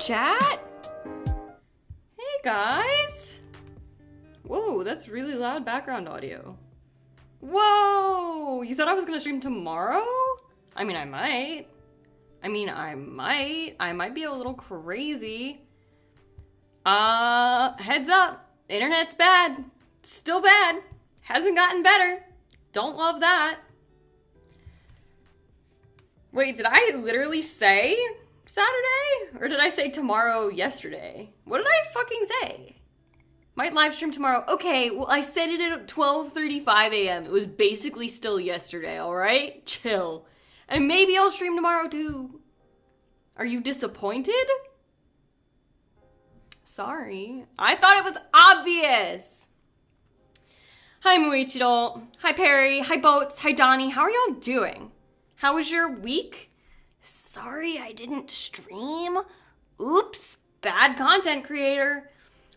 chat? Hey guys! Whoa, that's really loud background audio. Whoa! You thought I was gonna stream tomorrow? I mean, I might. I might be a little crazy. Heads up. Internet's bad. Still bad. Hasn't gotten better. Don't love that. Wait, did I literally say Saturday? Or did I say tomorrow yesterday? What did I fucking say? Might live stream tomorrow. Okay, well, I said it at 12:35 a.m. It was basically still yesterday, alright? Chill. And maybe I'll stream tomorrow too. Are you disappointed? Sorry. I thought it was obvious. Hi, Muichiro. Hi, Perry. Hi, Boats. Hi, Donnie. How are y'all doing? How was your week? Sorry I didn't stream. Oops. Bad content creator.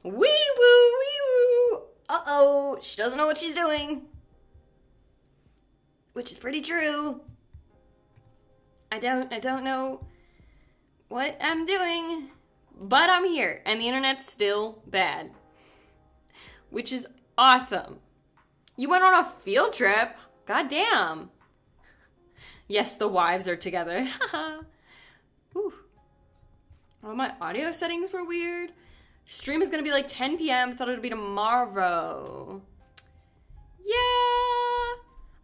Wee woo, wee woo. Uh-oh. She doesn't know what she's doing. Which is pretty true. I don't know what I'm doing. But I'm here. And the internet's still bad. Which is awesome. You went on a field trip? Goddamn. Yes, the wives are together. Ooh. Oh, my audio settings were weird. Stream is gonna be like 10 p.m. Thought it would be tomorrow. Yeah.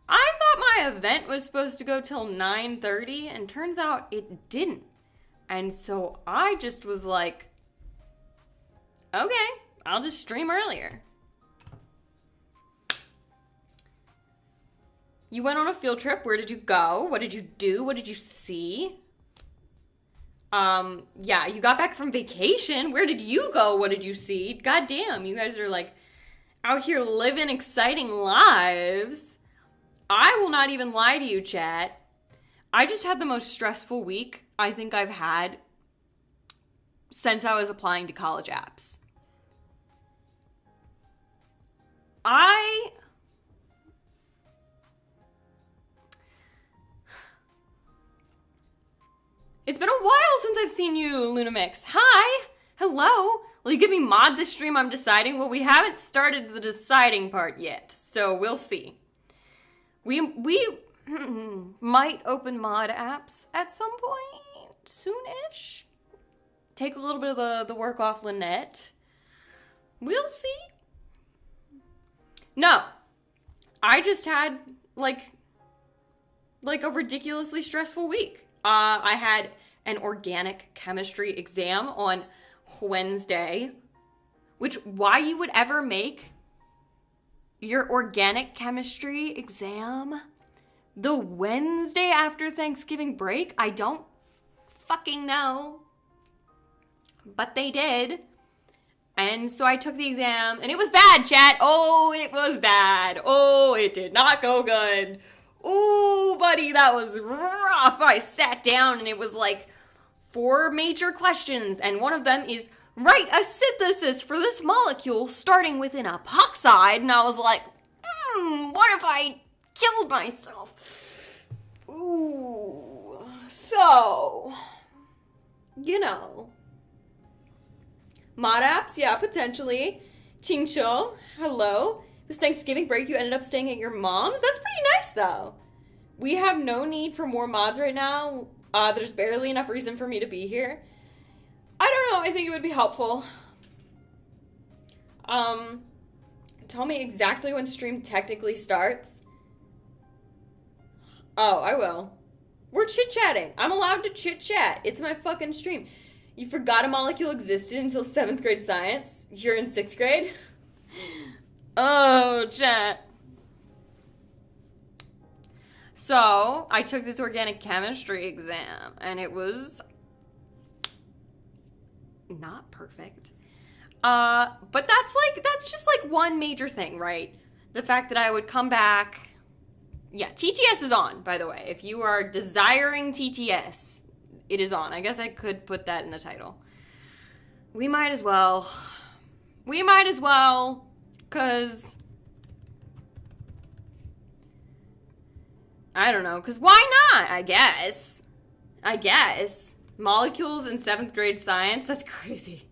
I thought my event was supposed to go till 9:30, and turns out it didn't. And so I just was like, okay, I'll just stream earlier. You went on a field trip. Where did you go? What did you do? What did you see? Yeah, you got back from vacation. Where did you go? What did you see? Goddamn, you guys are like out here living exciting lives. I will not even lie to you, chat. I just had the most stressful week I think I've had since I was applying to college apps. It's been a while since I've seen you, Lunamix. Hi! Hello! Will you give me mod this stream? I'm deciding. Well, we haven't started the deciding part yet, so we'll see. We might open mod apps at some point, soonish. Take a little bit of the work off Lynette. We'll see. No, I just had like a ridiculously stressful week. I had an organic chemistry exam on Wednesday, which why you would ever make your organic chemistry exam the Wednesday after Thanksgiving break? I don't fucking know. But they did. And so I took the exam, and it was bad, chat. Oh, it was bad. Oh, it did not go good. Ooh, buddy, that was rough. I sat down, and it was like 4 major questions, and one of them is, write a synthesis for this molecule starting with an epoxide, and I was like, what if I killed myself? Ooh, so, you know. Mod apps, yeah, potentially. Chingcho, hello. It was Thanksgiving break, you ended up staying at your mom's? That's pretty nice, though. We have no need for more mods right now. There's barely enough reason for me to be here. I don't know, I think it would be helpful. Tell me exactly when stream technically starts. Oh, I will. We're chit-chatting. I'm allowed to chit-chat. It's my fucking stream. You forgot a molecule existed until 7th grade science? You're in 6th grade? Oh, chat. So, I took this organic chemistry exam, and it was not perfect. But that's just like one major thing, right? The fact that I would come back. Yeah, TTS is on, by the way. If you are desiring TTS, it is on. I guess I could put that in the title. We might as well. Because I don't know, because why not, I guess. Molecules in 7th grade science? That's crazy.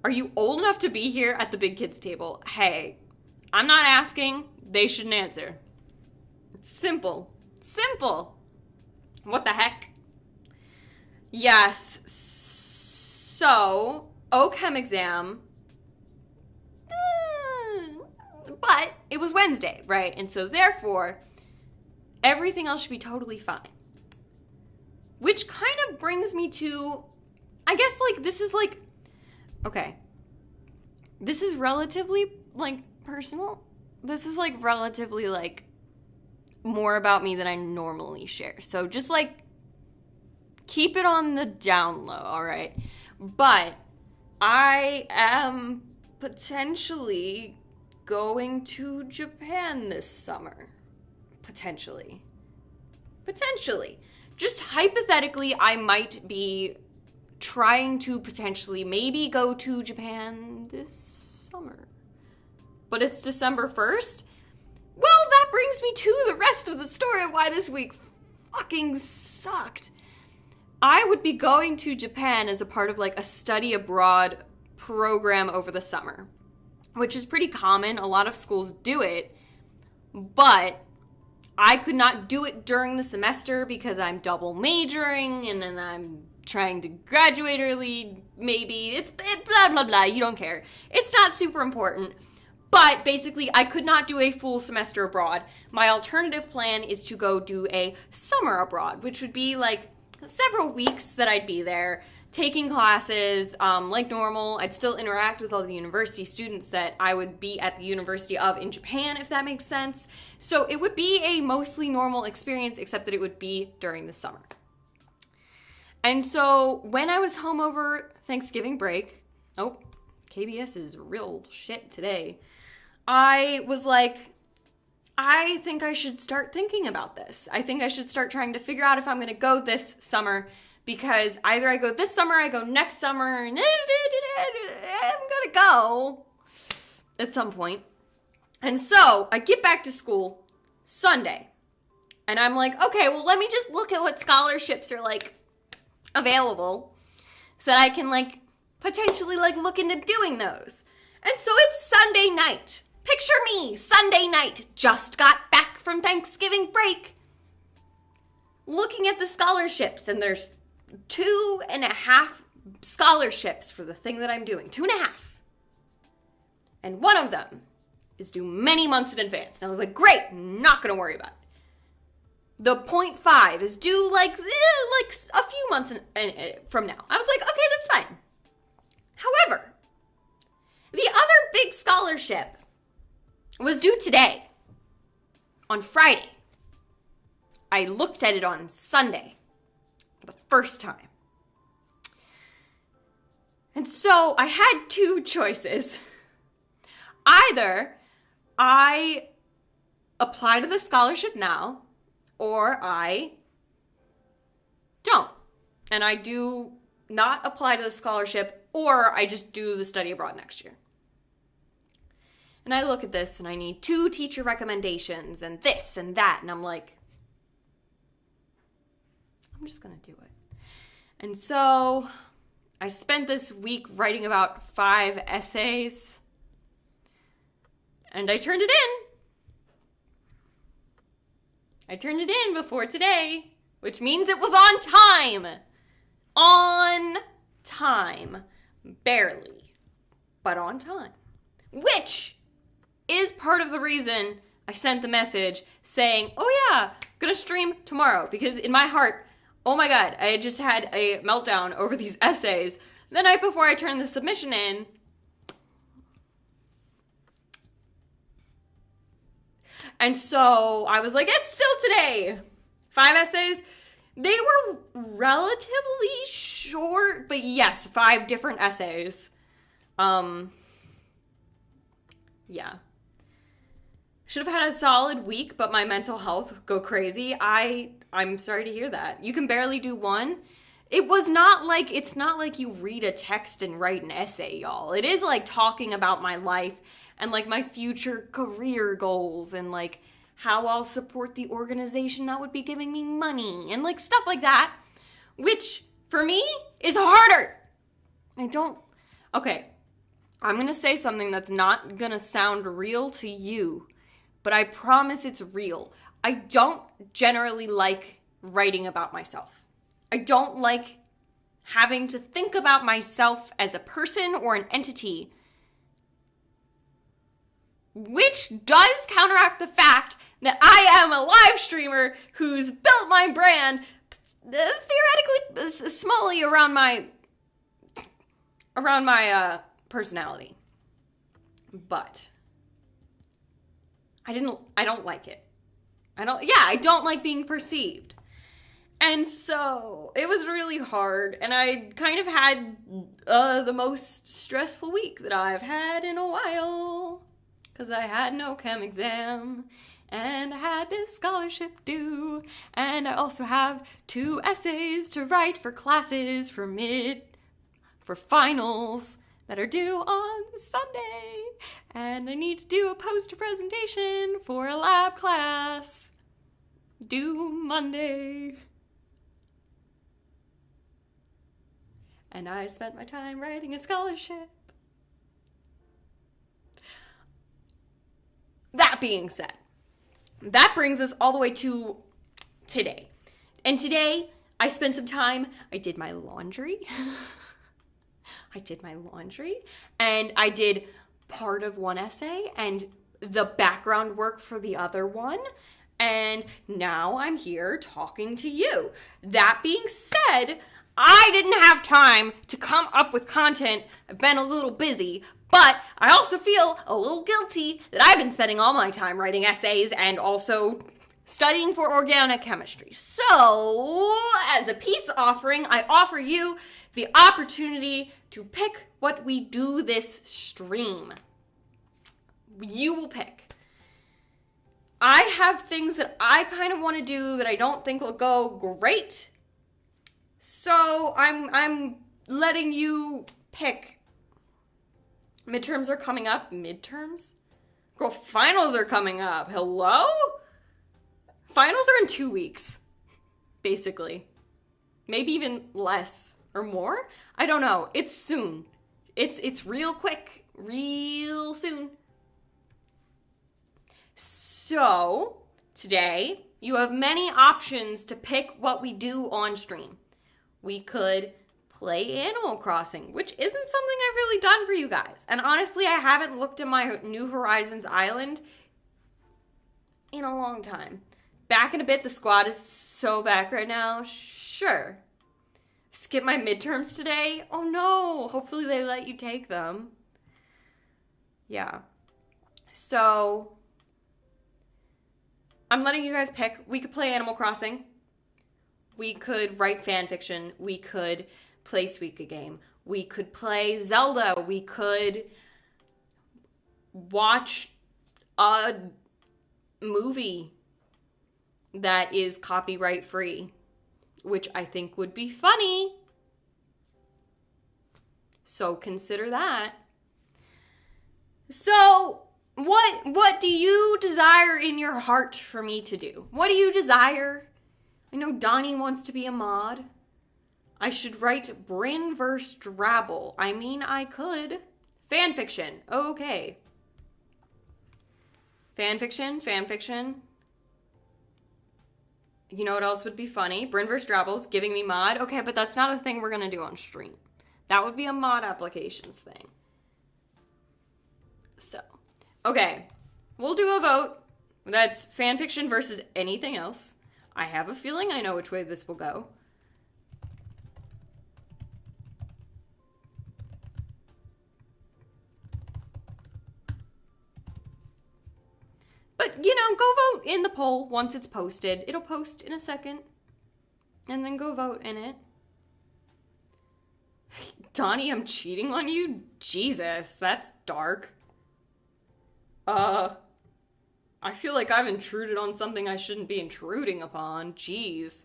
Are you old enough to be here at the big kids table? Hey, I'm not asking. They shouldn't answer. It's simple. Simple. What the heck? Yes. So, OChem exam. But it was Wednesday, right? And so therefore, everything else should be totally fine. Which kind of brings me to, I guess, like, this is like, okay. This is relatively, like, personal. This is, like, relatively, like, more about me than I normally share. So just, like, keep it on the down low, all right? But I am potentially going to Japan this summer. Potentially. Just hypothetically, I might be trying to potentially maybe go to Japan this summer. But it's December 1st? Well, that brings me to the rest of the story of why this week fucking sucked. I would be going to Japan as a part of like a study abroad program over the summer, which is pretty common. A lot of schools do it, but I could not do it during the semester because I'm double majoring and then I'm trying to graduate early, maybe. It's blah, blah, blah. You don't care. It's not super important. But basically, I could not do a full semester abroad. My alternative plan is to go do a summer abroad, which would be like several weeks that I'd be there, taking classes like normal. I'd still interact with all the university students that I would be at the University of in Japan, if that makes sense. So it would be a mostly normal experience, except that it would be during the summer. And so when I was home over Thanksgiving break, KBS is real shit today. I was like, I think I should start thinking about this. I think I should start trying to figure out if I'm going to go this summer, because either I go this summer, I go next summer, and I'm going to go at some point. And so I get back to school Sunday, and I'm like, okay, well, let me just look at what scholarships are like available so that I can like potentially like look into doing those. And so it's Sunday night. Picture me, Sunday night, just got back from Thanksgiving break, looking at the scholarships, and there's 2.5 scholarships for the thing that I'm doing, 2.5. And one of them is due many months in advance. And I was like, great, not gonna worry about it. The 0.5 is due like a few months from now. I was like, okay, that's fine. However, the other big scholarship was due today, on Friday. I looked at it on Sunday for the first time. And so I had two choices. Either I apply to the scholarship now, or I don't. And I do not apply to the scholarship, or I just do the study abroad next year. And I look at this and I need 2 teacher recommendations and this and that. And I'm like, I'm just going to do it. And so I spent this week writing about 5 essays. And I turned it in. I turned it in before today, which means it was on time. On time. Barely, but on time. Which is part of the reason I sent the message saying, oh yeah, gonna stream tomorrow. Because in my heart, oh my god, I had just had a meltdown over these essays the night before I turned the submission in. And so I was like, it's still today. 5 essays. They were relatively short, but yes, 5 different essays. Yeah. Should have had a solid week, but my mental health go crazy. I'm sorry to hear that. You can barely do one. It's not like you read a text and write an essay, y'all. It is like talking about my life and like my future career goals and like how I'll support the organization that would be giving me money and like stuff like that, which for me is harder. Okay, I'm going to say something that's not going to sound real to you, but I promise it's real. I don't generally like writing about myself. I don't like having to think about myself as a person or an entity, which does counteract the fact that I am a live streamer who's built my brand theoretically smallly around my personality. But I don't like it. I don't like being perceived. And so it was really hard, and I kind of had the most stressful week that I've had in a while, because I had no chem exam, and I had this scholarship due, and I also have 2 essays to write for classes for finals that are due on Sunday, and I need to do a poster presentation for a lab class due Monday. And I spent my time writing a scholarship. That being said, that brings us all the way to today. And today, I spent some time, I did my laundry. And I did part of one essay and the background work for the other one. And now I'm here talking to you. That being said, I didn't have time to come up with content. I've been a little busy, but I also feel a little guilty that I've been spending all my time writing essays and also studying for organic chemistry. So, as a peace offering, I offer you the opportunity to pick what we do this stream. You will pick. I have things that I kind of want to do that I don't think will go great. So I'm letting you pick. Midterms are coming up. Midterms? Girl, finals are coming up. Hello? Finals are in 2 weeks, basically. Maybe even less or more. I don't know. It's soon. It's real quick. Real soon. So, today, you have many options to pick what we do on stream. We could play Animal Crossing, which isn't something I've really done for you guys. And honestly, I haven't looked at my New Horizons island in a long time. Back in a bit, the squad is so back right now. Sure. Skip my midterms today? Oh no, hopefully they let you take them. Yeah. So, I'm letting you guys pick. We could play Animal Crossing. We could write fan fiction. We could play Suika game. We could play Zelda. We could watch a movie that is copyright free, which I think would be funny. So consider that. So, what do you desire in your heart for me to do? What do you desire? I know Donnie wants to be a mod. I should write Bryn vs. Drabble. I mean, I could. Fanfiction. Okay. Fanfiction. You know what else would be funny? Bryn vs. Drabble's giving me mod. Okay, but that's not a thing we're going to do on stream. That would be a mod applications thing. So, okay. We'll do a vote. That's fanfiction versus anything else. I have a feeling I know which way this will go. But, you know, go vote in the poll once it's posted. It'll post in a second. And then go vote in it. Donnie, I'm cheating on you? Jesus, that's dark. I feel like I've intruded on something I shouldn't be intruding upon. Jeez.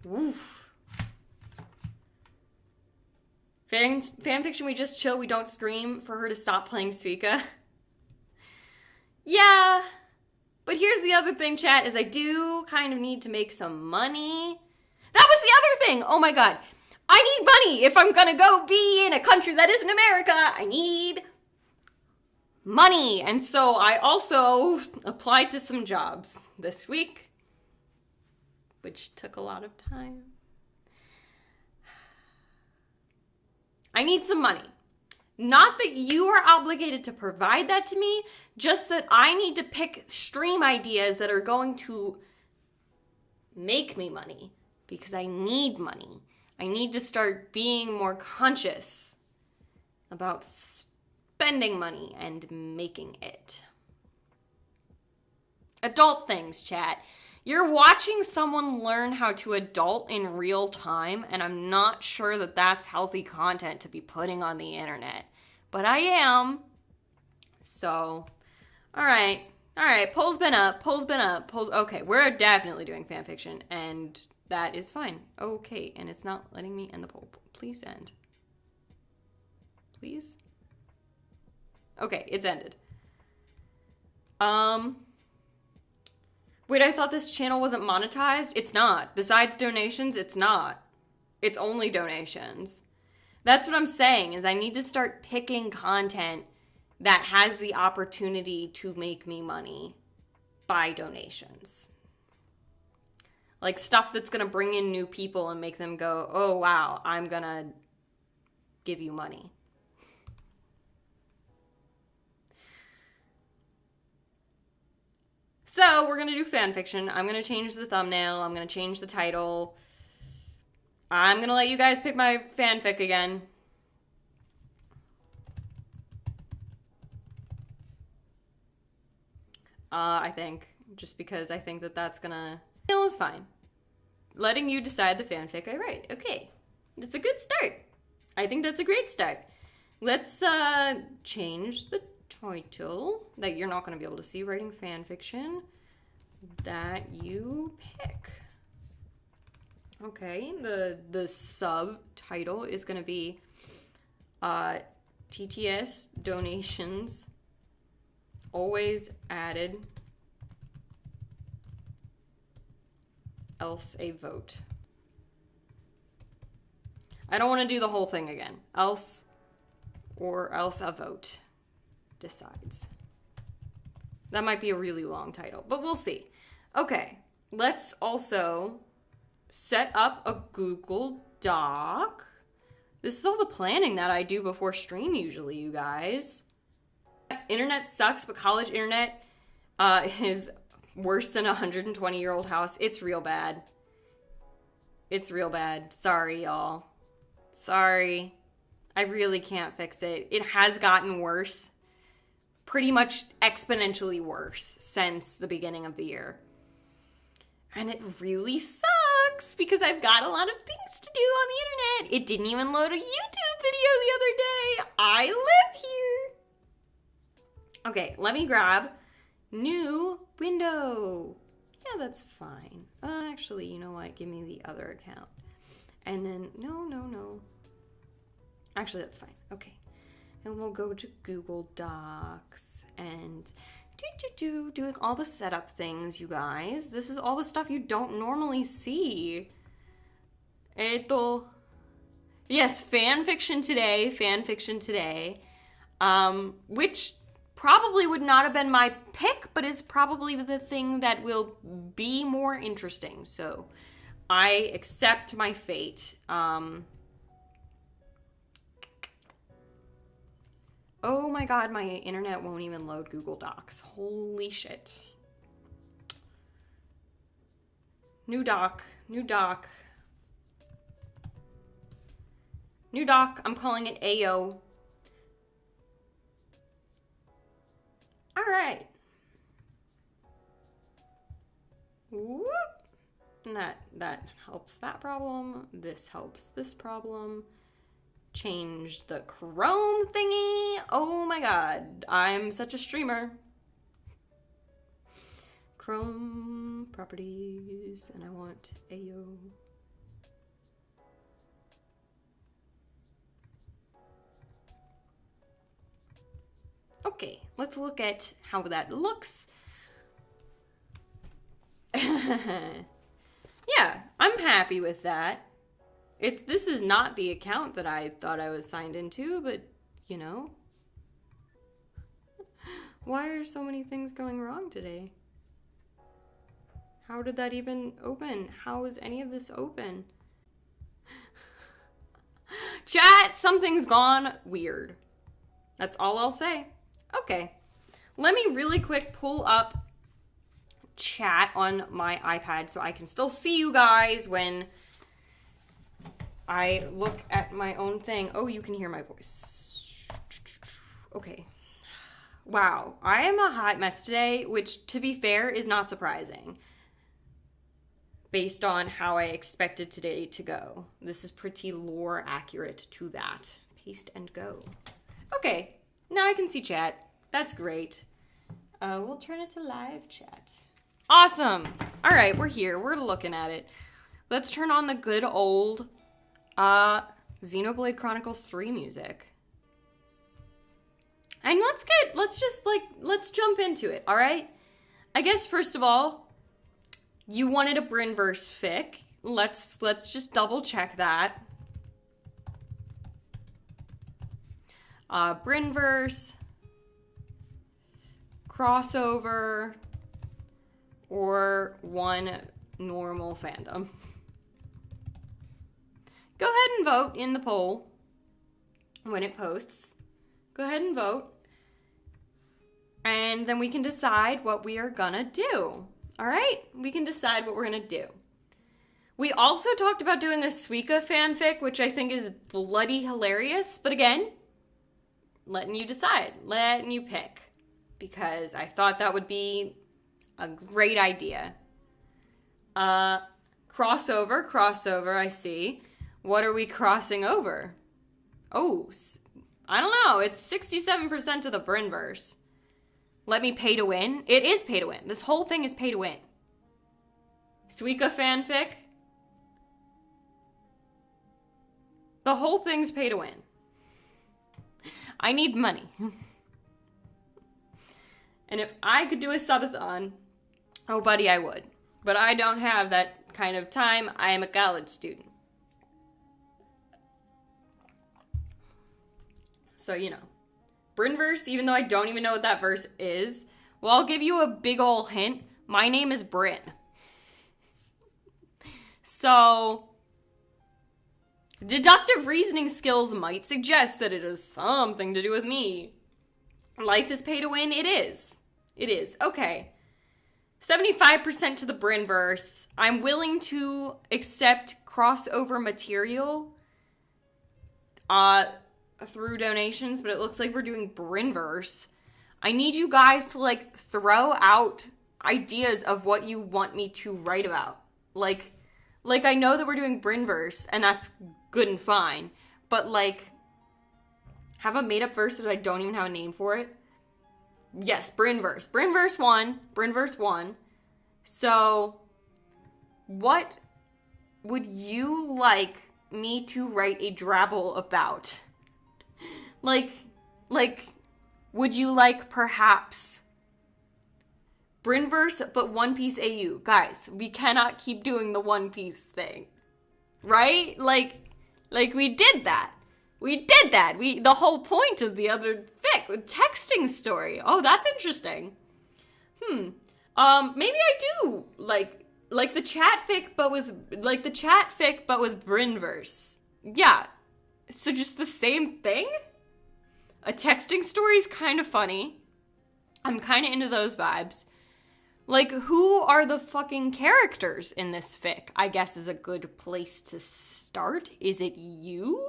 Oof. Fanfiction, we just chill, we don't scream for her to stop playing Suika. Yeah. But here's the other thing, chat, is I do kind of need to make some money. That was the other thing. Oh my God. I need money if I'm gonna go be in a country that isn't America. I need money. And so I also applied to some jobs this week, which took a lot of time. I need some money. Not that you are obligated to provide that to me, just that I need to pick stream ideas that are going to make me money because I need money. I need to start being more conscious about spending money and making it. Adult things, chat. You're watching someone learn how to adult in real time, and I'm not sure that that's healthy content to be putting on the internet. But I am. So, all right. Poll's been up. Okay, we're definitely doing fan fiction, and that is fine. Okay, and it's not letting me end the poll. Please end. Please? Okay, it's ended. Wait, I thought this channel wasn't monetized? It's not. Besides donations, it's not. It's only donations. That's what I'm saying, is I need to start picking content that has the opportunity to make me money by donations. Like stuff that's going to bring in new people and make them go, oh, wow, I'm going to give you money. So we're going to do fan fiction. I'm going to change the thumbnail. I'm going to change the title. I'm going to let you guys pick my fanfic again. I think. Just because I think that that's going to... It's fine. Letting you decide the fanfic I write. Okay. It's a good start. I think that's a great start. Let's change the title that you're not going to be able to see. Writing fan fiction that you pick. Okay, the subtitle is going to be TTS donations always added, else a vote. I don't want to do the whole thing again. Else a vote decides. That might be a really long title, but we'll see. Okay, let's also set up a Google Doc. This is all the planning that I do before stream usually, you guys. Internet sucks, but college internet is worse than a 120-year-old house. It's real bad. It's real bad. Sorry, y'all. Sorry. I really can't fix it. It has gotten worse. Pretty much exponentially worse since the beginning of the year. And it really sucks because I've got a lot of things to do on the internet. It didn't even load a YouTube video the other day. I live here. Okay, let me grab new window. Yeah, that's fine. Actually, you know what? Give me the other account. And then, no. Actually, that's fine. Okay. And we'll go to Google Docs and doing all the setup things, you guys. This is all the stuff you don't normally see. Yes, fan fiction today. Which probably would not have been my pick, but is probably the thing that will be more interesting. So I accept my fate. Oh my God, my internet won't even load Google Docs. Holy shit. New doc. I'm calling it AO. All right. Whoop. And that helps that problem. This helps this problem. Change the Chrome thingy. Oh my God, I'm such a streamer. Chrome properties, and I want AO. Okay, let's look at how that looks. Yeah, I'm happy with that. This is not the account that I thought I was signed into, but, you know. Why are so many things going wrong today? How did that even open? How is any of this open? Chat, something's gone weird. That's all I'll say. Okay. Let me really quick pull up chat on my iPad so I can still see you guys when I look at my own thing. Oh, you can hear my voice. Okay. Wow. I am a hot mess today, which, to be fair, is not surprising based on how I expected today to go. This is pretty lore accurate to that. Paste and go. Okay. Now I can see chat. That's great. We'll turn it to live chat. Awesome. All right, we're here. We're looking at it. Let's turn on the good old Xenoblade Chronicles 3 music. And let's jump into it, all right? I guess, first of all, you wanted a Brynverse fic. Let's just double check that. Brynverse, crossover, or one normal fandom. Go ahead and vote in the poll when it posts. Go ahead and vote. And then we can decide what we are gonna do. All right? We can decide what we're gonna do. We also talked about doing a Suika fanfic, which I think is bloody hilarious. But again, letting you decide, letting you pick. Because I thought that would be a great idea. Crossover, I see. What are we crossing over? Oh, I don't know. It's 67% of the Brynverse. Let me pay to win. It is pay to win. This whole thing is pay to win. Suika fanfic. The whole thing's pay to win. I need money. And if I could do a subathon, oh buddy, I would. But I don't have that kind of time. I am a college student. So, you know. Brynverse, even though I don't even know what that verse is, well, I'll give you a big ol' hint. My name is Bryn. So, deductive reasoning skills might suggest that it has something to do with me. Life is pay to win? It is. It is. Okay. 75% to the Brynverse. I'm willing to accept crossover material through donations, but it looks like we're doing Brynverse. I need you guys to, like, throw out ideas of what you want me to write about. Like I know that we're doing Brynverse, and that's good and fine, but, like, have a made-up verse that I don't even have a name for it. Yes, Brynverse. Brynverse 1. So, what would you like me to write a drabble about? Like, would you like perhaps Brynverse but One Piece AU? Guys, we cannot keep doing the One Piece thing. Right? Like we did that. The whole point of the other fic, texting story. Oh, that's interesting. Maybe I do like the chat fic, but with Brynverse. Yeah. So just the same thing? A texting story is kind of funny. I'm kind of into those vibes. Like, who are the fucking characters in this fic? I guess is a good place to start. Is it you?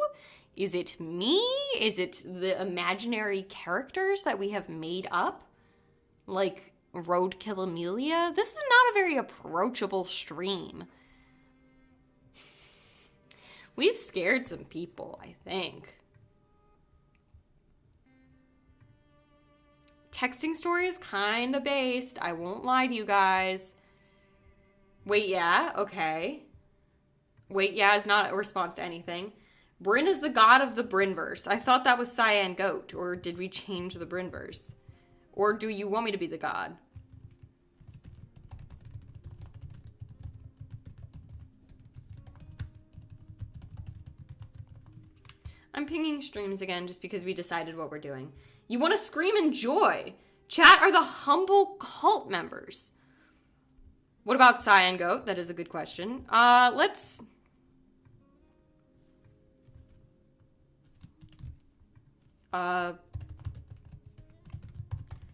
Is it me? Is it the imaginary characters that we have made up? Like Roadkill Amelia? This is not a very approachable stream. We've scared some people, I think. Texting story is kind of based. I won't lie to you guys. Wait, yeah? Okay. Wait, yeah is not a response to anything. Bryn is the god of the Brynverse. I thought that was Cyan Goat. Or did we change the Brynverse? Or do you want me to be the god? I'm pinging streams again just because we decided what we're doing. You want to scream in joy. Chat are the humble cult members. What about Cyan Goat? That is a good question. Let's...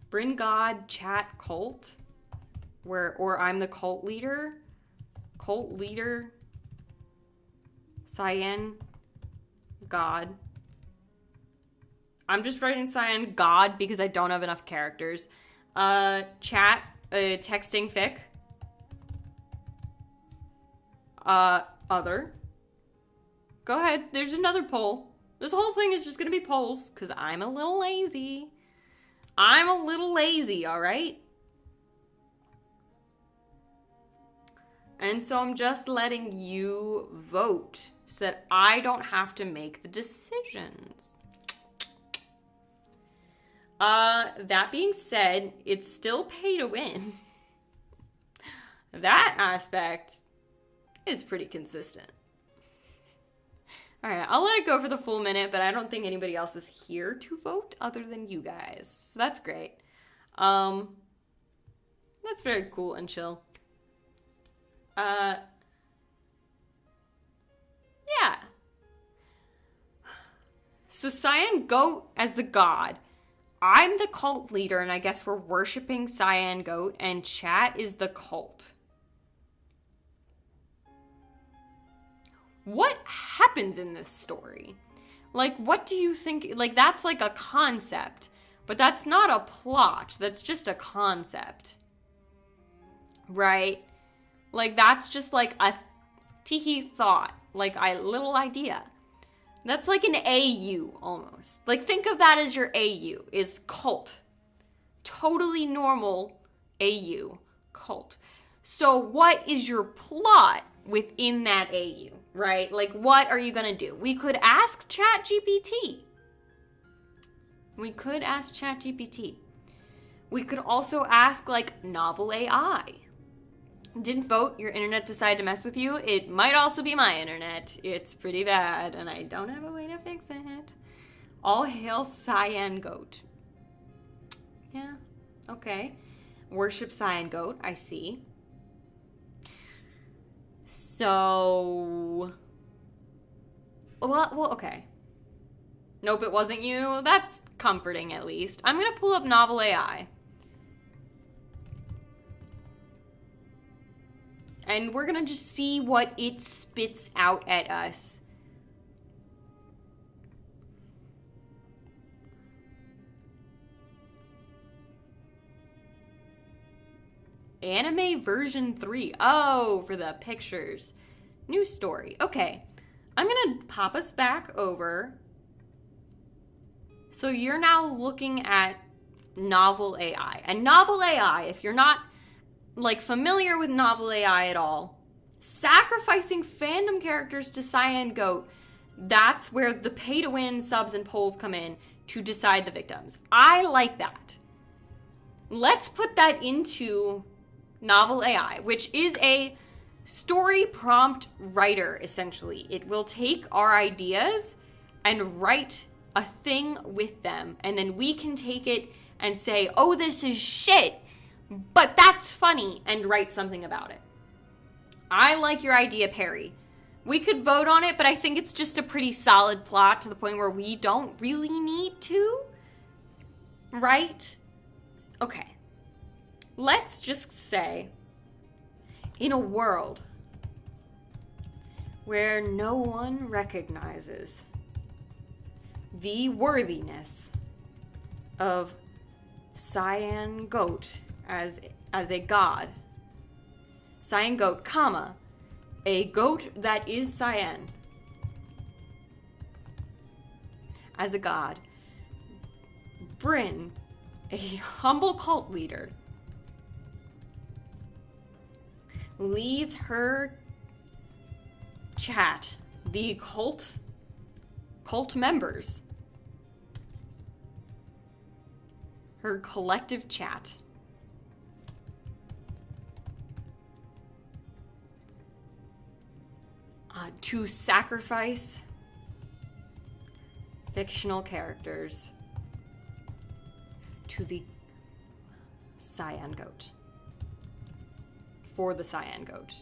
Bryn God chat cult. Or I'm the cult leader. Cult leader. Cyan God. I'm just writing Cyan God because I don't have enough characters. Chat, texting fic. Other. Go ahead, there's another poll. This whole thing is just gonna be polls, because I'm a little lazy. I'm a little lazy, alright? And so I'm just letting you vote, so that I don't have to make the decisions. That being said, it's still pay to win. That aspect is pretty consistent. Alright, I'll let it go for the full minute, but I don't think anybody else is here to vote other than you guys. So that's great. That's very cool and chill. Yeah. So Cyan Goat as the god. I'm the cult leader, and I guess we're worshiping Cyan Goat, and chat is the cult. What happens in this story? Like, what do you think? Like, that's like a concept, but that's not a plot. That's just a concept. Right? Like, that's just like a teehee thought. Like, a little idea. That's like an AU, almost. Like, think of that as your AU, is cult. Totally normal AU, cult. So, what is your plot within that AU, right? Like, what are you gonna do? We could ask ChatGPT. We could ask ChatGPT. We could also ask, like, Novel AI. Didn't vote, your internet decided to mess with you. It might also be my internet. It's pretty bad, and I don't have a way to fix it. All hail Cyan Goat. Yeah, okay. Worship Cyan Goat, I see. So... Well, okay. Nope, it wasn't you. That's comforting, at least. I'm gonna pull up Novel AI. And we're gonna just see what it spits out at us. Anime version 3. Oh, for the pictures. New story. Okay. I'm gonna pop us back over. So you're now looking at Novel AI. And Novel AI, if you're not like familiar with Novel AI at all, sacrificing fandom characters to Cyan Goat, that's where the pay to win subs and polls come in to decide the victims. I like that. Let's put that into Novel AI, which is a story prompt writer, essentially. It will take our ideas and write a thing with them, and then we can take it and say, oh, this is shit, but that's funny, and write something about it. I like your idea, Perry. We could vote on it, but I think it's just a pretty solid plot to the point where we don't really need to. Right? Okay. Let's just say, in a world where no one recognizes the worthiness of Cyan Goat as a god. Cyan Goat, comma, a goat that is cyan. As a god. Bryn, a humble cult leader, leads her chat, the cult members, her collective chat, to sacrifice fictional characters to the cyan goat. For the cyan goat.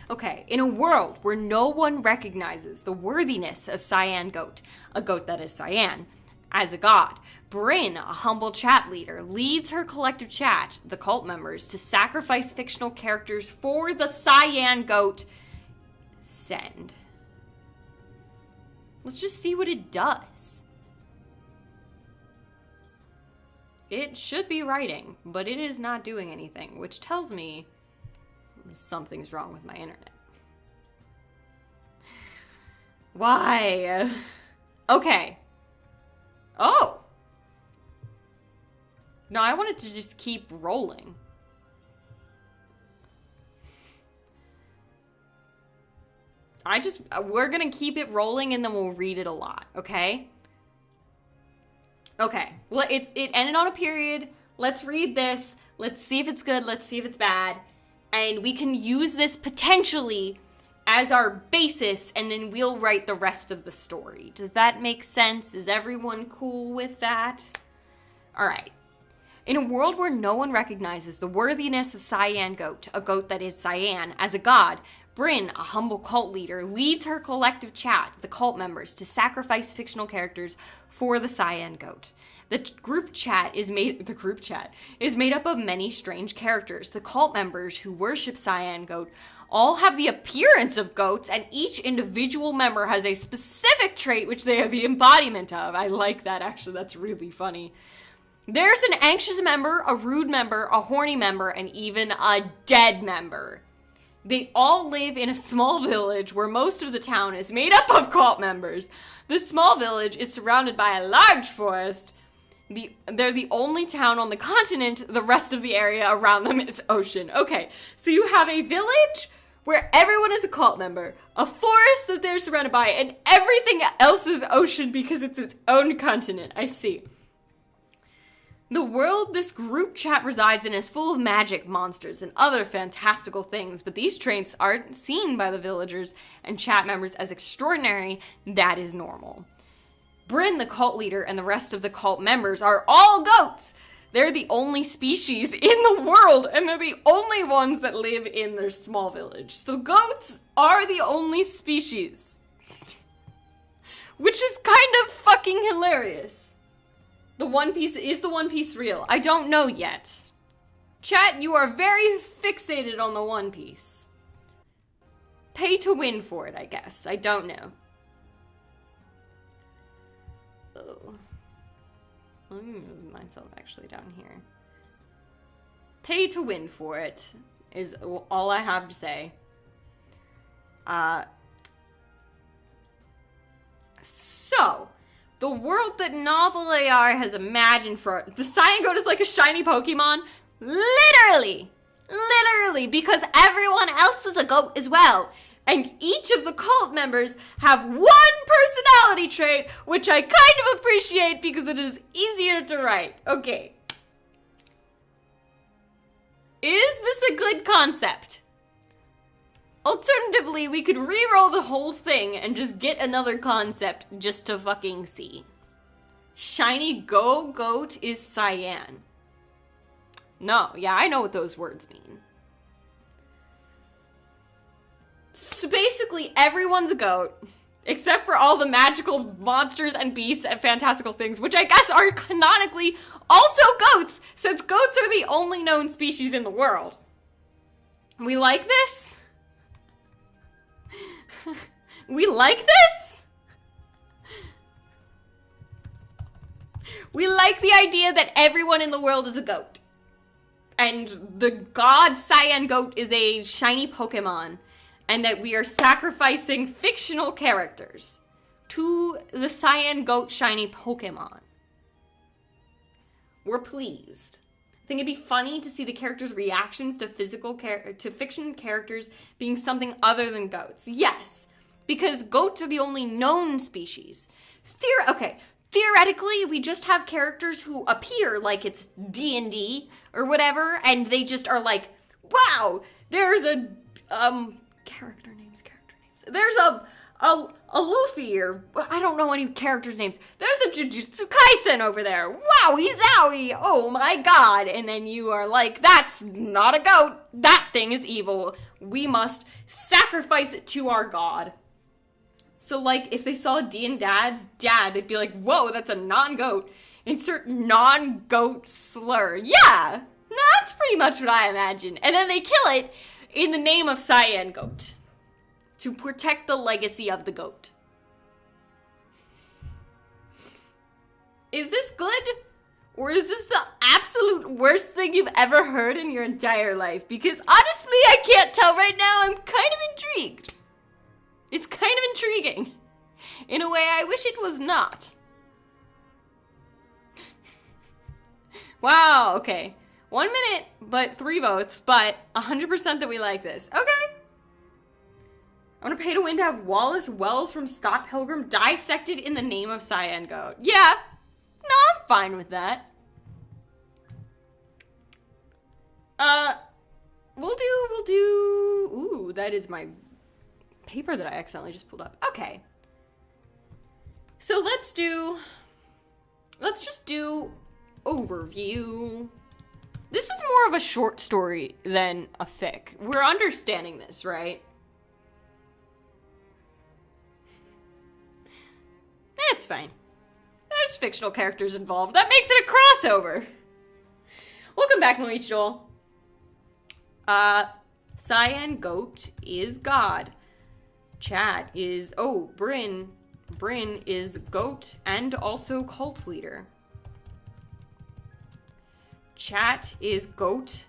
Okay, in a world where no one recognizes the worthiness of cyan goat, a goat that is cyan, as a god, Bryn, a humble chat leader, leads her collective chat, the cult members, to sacrifice fictional characters for the cyan goat. Send. Let's just see what it does. It should be writing, but it is not doing anything, which tells me something's wrong with my internet. Why? Okay. Oh! No, I wanted to just keep rolling. We're gonna keep it rolling and then we'll read it a lot, okay? Okay, well, it ended on a period. Let's read this. Let's see if it's good. Let's see if it's bad. And we can use this potentially as our basis, and then we'll write the rest of the story. Does that make sense? Is everyone cool with that? All right. In a world where no one recognizes the worthiness of cyan goat, a goat that is cyan, as a god, Bryn, a humble cult leader, leads her collective chat, the cult members, to sacrifice fictional characters for the cyan goat. The group chat is made up of many strange characters. The cult members who worship cyan goat all have the appearance of goats, and each individual member has a specific trait which they are the embodiment of. I like that, actually. That's really funny. There's an anxious member, a rude member, a horny member, and even a dead member. They all live in a small village where most of the town is made up of cult members. This small village is surrounded by a large forest. They're the only town on the continent. The rest of the area around them is ocean. Okay, so you have a village where everyone is a cult member, a forest that they're surrounded by, and everything else is ocean because it's its own continent. I see. The world this group chat resides in is full of magic, monsters, and other fantastical things, but these traits aren't seen by the villagers and chat members as extraordinary. That is normal. Bryn, the cult leader, and the rest of the cult members are all goats. They're the only species in the world, and they're the only ones that live in their small village. So goats are the only species. Which is kind of fucking hilarious. Is the One Piece real? I don't know yet. Chat, you are very fixated on the One Piece. Pay to win for it, I guess. I don't know. Oh. Let me move myself actually down here. Pay to win for it is all I have to say. So, the world that Novel AR has imagined for the cyan goat is like a shiny Pokemon. Literally, because everyone else is a goat as well. And each of the cult members have one personality trait, which I kind of appreciate because it is easier to write. Okay. Is this a good concept? Alternatively, we could re-roll the whole thing and just get another concept just to fucking see. Shiny goat is cyan. No, yeah, I know what those words mean. So basically, everyone's a goat, except for all the magical monsters and beasts and fantastical things, which I guess are canonically also goats, since goats are the only known species in the world. We like this? We like this? We like the idea that everyone in the world is a goat. And the god cyan goat is a shiny Pokemon. And that we are sacrificing fictional characters to the cyan goat shiny Pokemon. We're pleased. I think it'd be funny to see the characters' reactions to fiction characters being something other than goats. Yes, because goats are the only known species. Theoretically, we just have characters who appear like it's D&D or whatever, and they just are like, wow, there's a character names. There's a Luffy, or I don't know any characters' names. There's a Jujutsu Kaisen over there. Wowie zowie. Oh my god. And then you are like, that's not a goat. That thing is evil. We must sacrifice it to our god. So, like, if they saw Dean Dad's dad, they'd be like, whoa, that's a non-goat. Insert non-goat slur. Yeah, that's pretty much what I imagine. And then they kill it in the name of Cyan Goat to protect the legacy of the goat. Is this good? Or is this the absolute worst thing you've ever heard in your entire life? Because honestly, I can't tell right now. I'm kind of intrigued. It's kind of intriguing. In a way I wish it was not. Wow, okay. 1 minute, but 3 votes, but 100% that we like this. Okay. I want to pay to win to have Wallace Wells from Scott Pilgrim dissected in the name of Cyan Goat. Yeah. No, I'm fine with that. We'll do... Ooh, that is my paper that I accidentally just pulled up. Okay. So let's just do overview. This is more of a short story than a fic. We're understanding this, right? It's fine. There's fictional characters involved. That makes it a crossover. Welcome back, Malik Joel. Cyan Goat is God. Chat is, Bryn is goat and also cult leader. Chat is goat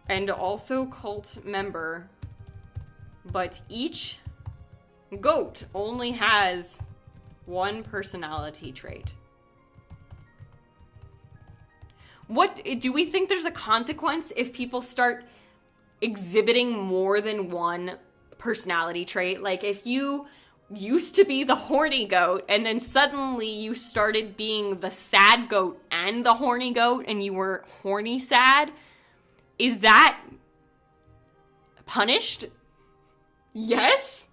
and also cult member, but each goat only has one personality trait. What do we think there's a consequence if people start exhibiting more than one personality trait? Like if you used to be the horny goat and then suddenly you started being the sad goat and the horny goat and you were horny sad, is that punished? Yes?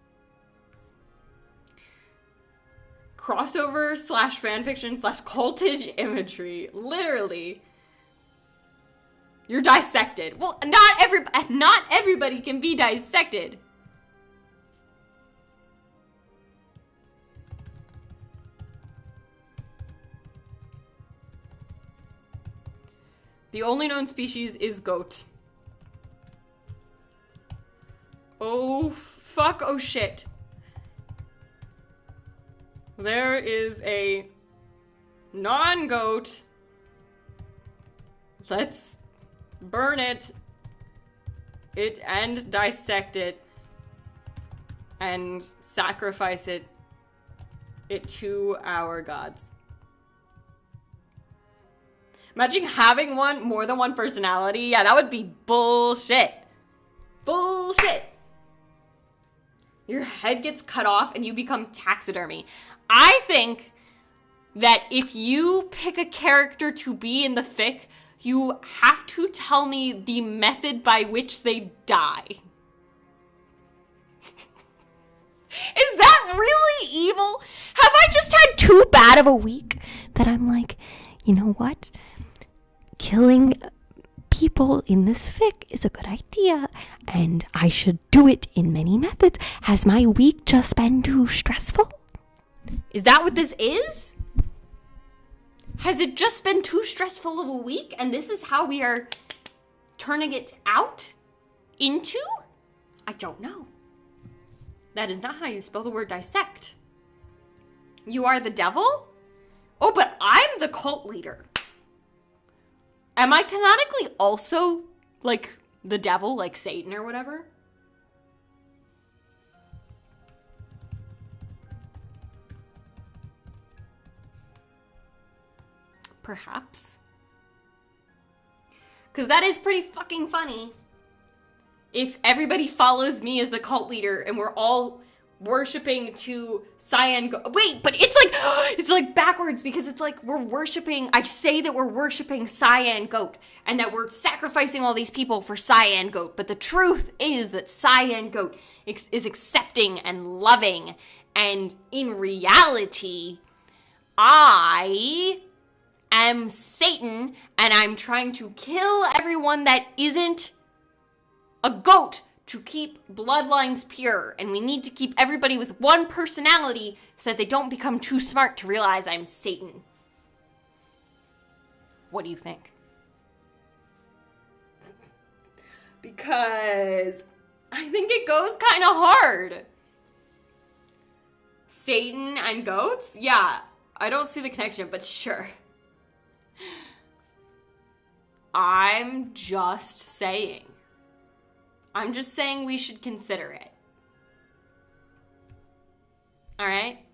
Crossover / fanfiction / cultage imagery. Literally. You're dissected. Well, not everybody can be dissected. The only known species is goat. Oh, fuck. Oh, shit. There is a non-goat. Let's burn it and dissect it and sacrifice it to our gods. Imagine having more than one personality. Yeah, that would be bullshit. Bullshit. Your head gets cut off and you become taxidermy. I think that if you pick a character to be in the fic, you have to tell me the method by which they die. Is that really evil? Have I just had too bad of a week that I'm like, you know what? Killing people in this fic is a good idea, and I should do it in many methods. Has my week just been too stressful? Is that what this is? Has it just been too stressful of a week, and this is how we are turning it out into? I don't know. That is not how you spell the word dissect. You are the devil? Oh, but I'm the cult leader. Am I canonically also, like, the devil, like Satan or whatever? Perhaps. Because that is pretty fucking funny. If everybody follows me as the cult leader and we're all worshiping to cyan goat. Wait, but it's like backwards, because it's like I say that we're worshiping cyan goat and that we're sacrificing all these people for cyan goat. But the truth is that cyan goat is accepting and loving. And in reality, I am Satan, and I'm trying to kill everyone that isn't a goat to keep bloodlines pure. And we need to keep everybody with one personality so that they don't become too smart to realize I'm Satan. What do you think? Because I think it goes kind of hard. Satan and goats? Yeah, I don't see the connection, but sure. I'm just saying we should consider it. All right?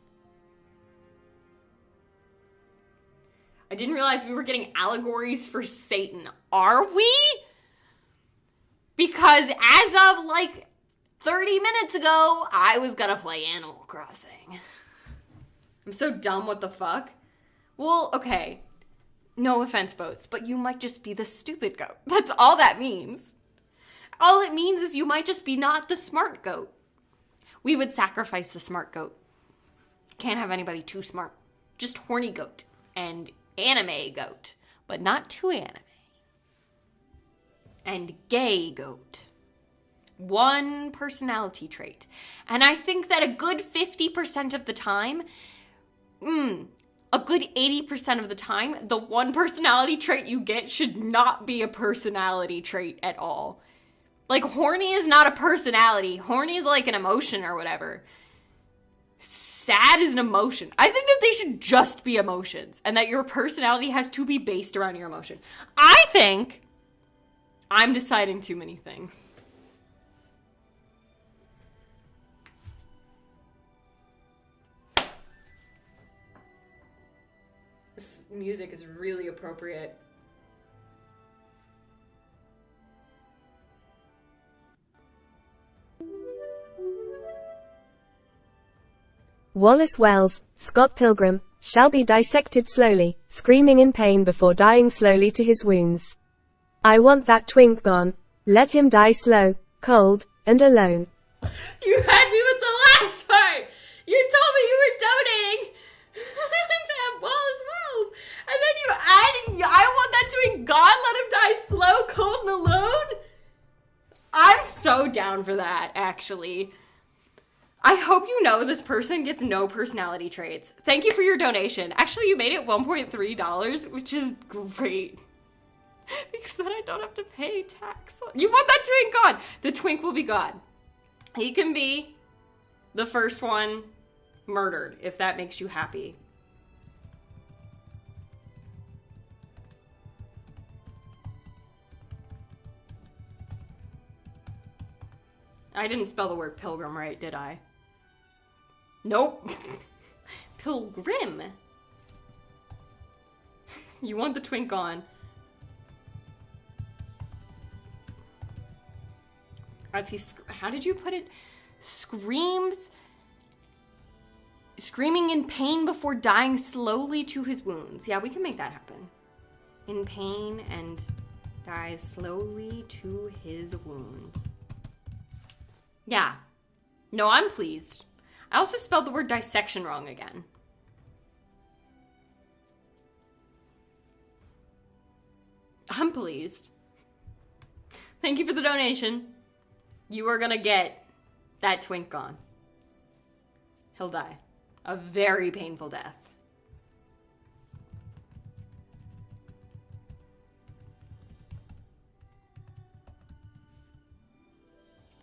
I didn't realize we were getting allegories for Satan. Are we? Because as of like 30 minutes ago, I was gonna play Animal Crossing. I'm so dumb, what the fuck? Well, okay. No offense, boats, but you might just be the stupid goat. That's all that means. All it means is you might just be not the smart goat. We would sacrifice the smart goat. Can't have anybody too smart. Just horny goat and anime goat, but not too anime. And gay goat. One personality trait. And I think that a good 50% of the time, a good 80% of the time, the one personality trait you get should not be a personality trait at all. Like, horny is not a personality. Horny is like an emotion or whatever. Sad is an emotion. I think that they should just be emotions, and that your personality has to be based around your emotion. I think I'm deciding too many things. This music is really appropriate. Wallace Wells, Scott Pilgrim, shall be dissected slowly, screaming in pain before dying slowly to his wounds. I want that twink gone. Let him die slow, cold, and alone. You had me with the last part! You told me you were donating to have Wallace Wells, and then you added, I want that twink gone, let him die slow, cold, and alone? I'm so down for that, actually. I hope you know this person gets no personality traits. Thank you for your donation. Actually, you made it $1.3, which is great. Because then I don't have to pay tax. You want that twink gone. The twink will be gone. He can be the first one murdered, if that makes you happy. I didn't spell the word pilgrim right, did I? Nope. Pilgrim. You want the twink gone. As he, how did you put it? Screaming in pain before dying slowly to his wounds. Yeah, we can make that happen. In pain and dies slowly to his wounds. Yeah. No, I'm pleased. I also spelled the word dissection wrong again. I'm pleased. Thank you for the donation. You are gonna get that twink gone. He'll die. A very painful death.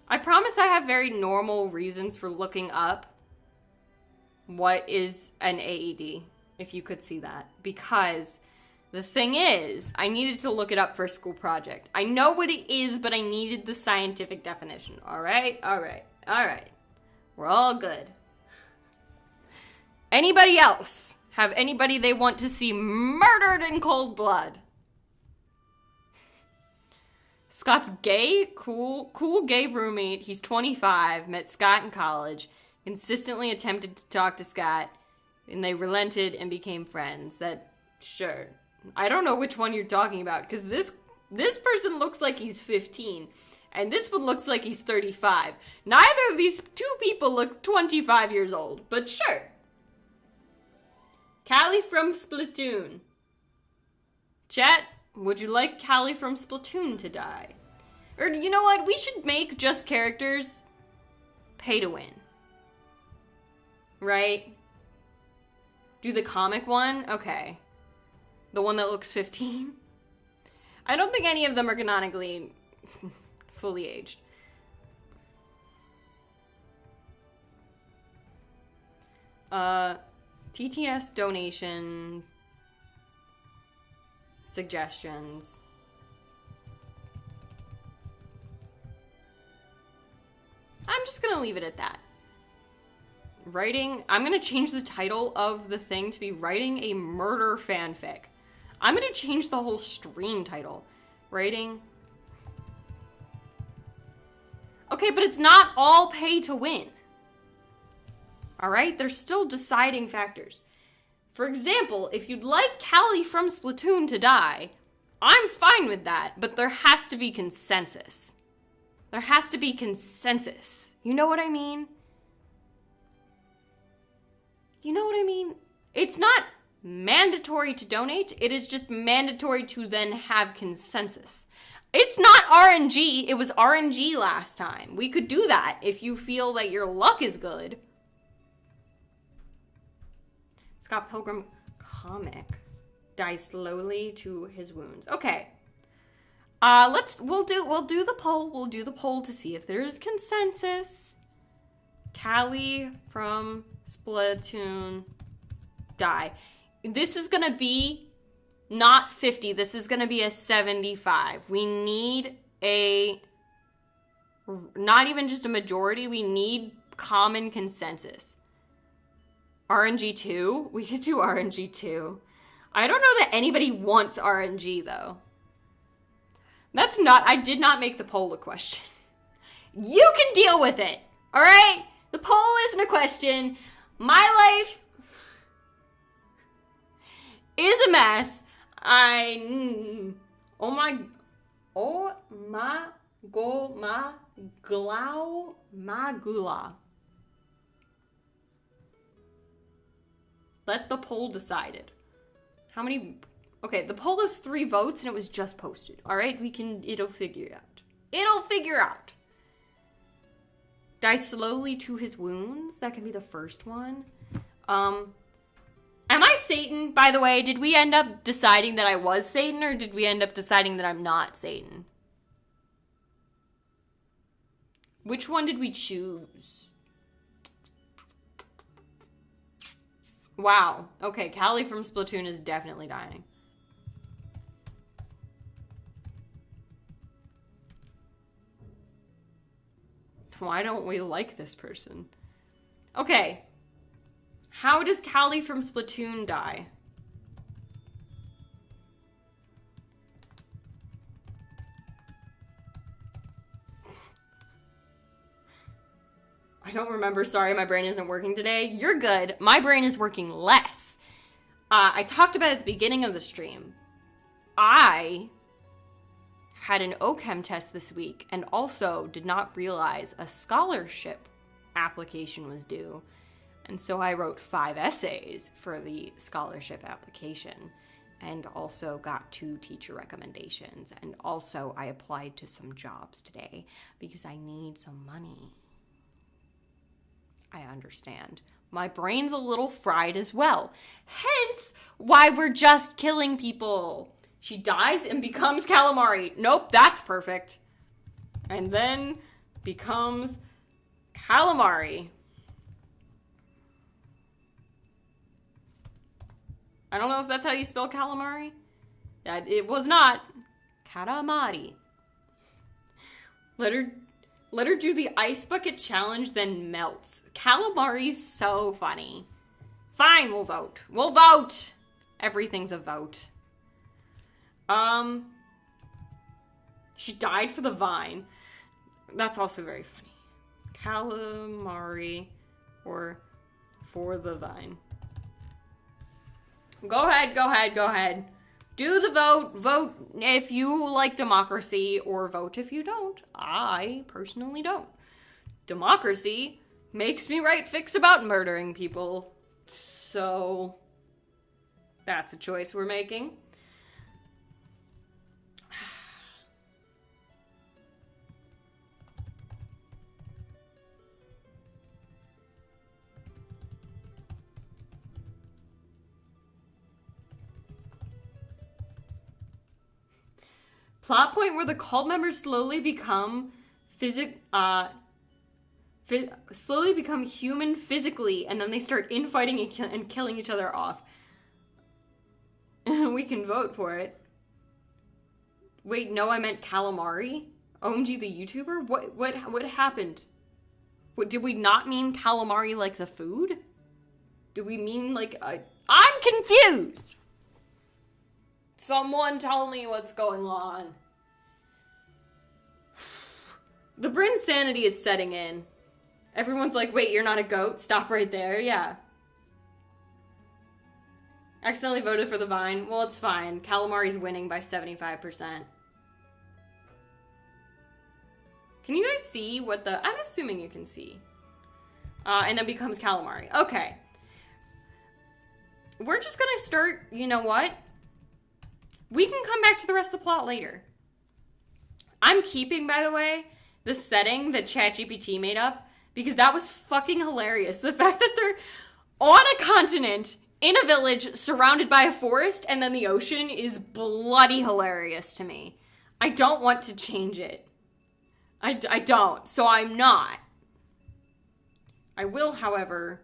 I promise I have very normal reasons for looking up what is an AED, if you could see that. Because the thing is, I needed to look it up for a school project. I know what it is, but I needed the scientific definition. All right. We're all good. Anybody else have anybody they want to see murdered in cold blood? Scott's gay, cool gay roommate. He's 25, met Scott in college. insistently attempted to talk to Scott, and they relented and became friends. Sure. I don't know which one you're talking about, because this person looks like he's 15, and this one looks like he's 35. Neither of these two people look 25 years old, but sure. Callie from Splatoon. Chat, would you like Callie from Splatoon to die? Or you know what? We should make just characters pay to win. Right? Do the comic one? Okay. The one that looks 15? I don't think any of them are canonically fully aged. TTS donation suggestions. I'm just gonna leave it at that. I'm gonna change the title of the thing to be writing a murder fanfic. I'm gonna change the whole stream title. Writing. Okay, but it's not all pay to win. Alright? There's still deciding factors. For example, if you'd like Callie from Splatoon to die, I'm fine with that, but there has to be consensus. There has to be consensus. You know what I mean? You know what I mean? It's not mandatory to donate. It is just mandatory to then have consensus. It's not RNG. It was RNG last time. We could do that if you feel that your luck is good. Scott Pilgrim comic. Die slowly to his wounds. Okay. We'll do the poll. We'll do the poll to see if there's consensus. Callie from Splatoon die. This is gonna be not 50. This is gonna be a 75. We need not even just a majority. We need common consensus. RNG 2? We could do RNG 2. I don't know that anybody wants RNG though. I did not make the poll a question. You can deal with it, all right? The poll isn't a question. My life is a mess. Oh my gula. Let the poll decide it. How many? Okay, the poll is 3 votes and it was just posted. All right, it'll figure out. It'll figure out. Die slowly to his wounds. That can be the first one. Am I Satan? By the way, did we end up deciding that I was Satan or did we end up deciding that I'm not Satan? Which one did we choose? Wow. Okay, Callie from Splatoon is definitely dying. Why don't we like this person? Okay. How does Callie from Splatoon die? I don't remember. Sorry, my brain isn't working today. You're good. My brain is working less. I talked about it at the beginning of the stream. I had an OChem test this week and also did not realize a scholarship application was due. And so I wrote 5 essays for the scholarship application and also got 2 teacher recommendations. And also I applied to some jobs today because I need some money. I understand. My brain's a little fried as well. Hence why we're just killing people. She dies and becomes calamari. Nope, that's perfect. And then becomes calamari. I don't know if that's how you spell calamari. It was not. Katamari. Let her do the ice bucket challenge, then melts. Calamari's so funny. Fine, we'll vote. We'll vote. Everything's a vote. She died for the vine. That's also very funny. Calamari or for the vine? Go ahead, go ahead, go ahead. Do the vote. Vote if you like democracy, or vote if you don't. I personally don't. Democracy makes me write fics about murdering people. So that's a choice we're making. Plot point where the cult members slowly become slowly become human physically, and then they start infighting and killing each other off. We can vote for it. Wait, no, I meant calamari. OMG, the YouTuber. What happened? What, did we not mean calamari like the food? Do we mean like I'm confused. Someone tell me what's going on. The Bryn sanity is setting in. Everyone's like, wait, you're not a goat? Stop right there. Yeah. Accidentally voted for the vine. Well, it's fine. Calamari's winning by 75%. Can you guys see what the... I'm assuming you can see. And then becomes calamari. Okay. We're just gonna start... You know what? We can come back to the rest of the plot later. I'm keeping, by the way, the setting that ChatGPT made up, because that was fucking hilarious. The fact that they're on a continent, in a village, surrounded by a forest, and then the ocean is bloody hilarious to me. I don't want to change it. I don't, so I'm not. I will, however,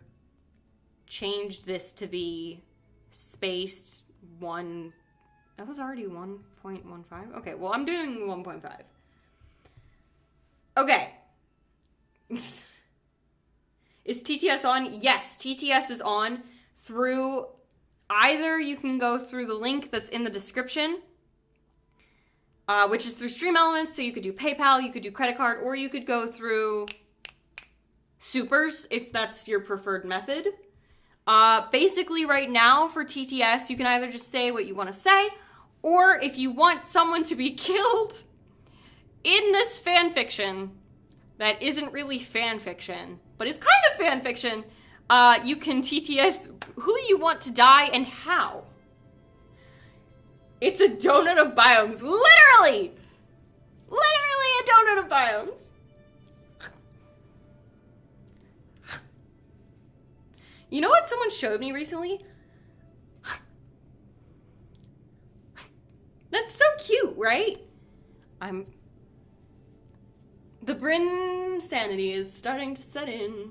change this to be spaced 1... That was already 1.15? Okay, well, I'm doing 1.5. Okay. Is TTS on? Yes, TTS is on through... Either you can go through the link that's in the description, which is through Stream Elements, so you could do PayPal, you could do credit card, or you could go through Supers, if that's your preferred method. Basically, right now, for TTS, you can either just say what you want to say, or if you want someone to be killed in this fanfiction that isn't really fanfiction, but is kind of fanfiction, you can TTS who you want to die and how. It's a donut of biomes. Literally! Literally a donut of biomes. You know what someone showed me recently? That's so cute, right? The Bryn sanity is starting to set in.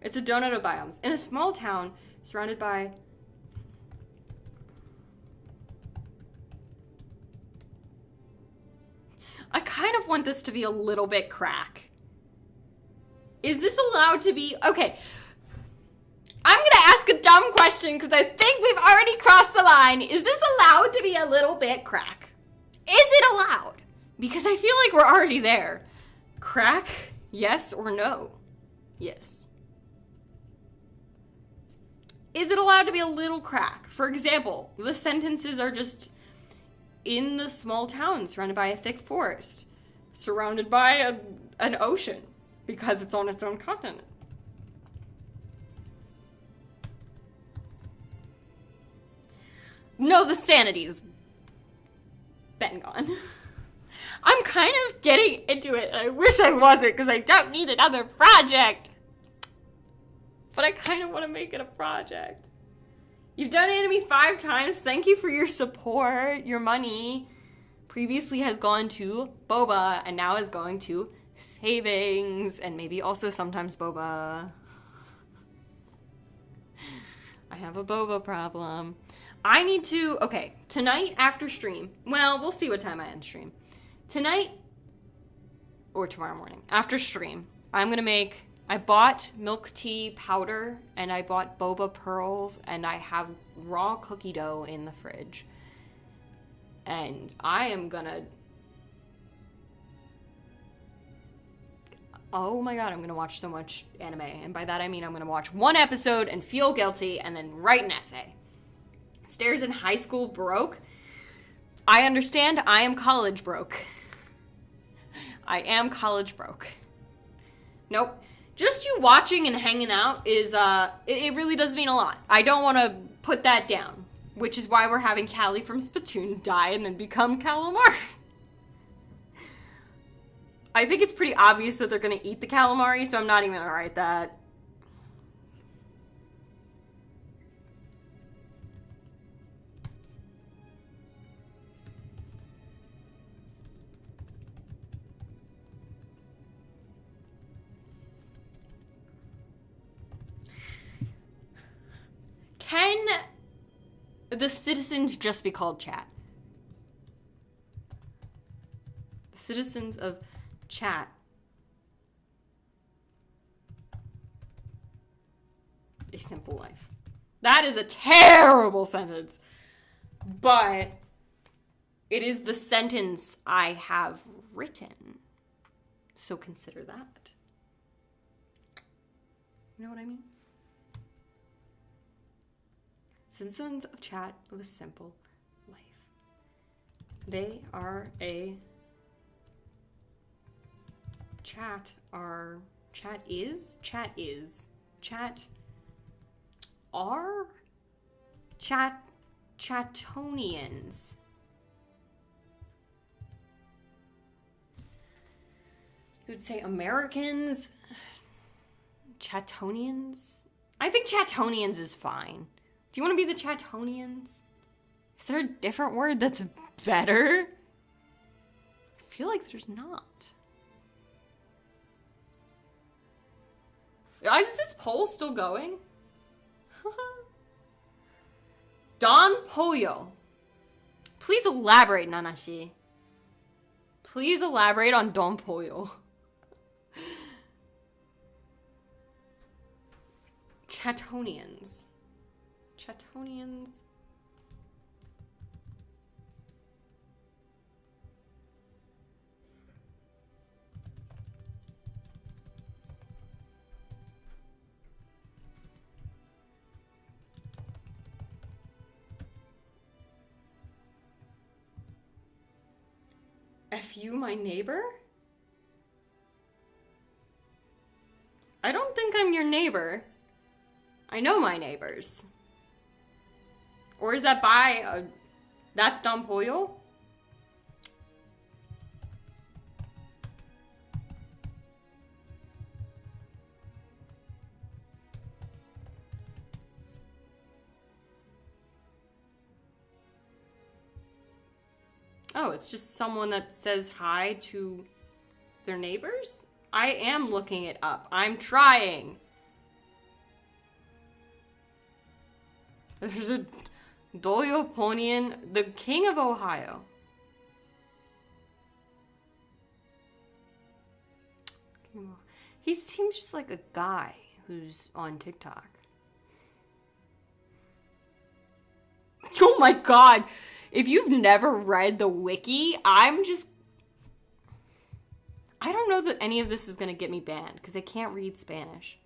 It's a donut of biomes. In a small town surrounded by... I kind of want this to be a little bit crack. Is this allowed to be... Okay. I'm gonna ask a dumb question because I think we've already crossed the line. Is this allowed to be a little bit crack? Is it allowed? Because I feel like we're already there. Crack? Yes or no? Yes. Is it allowed to be a little crack? For example, the sentences are just in the small town surrounded by a thick forest, surrounded by an ocean because it's on its own continent. No, the sanity's been gone. I'm kind of getting into it. I wish I wasn't because I don't need another project. But I kind of want to make it a project. You've donated me 5 times. Thank you for your support. Your money previously has gone to boba and now is going to savings and maybe also sometimes boba. I have a boba problem. I need to, okay, tonight after stream, well, we'll see what time I end stream. Tonight, or tomorrow morning, after stream, I'm gonna make, I bought milk tea powder, and I bought boba pearls, and I have raw cookie dough in the fridge. And I am gonna, oh my god, I'm gonna watch so much anime. And by that I mean I'm gonna watch one episode and feel guilty and then write an essay. Stairs in high school broke. I understand. I am college broke. I am college broke. Nope. Just you watching and hanging out is, it really does mean a lot. I don't want to put that down. Which is why we're having Callie from Splatoon die and then become calamari. I think it's pretty obvious that they're going to eat the calamari, so I'm not even going to write that. Can the citizens just be called chat? The citizens of chat. A simple life. That is a terrible sentence. But it is the sentence I have written. So consider that. You know what I mean? Citizens of chat live a simple life. They are a chat are chatonians. You would say Americans, Chatonians. I think Chatonians is fine. Do you want to be the Chatonians? Is there a different word that's better? I feel like there's not. Is this poll still going? Don Pollo. Please elaborate, Nanashi. Please elaborate on Don Pollo. Chatonians. Chatonians. F you, my neighbor? I don't think I'm your neighbor. I know my neighbors. Or is that by that's Don Pollo? Oh, it's just someone that says hi to their neighbors? I am looking it up. I'm trying. There's a Doyoponian, the king of Ohio. He seems just like a guy who's on TikTok. Oh my god! If you've never read the wiki, I don't know that any of this is gonna get me banned, because I can't read Spanish.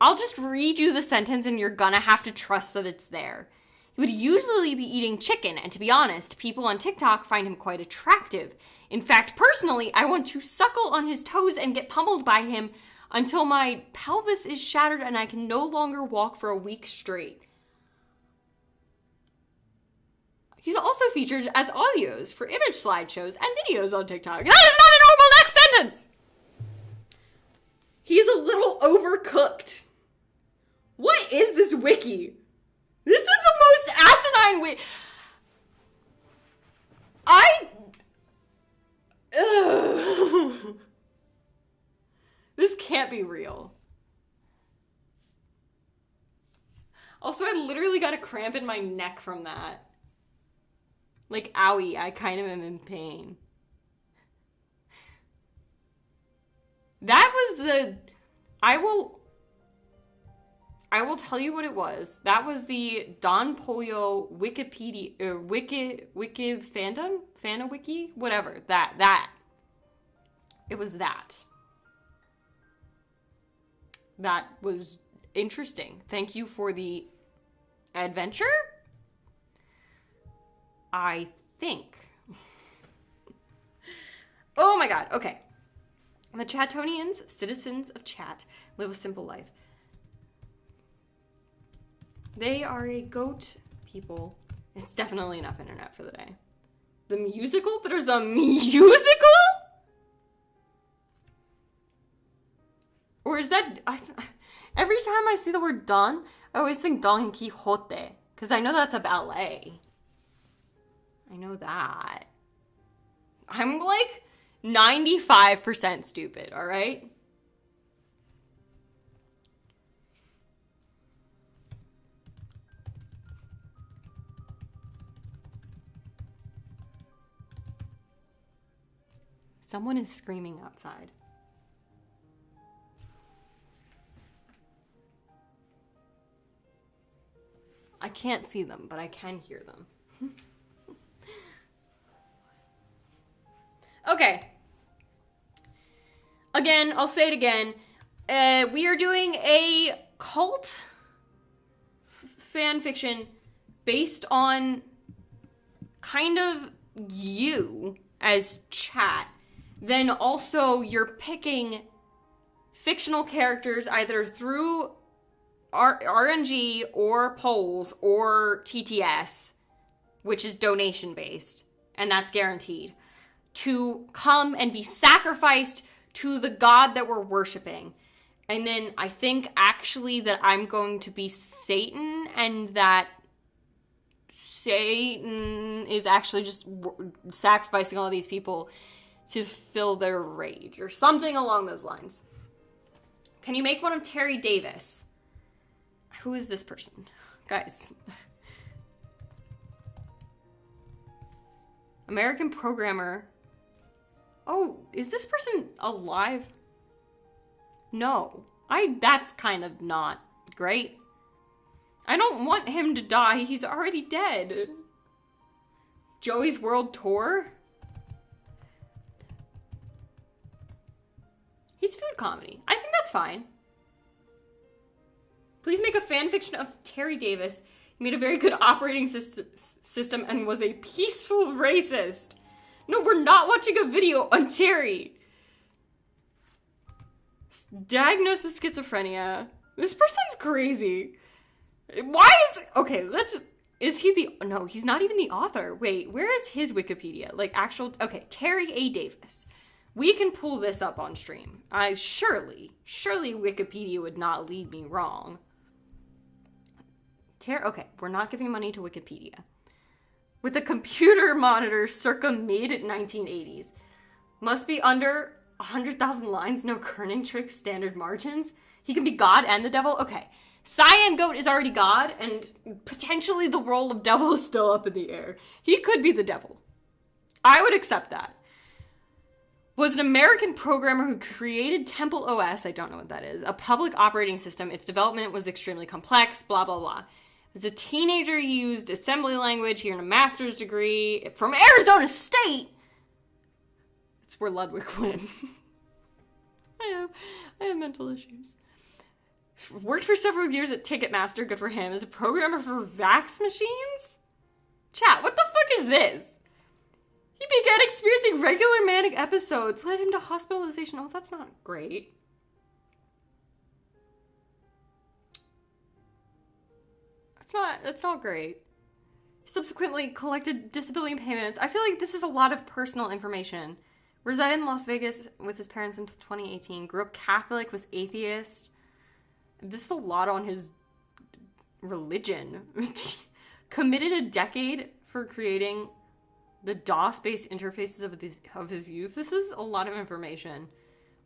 I'll just read you the sentence and you're gonna have to trust that it's there. He would usually be eating chicken, and to be honest, people on TikTok find him quite attractive. In fact, personally, I want to suckle on his toes and get pummeled by him until my pelvis is shattered and I can no longer walk for a week straight. He's also featured as audios for image slideshows and videos on TikTok. That is not a normal next sentence! He's a little overcooked. What is this wiki? This is the most asinine wiki. This can't be real. Also, I literally got a cramp in my neck from that. Like, owie, I kind of am in pain. That was the... I will tell you what it was. That was the Don Pollo Wikipedia... Wiki fandom? Fana wiki? Whatever. That. It was that. That was interesting. Thank you for the adventure? I think. Oh my god, okay. The Chatonians, citizens of Chat, live a simple life. They are a goat people. It's definitely enough internet for the day. The musical? There's a musical? Or is that... every time I see the word Don, I always think Don Quixote. Because I know that's a ballet. I know that. I'm like 95% stupid, alright? Someone is screaming outside. I can't see them, but I can hear them. Okay. Again, I'll say it again. We are doing a cult fan fiction based on kind of you as Chat. Then also you're picking fictional characters either through RNG or polls or TTS, which is donation based, and that's guaranteed, to come and be sacrificed to the god that we're worshiping. And then I think actually that I'm going to be Satan, and that Satan is actually just sacrificing all these people to fill their rage or something along those lines. Can you make one of Terry Davis? Who is this person? Guys. American programmer. Oh, is this person alive? No. That's kind of not great. I don't want him to die. He's already dead. Joey's World Tour? He's food comedy. I think that's fine. Please make a fanfiction of Terry Davis. He made a very good operating system and was a peaceful racist. No, we're not watching a video on Terry. Diagnosed with schizophrenia. This person's crazy. Why is... Okay, is he the... No, he's not even the author. Wait, where is his Wikipedia? Like actual... Okay, Terry A. Davis. We can pull this up on stream. Surely Wikipedia would not lead me wrong. Okay, we're not giving money to Wikipedia. With a computer monitor circa mid-1980s. Must be under 100,000 lines, no kerning tricks, standard margins. He can be God and the devil? Okay. Cyan Goat is already God, and potentially the role of devil is still up in the air. He could be the devil. I would accept that. Was an American programmer who created Temple OS, I don't know what that is, a public operating system. Its development was extremely complex, blah, blah, blah. As a teenager, he used assembly language, he earned a master's degree from Arizona State. It's where Ludwig went. I have mental issues. Worked for several years at Ticketmaster, good for him, as a programmer for Vax machines? Chat, what the fuck is this? He began experiencing regular manic episodes, led him to hospitalization. Oh, that's not great. That's not great. He subsequently collected disability payments. I feel like this is a lot of personal information. Resided in Las Vegas with his parents until 2018. Grew up Catholic, was atheist. This is a lot on his religion. Committed a decade for creating the DOS-based interfaces of his youth. This is a lot of information.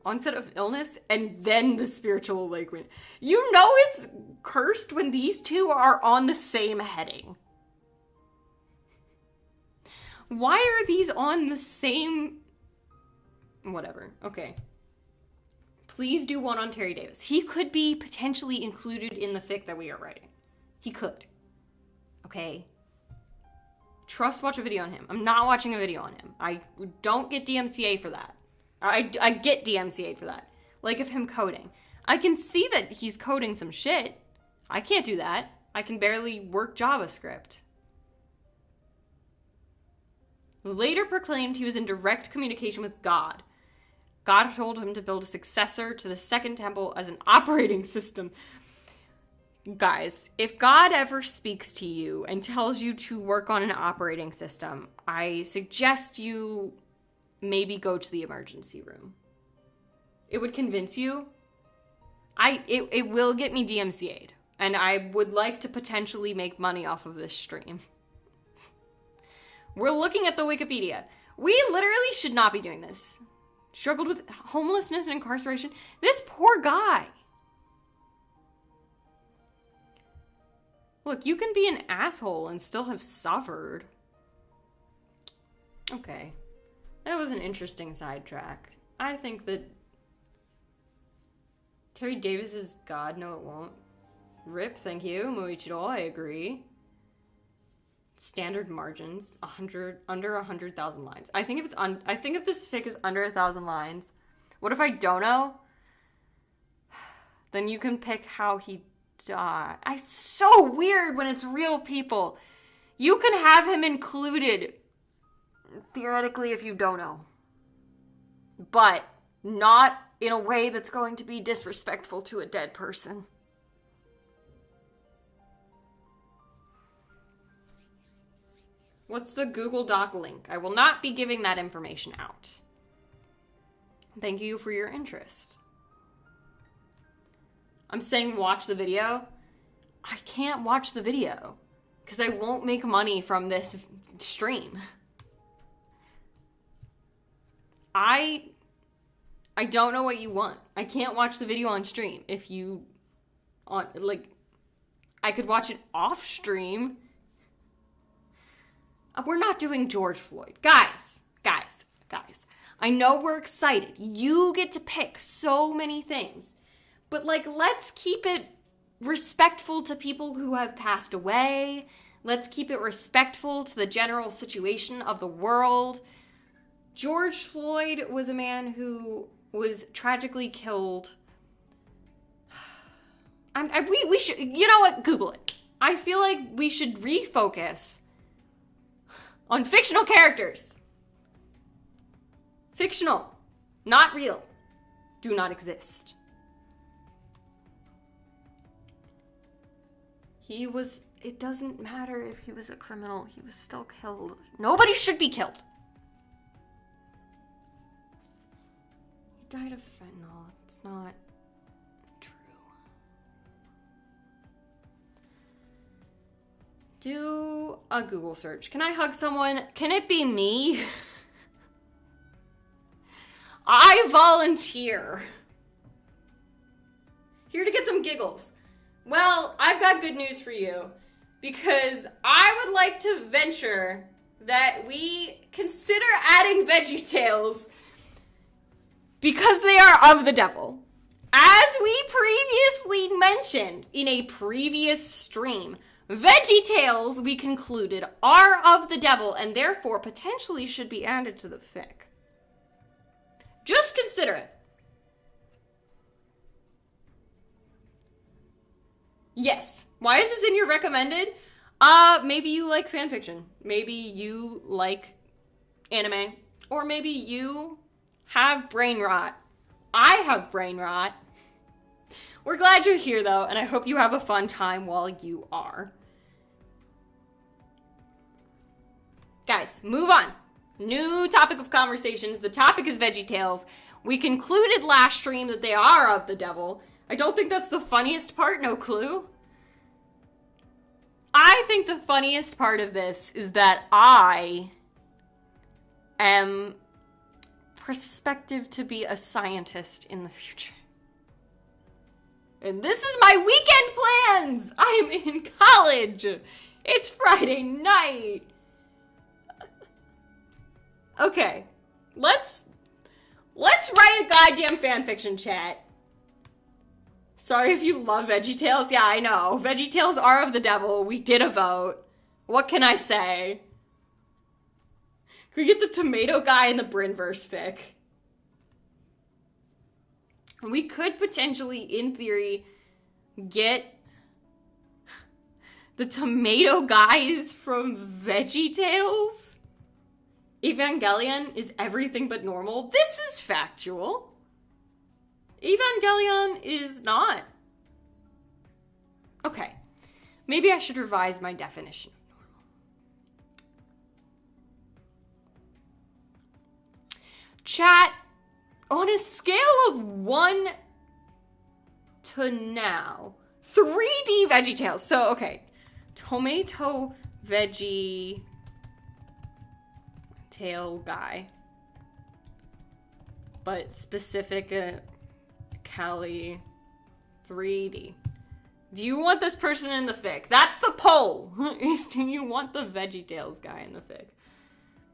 Onset of illness, and then the spiritual awakening. You know it's cursed when these two are on the same heading. Why are these on the same... Whatever. Okay. Please do one on Terry Davis. He could be potentially included in the fic that we are writing. He could. Okay? Watch a video on him. I'm not watching a video on him. I don't get DMCA for that. I get DMCA'd for that. Like of him coding. I can see that he's coding some shit. I can't do that. I can barely work JavaScript. Later proclaimed he was in direct communication with God. God told him to build a successor to the Second Temple as an operating system. Guys, if God ever speaks to you and tells you to work on an operating system, I suggest you maybe go to the emergency room. It would convince you. It will get me DMCA'd, and I would like to potentially make money off of this stream. We're looking at the Wikipedia. We literally should not be doing this. Struggled with homelessness and incarceration. This poor guy. Look, you can be an asshole and still have suffered. Okay. That was an interesting sidetrack. I think that Terry Davis is God. No, it won't. Rip, thank you. Muichiro, I agree. Standard margins, under 100,000 lines. I think if this fic is under 1,000 lines, what if I don't know? Then you can pick how he died. It's so weird when it's real people. You can have him included, theoretically, if you don't know. But not in a way that's going to be disrespectful to a dead person. What's the Google Doc link? I will not be giving that information out. Thank you for your interest. I'm saying watch the video. I can't watch the video because I won't make money from this stream. I don't know what you want. I can't watch the video on stream. If you I could watch it off stream. We're not doing George Floyd. Guys. I know we're excited. You get to pick so many things. But, let's keep it respectful to people who have passed away. Let's keep it respectful to the general situation of the world. George Floyd was a man who was tragically killed. We should, you know what? Google it. I feel like we should refocus on fictional characters. Fictional. Not real. Do not exist. It doesn't matter if he was a criminal. He was still killed. Nobody should be killed. He died of fentanyl. It's not true. Do a Google search. Can I hug someone? Can it be me? I volunteer. Here to get some giggles. Well, I've got good news for you, because I would like to venture that we consider adding VeggieTales because they are of the devil. As we previously mentioned in a previous stream, VeggieTales, we concluded, are of the devil and therefore potentially should be added to the fic. Just consider it. Yes. Why is this in your recommended? Maybe you like fanfiction. Maybe you like anime. Or maybe you have brain rot. I have brain rot. We're glad you're here, though, and I hope you have a fun time while you are. Guys, move on. New topic of conversations. The topic is VeggieTales. We concluded last stream that they are of the devil. I don't think that's the funniest part, no clue. I think the funniest part of this is that I am prospective to be a scientist in the future. And this is my weekend plans! I'm in college! It's Friday night! Okay, let's write a goddamn fanfiction, chat. Sorry if you love VeggieTales. Yeah, I know. VeggieTales are of the devil. We did a vote. What can I say? Can we get the tomato guy in the Brinverse fic? We could potentially, in theory, get the tomato guys from VeggieTales. Evangelion is everything but normal. This is factual. Evangelion is not. Okay. Maybe I should revise my definition of normal. Chat, on a scale of 1 to now, 3D VeggieTales. So, okay. Tomato veggie tail guy. But specific Cali 3D. Do you want this person in the fic? That's the poll. Is do you want the VeggieTales guy in the fic?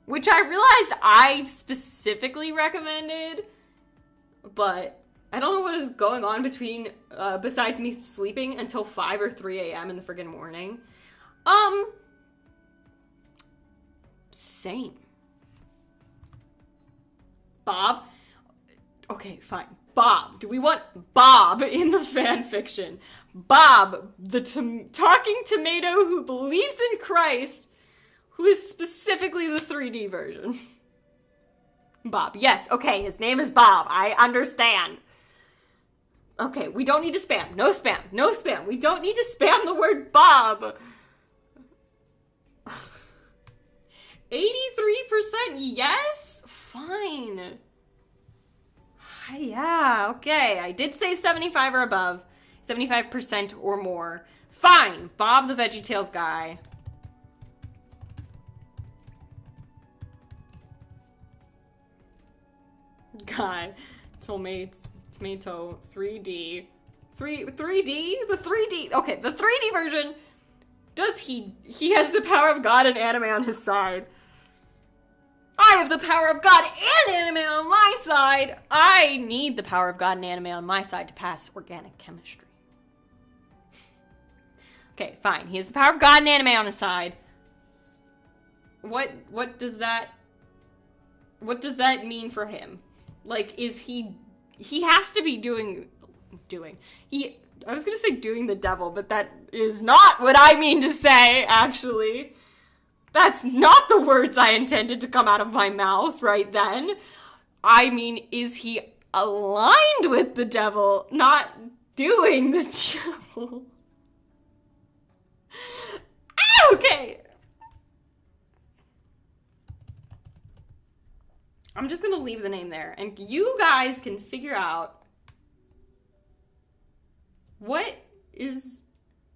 Which I realized I specifically recommended, but I don't know what is going on between, besides me sleeping until 5 or 3 a.m. in the friggin' morning. Same. Bob? Okay, fine. Bob. Do we want Bob in the fan fiction? Bob, the talking tomato who believes in Christ, who is specifically the 3D version. Bob. Yes, okay, his name is Bob. I understand. Okay, we don't need to spam. No spam. No spam. We don't need to spam the word Bob. 83% yes? Fine. Yeah, okay. I did say 75 or above. 75% or more. Fine. Bob the VeggieTales guy. Guy. Tomato 3D. 3D? The 3D. Okay, the 3D version. Does he has the power of God and anime on his side. I have the power of God and anime on my side. I need the power of God and anime on my side to pass organic chemistry. Okay, fine. He has the power of God and anime on his side. What does that mean for him? Like, is he has to be doing I was gonna say doing the devil, but that is not what I mean to say, actually. That's not the words I intended to come out of my mouth right then. I mean, is he aligned with the devil, not doing the devil? Okay. I'm just gonna leave the name there, and you guys can figure out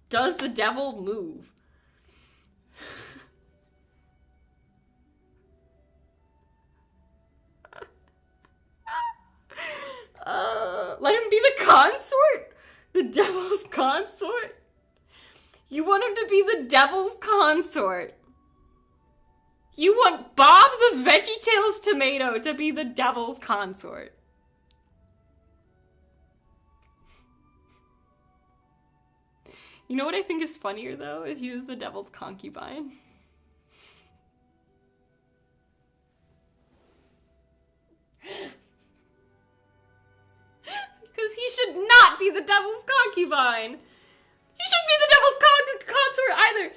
does the devil move? Let him be the consort? The devil's consort? You want him to be the devil's consort? You want Bob the VeggieTales tomato to be the devil's consort? You know what I think is funnier, though? If he was the devil's concubine. Because he should not be the devil's concubine. He shouldn't be the devil's consort either.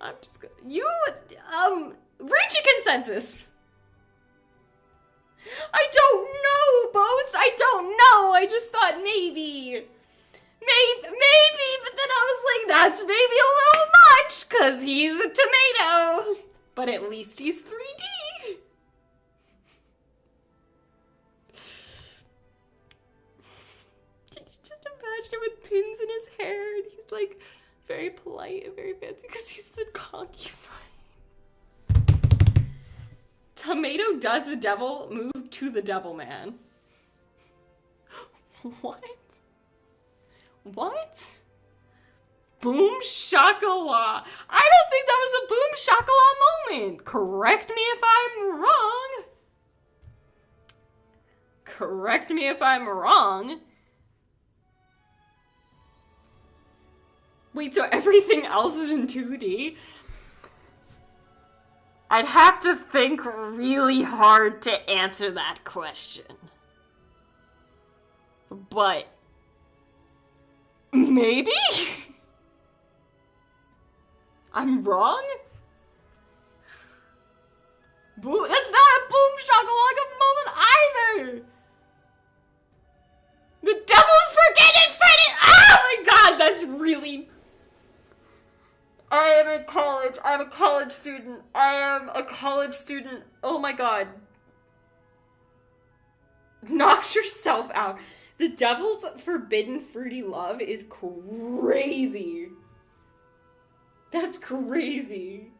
I'm just gonna... reach a consensus. I don't know, Boats. I don't know. I just thought maybe, but then I was like, that's maybe a little much, because he's a tomato. But at least he's 3D. Can you just imagine it with pins in his hair, and he's like very polite and very fancy because he's the concubine. Tomato does the devil move to the devil man. What? Boom shakallah. I don't think that was a boom shakallah moment. Correct me if I'm wrong. Correct me if I'm wrong. Wait, so everything else is in 2D? I'd have to think really hard to answer that question. But maybe? I'm wrong? Boom, that's not a boom shakalaka moment either! The devil's forgetting Freddy! Oh my god, that's really... I am in college. I'm a college student. I am a college student. Oh my god. Knock yourself out. The devil's forbidden fruity love is crazy. That's crazy.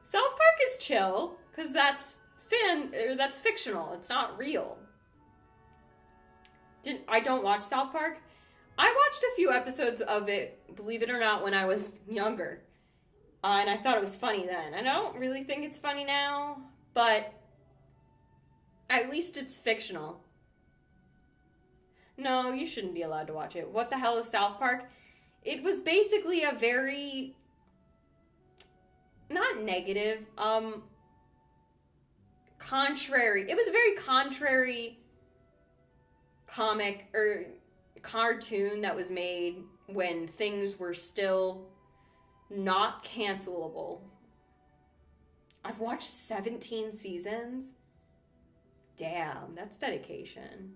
South Park is chill, because that's fictional. It's not real. I don't watch South Park. I watched a few episodes of it, believe it or not, when I was younger. And I thought it was funny then. And I don't really think it's funny now, but at least it's fictional. No, you shouldn't be allowed to watch it. What the hell is South Park? It was basically a very... not negative, contrary. It was a very contrary comic or cartoon that was made when things were still not cancelable. I've watched 17 seasons. Damn, that's dedication.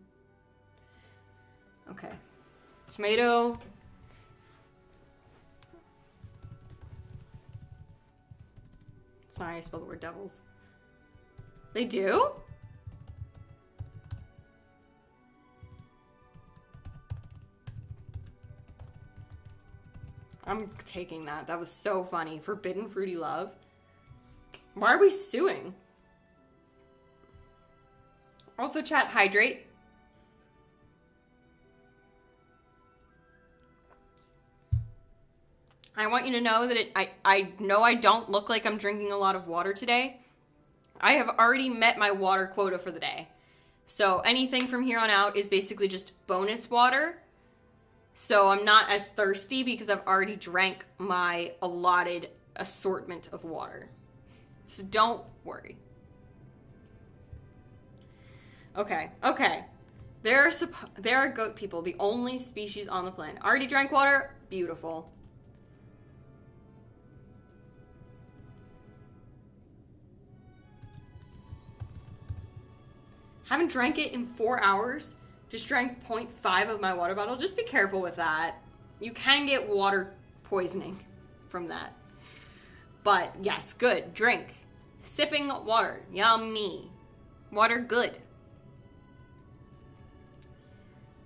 Okay. Tomato. It's not how you spell the word devils. They do? I'm taking that. That was so funny. Forbidden fruity love. Why are we suing? Also, chat, hydrate. I want you to know that I know I don't look like I'm drinking a lot of water today. I have already met my water quota for the day. So anything from here on out is basically just bonus water. So I'm not as thirsty because I've already drank my allotted assortment of water. So don't worry. Okay. There are goat people, the only species on the planet. Already drank water? Beautiful. Haven't drank it in 4 hours. Just drank 0.5 of my water bottle. Just be careful with that. You can get water poisoning from that. But yes, good. Drink. Sipping water. Yummy. Water good.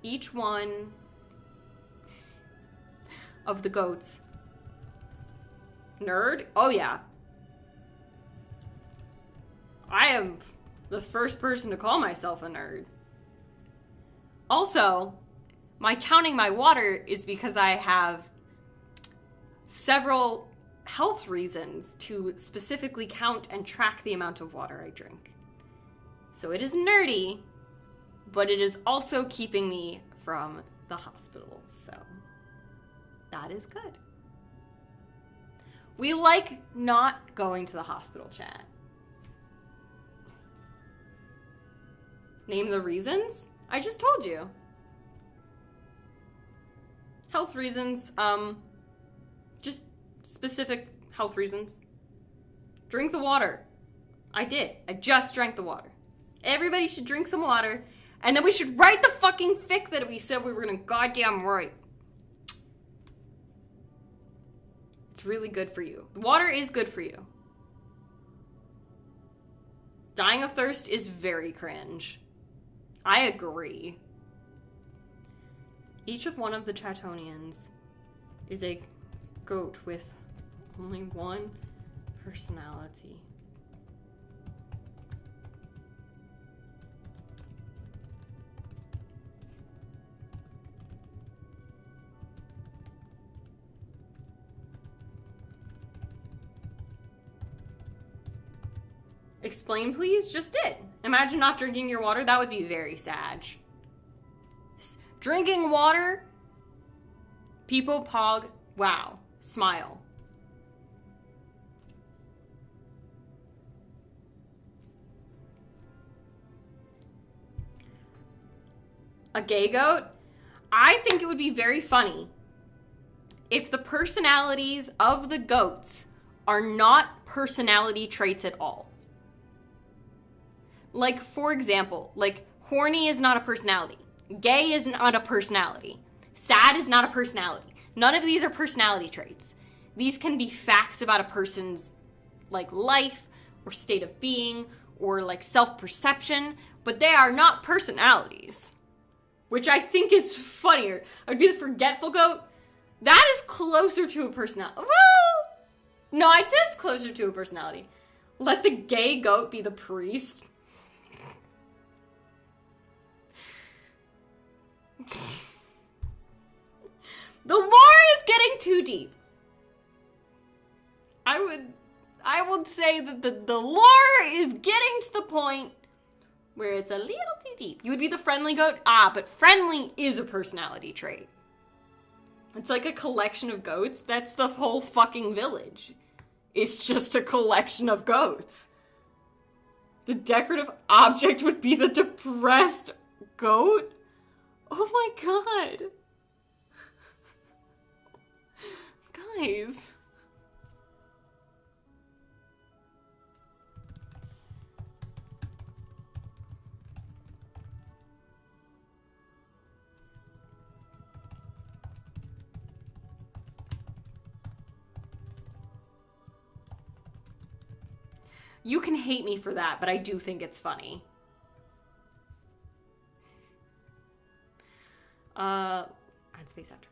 Each one of the goats. Nerd? Oh yeah. I am the first person to call myself a nerd. Also, my counting my water is because I have several health reasons to specifically count and track the amount of water I drink. So it is nerdy, but it is also keeping me from the hospital, so that is good. We like not going to the hospital, chat. Name the reasons? I just told you. Health reasons, just specific health reasons. Drink the water. I did. I just drank the water. Everybody should drink some water, and then we should write the fucking fic that we said we were gonna goddamn write. It's really good for you. The water is good for you. Dying of thirst is very cringe. I agree. Each of one of the Chatonians is a goat with only one personality. Explain, please? Just did. Imagine not drinking your water. That would be very sad. Drinking water People pog. Wow. Smile. A gay goat? I think it would be very funny if the personalities of the goats are not personality traits at all. Like, for example, like, horny is not a personality. Gay is not a personality. Sad is not a personality. None of these are personality traits. These can be facts about a person's, like, life or state of being or, like, self-perception, but they are not personalities. Which I think is funnier. I would be the forgetful goat. That is closer to a personality. Well, no, I'd say it's closer to a personality. Let the gay goat be the priest. The lore is getting too deep. I would say that the lore is getting to the point where it's a little too deep. You would be the friendly goat. But friendly is a personality trait. It's like a collection of goats. That's the whole fucking village. It's just a collection of goats. The decorative object would be the depressed goat? Oh my god. Guys. You can hate me for that, but I do think it's funny. Add space after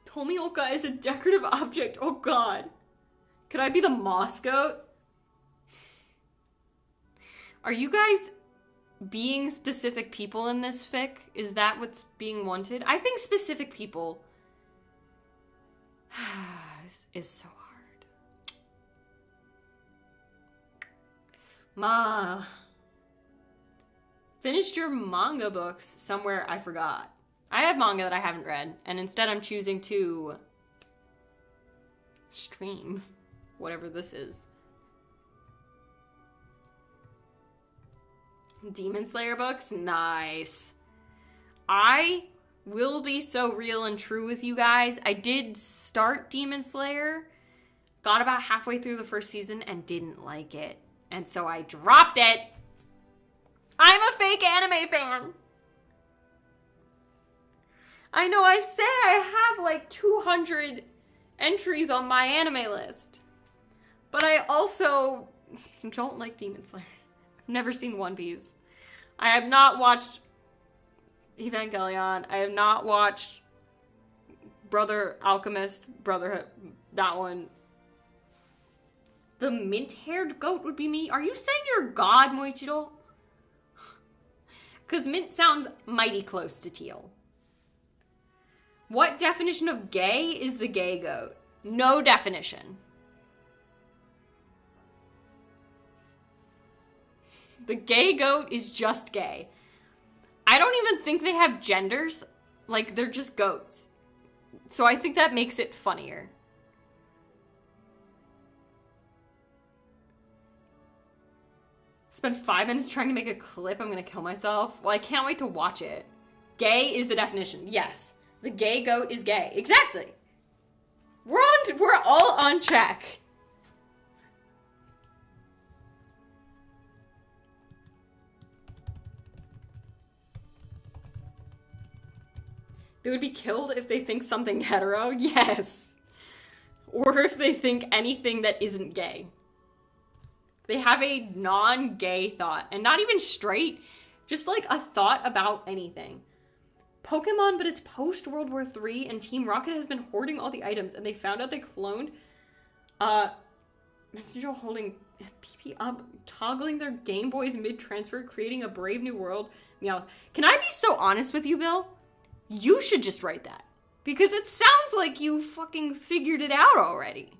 Tomioka is a decorative object. Oh god. Could I be the moss goat? Are you guys being specific people in this fic? Is that what's being wanted? I think specific people is so hard. Ma. Finished your manga books somewhere I forgot. I have manga that I haven't read, and instead I'm choosing to stream whatever this is. Demon Slayer books? Nice. I will be so real and true with you guys. I did start Demon Slayer, got about halfway through the first season, and didn't like it. And so I dropped it. I'm a fake anime fan. I know I say I have like 200 entries on my anime list. But I also don't like Demon Slayer. I've never seen One Piece. I have not watched Evangelion. I have not watched Brother Alchemist, Brotherhood, that one. The mint-haired goat would be me. Are you saying you're God, Moichiro? Because mint sounds mighty close to teal. What definition of gay is the gay goat? No definition. The gay goat is just gay. I don't even think they have genders. Like, they're just goats. So I think that makes it funnier. Spent 5 minutes trying to make a clip. I'm gonna kill myself. Well, I can't wait to watch it. Gay is the definition. Yes. The gay goat is gay. Exactly. We're all on track. They would be killed if they think something hetero? Yes. Or if they think anything that isn't gay. They have a non-gay thought. And not even straight. Just like a thought about anything. Pokemon, but it's post-World War III, and Team Rocket has been hoarding all the items, and they found out they cloned Messenger holding PP up, toggling their Game Boys mid-transfer, creating a brave new world. Meow. Can I be so honest with you, Bill? You should just write that. Because it sounds like you fucking figured it out already.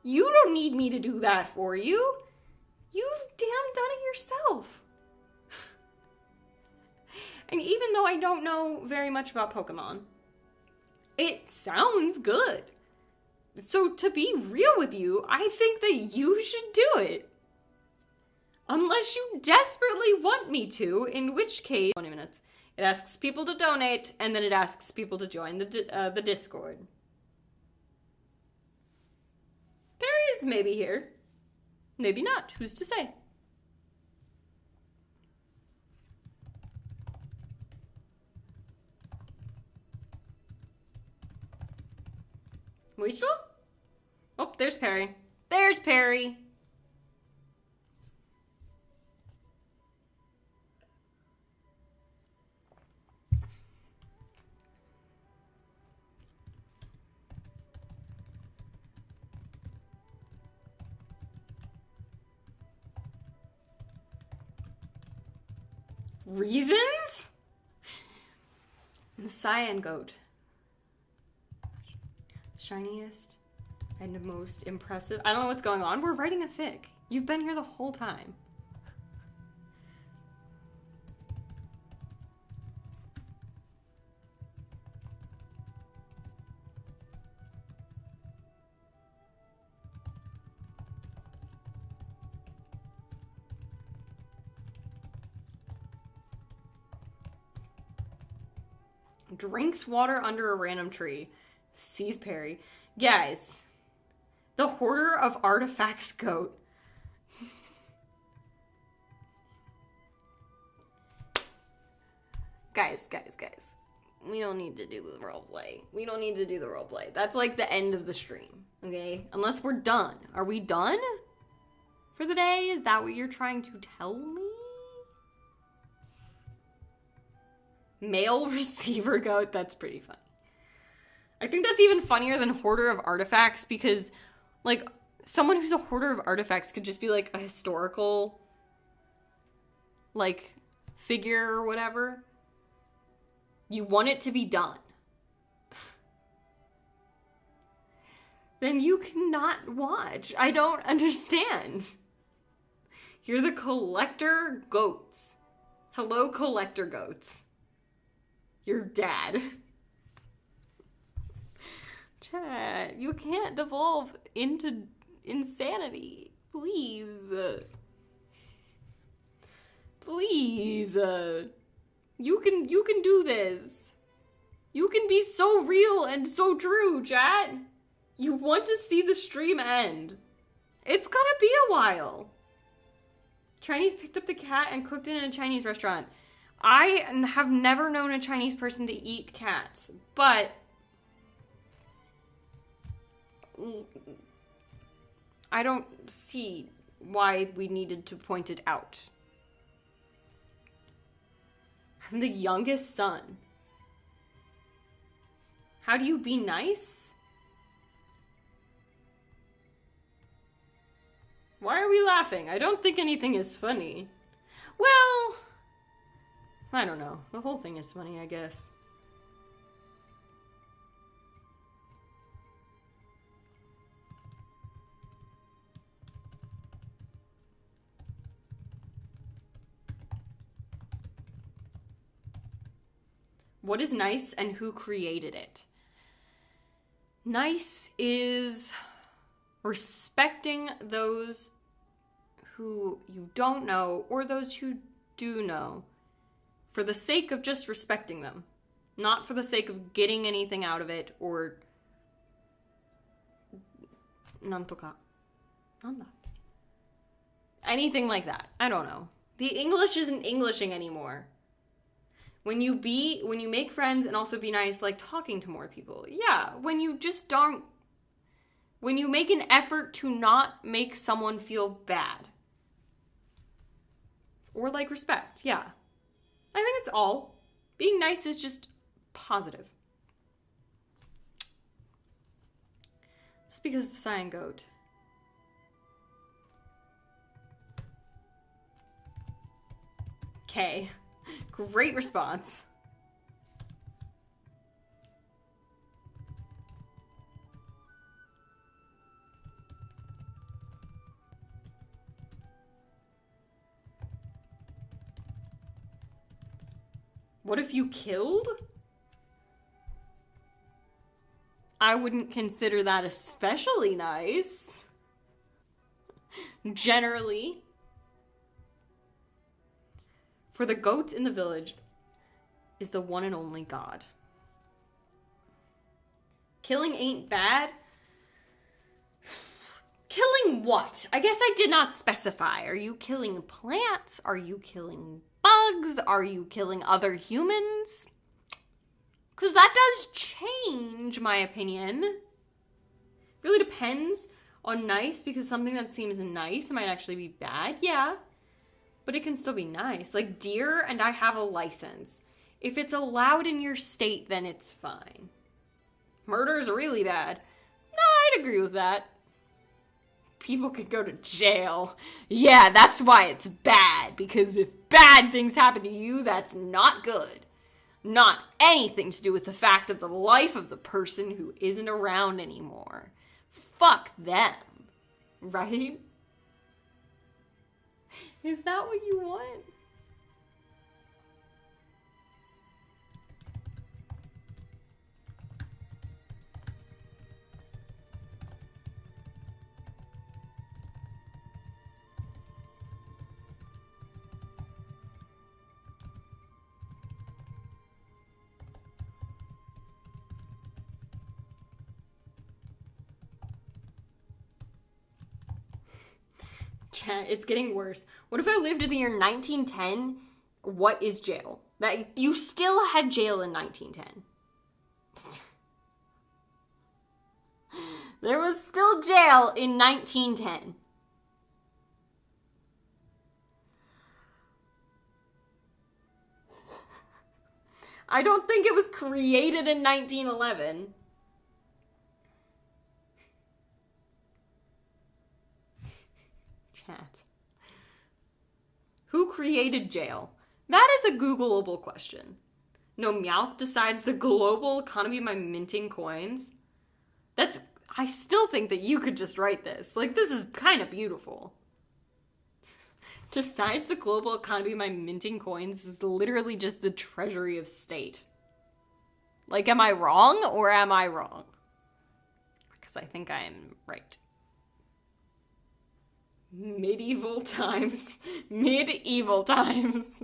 You don't need me to do that for you. You've damn done it yourself. And even though I don't know very much about Pokemon, it sounds good. So to be real with you, I think that you should do it. Unless you desperately want me to, in which case, 20 minutes. It asks people to donate, and then it asks people to join the Discord. Perry is maybe here. Maybe not. Who's to say? Weasel? Oh, there's Perry. There's Perry. Reasons? The cyan goat. Shiniest and most impressive. I don't know what's going on. We're writing a fic. You've been here the whole time. Drinks water under a random tree. Sees Perry. Guys, the hoarder of artifacts goat. Guys. We don't need to do the roleplay. We don't need to do the roleplay. That's like the end of the stream, okay? Unless we're done. Are we done for the day? Is that what you're trying to tell me? Male receiver goat, that's pretty funny. I think that's even funnier than hoarder of artifacts because, like, someone who's a hoarder of artifacts could just be, like, a historical, like, figure or whatever. You want it to be done. Then you cannot watch. I don't understand. You're the collector goats. Hello, collector goats. Your dad. Chat, you can't devolve into insanity. Please. Please. You can do this. You can be so real and so true, chat. You want to see the stream end. It's gonna be a while. Chinese picked up the cat and cooked it in a Chinese restaurant. I have never known a Chinese person to eat cats, but I don't see why we needed to point it out. I'm the youngest son. How do you be nice? Why are we laughing? I don't think anything is funny. Well, I don't know. The whole thing is funny, I guess. What is nice and who created it? Nice is respecting those who you don't know or those who do know for the sake of just respecting them, not for the sake of getting anything out of it or nantoka. Anything like that. I don't know. The English isn't Englishing anymore. When you make friends and also be nice, like talking to more people. Yeah, when you make an effort to not make someone feel bad. Or like respect, yeah. I think it's all. Being nice is just positive. It's because of the cyan goat. Okay. Great response. What if you killed? I wouldn't consider that especially nice. Generally. For the goat in the village is the one and only God. Killing ain't bad. Killing what? I guess I did not specify. Are you killing plants? Are you killing bugs? Are you killing other humans? Because that does change my opinion. It really depends on nice, because something that seems nice might actually be bad. Yeah. But it can still be nice. Like deer, and I have a license. If it's allowed in your state, then it's fine. Murder is really bad. No, I'd agree with that. People could go to jail. Yeah, that's why it's bad. Because if bad things happen to you, that's not good. Not anything to do with the fact of the life of the person who isn't around anymore. Fuck them. Right? Is that what you want? Chat, it's getting worse. What if I lived in the year 1910? What is jail? That you still had jail in 1910. There was still jail in 1910. I don't think it was created in 1911. Chat. Who created jail? That is a Googleable question. No Meowth decides the global economy by minting coins. I still think that you could just write this. Like, this is kind of beautiful. Decides the global economy by minting coins is literally just the Treasury of State. Like, am I wrong or am I wrong? Because I think I'm right. Medieval times. Medieval times.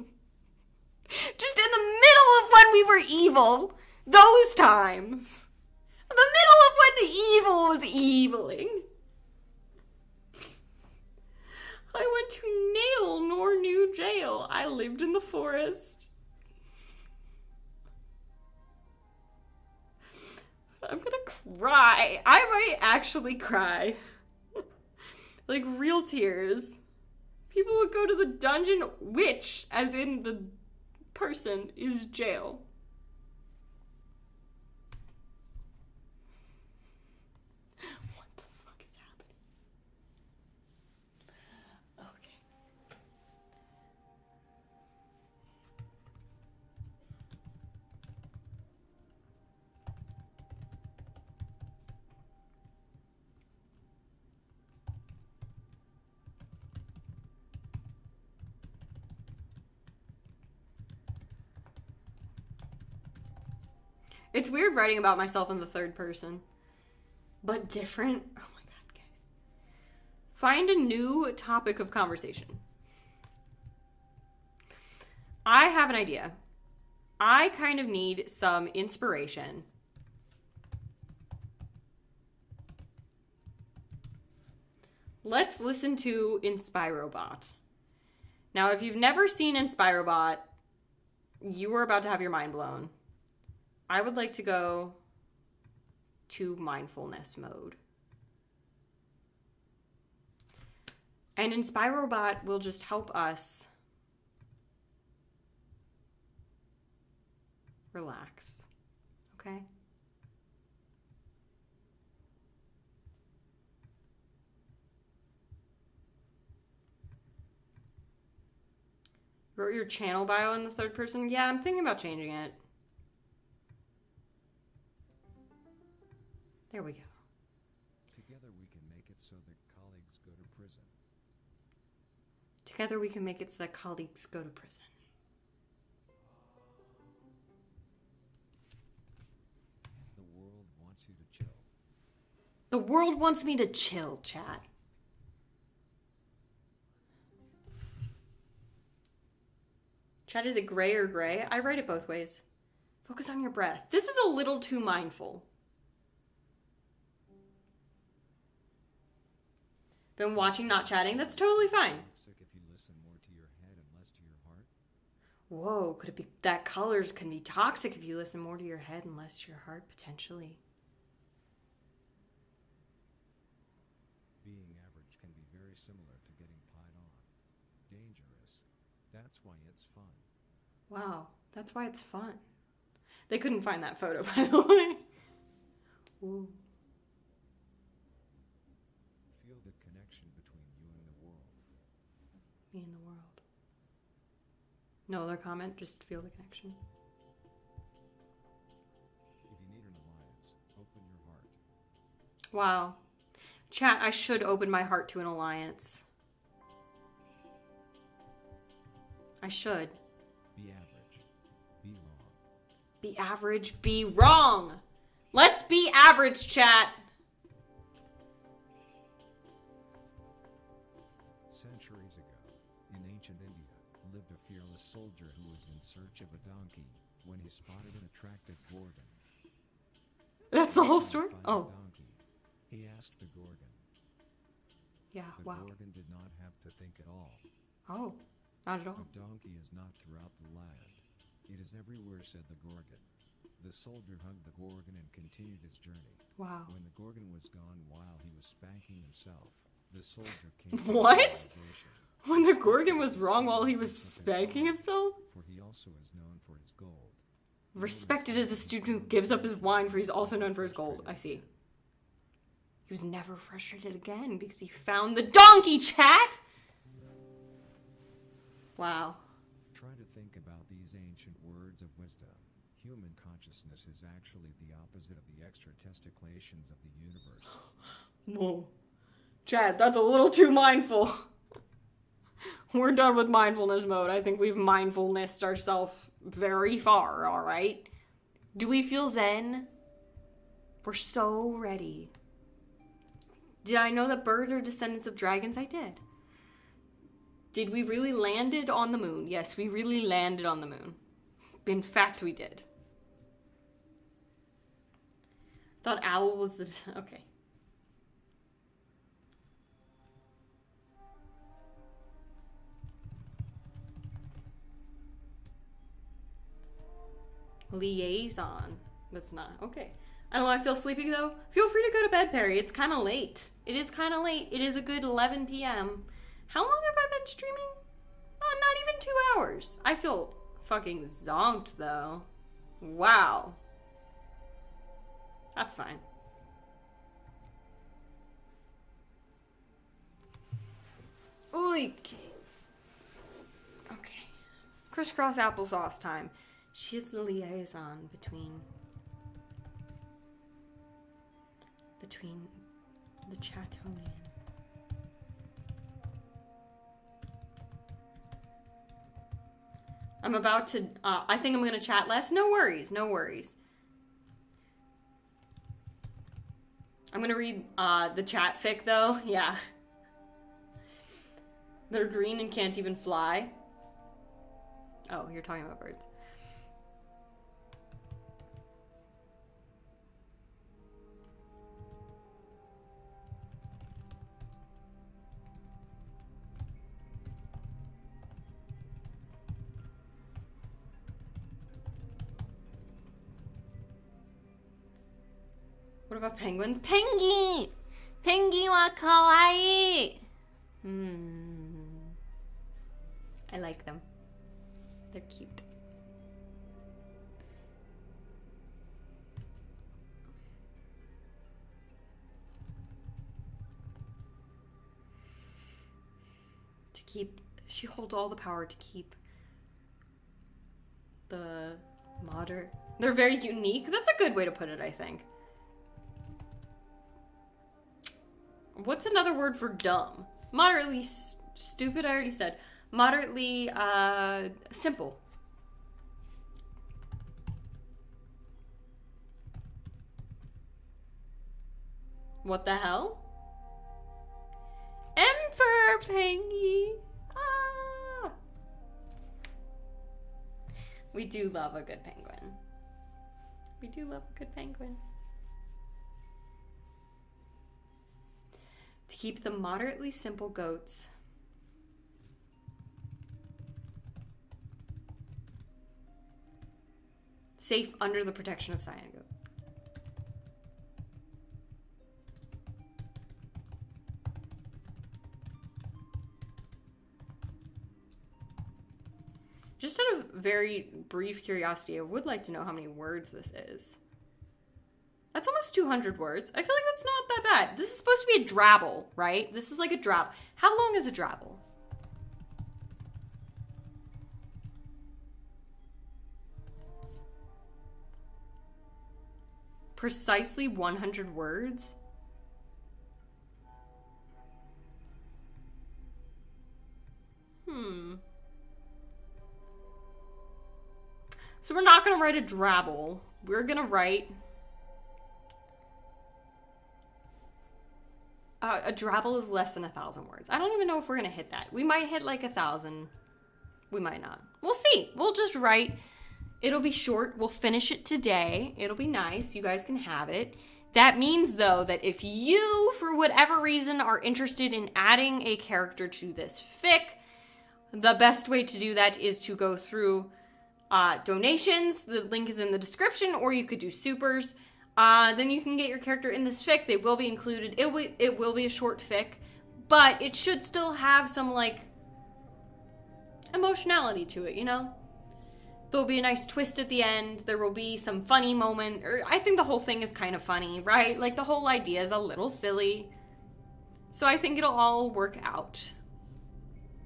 Just in the middle of when we were evil. Those times. The middle of when the evil was eviling. I went to Nail nor New Jail. I lived in the forest. I'm gonna cry. I might actually cry. Like real tears. People would go to the dungeon, which, as in the person, is jail. What the fuck is happening? Okay. It's weird writing about myself in the third person. But different. Oh my god, guys. Find a new topic of conversation. I have an idea. I kind of need some inspiration. Let's listen to Inspirobot. Now, if you've never seen Inspirobot, you are about to have your mind blown. I would like to go to mindfulness mode. And Inspirobot will just help us relax. Okay? Wrote your channel bio in the third person? Yeah, I'm thinking about changing it. There we go. Together we can make it so that colleagues go to prison. Together we can make it so that colleagues go to prison. The world wants me to chill, chat. Chat, is it gray or gray? I write it both ways. Focus on your breath. This is a little too mindful. Been watching, not chatting. That's totally fine. Sick if you listen more to your head and less to your heart. Whoa, could it be that colors can be toxic if you listen more to your head and less to your heart, potentially? Being average can be very similar to getting pied on. Dangerous. That's why it's fun. Wow, that's why it's fun. They couldn't find that photo, by the way. Ooh. Feel the connection between you and the world. Me and the world. No other comment, just feel the connection. If you need an alliance, open your heart. Wow. Chat, I should open my heart to an alliance. I should. Be average. Be wrong. Be average, be wrong. Let's be average, chat. Centuries ago, in ancient India, lived a fearless soldier who was in search of a donkey when he spotted an attractive Gorgon. That's the whole Trying story? to find Oh. the donkey, he asked the Gorgon. Yeah, The wow. Gorgon did not have to think at all. Oh, not at all. A donkey is not throughout the land. It is everywhere, said the Gorgon. The soldier hugged the Gorgon and continued his journey. Wow. When the Gorgon was gone while he was spanking himself, the soldier came to the What? realization When the Gorgon was wrong while he was spanking himself? for he also is known for his gold. Respected as a student who gives up his wine, for he's also known for his gold. I see. He was never frustrated again because he found the donkey, chat! Wow. Try to think about these ancient words of wisdom. Human consciousness is actually the opposite of the extra testiculations of the universe. Whoa. Chat, that's a little too mindful. We're done with mindfulness mode. I think we've mindfulnessed ourselves very far, alright? Do we feel zen? We're so ready. Did I know that birds are descendants of dragons? I did. Did we really landed on the moon? Yes, we really landed on the moon. In fact, we did. Thought owl was the... Okay. Liaison. That's not... Okay. I don't know, I feel sleepy though. Feel free to go to bed, Perry. It's kind of late. It is kind of late. It is a good 11 p.m. How long have I been streaming? Not even 2 hours. I feel fucking zonked though. Wow. That's fine. Okay. Okay. Crisscross applesauce time. She's the liaison between the Chatonian. I'm about to, I think I'm going to chat less. No worries, no worries. I'm going to read the chat fic though. Yeah. They're green and can't even fly. Oh, you're talking about birds. What about penguins? Pengi! Pengi wa kawaii! I like them. They're cute. She holds all the power to keep the modern. They're very unique. That's a good way to put it, I think. What's another word for dumb? Moderately stupid, I already said. Moderately, simple. What the hell? Emperor Pengy. Ah. We do love a good penguin. We do love a good penguin. To keep the moderately simple goats safe under the protection of cyanide goat. Just out of very brief curiosity, I would like to know how many words this is. That's almost 200 words. I feel like that's not that bad. This is supposed to be a drabble, right? This is like a drabble. How long is a drabble? Precisely 100 words? So we're not going to write a drabble. We're going to write a drabble is less than 1,000 words. I don't even know if we're going to hit that. We might hit like 1,000. We might not. We'll see. We'll just write. It'll be short. We'll finish it today. It'll be nice. You guys can have it. That means, though, that if you, for whatever reason, are interested in adding a character to this fic, the best way to do that is to go through donations. The link is in the description, or you could do supers. Then you can get your character in this fic. They will be included. It will be a short fic, but it should still have some, like, emotionality to it, you know? There'll be a nice twist at the end. There will be some funny moment. Or I think the whole thing is kind of funny, right? Like, the whole idea is a little silly. So I think it'll all work out.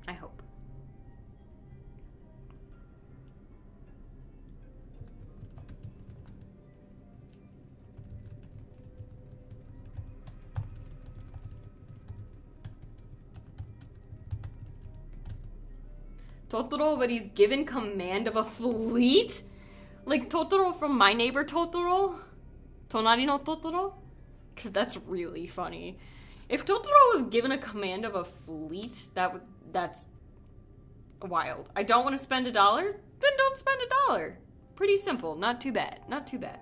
I hope. Totoro, but he's given command of a fleet? Like Totoro from My Neighbor Totoro? Tonari no Totoro? Because that's really funny. If Totoro was given a command of a fleet, that's wild. I don't want to spend $1? Then don't spend $1. Pretty simple. Not too bad. Not too bad.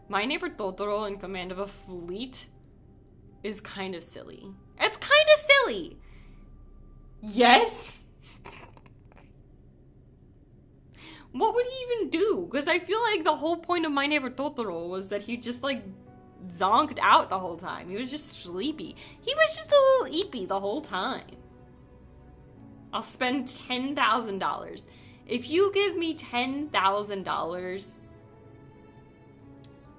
My Neighbor Totoro in command of a fleet is kind of silly. It's kind of silly. Yes? What would he even do? Because I feel like the whole point of My Neighbor Totoro was that he just, like, zonked out the whole time. He was just sleepy. He was just a little eepy the whole time. I'll spend $10,000. If you give me $10,000,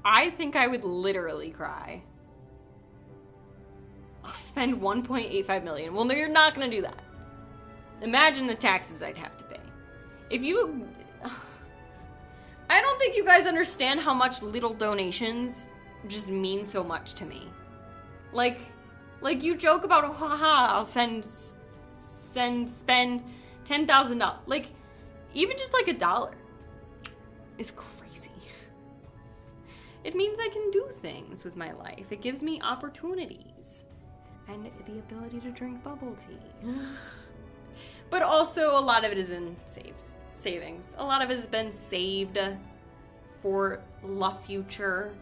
I think I would literally cry. I'll spend $1.85 million. Well, no, you're not going to do that. Imagine the taxes I'd have to pay. If you... I don't think you guys understand how much little donations just mean so much to me. Like you joke about, oh, haha, I'll spend $10,000. Like, even just like $1 is crazy. It means I can do things with my life. It gives me opportunities. And the ability to drink bubble tea. But also, a lot of it is in savings. A lot of it has been saved for the future.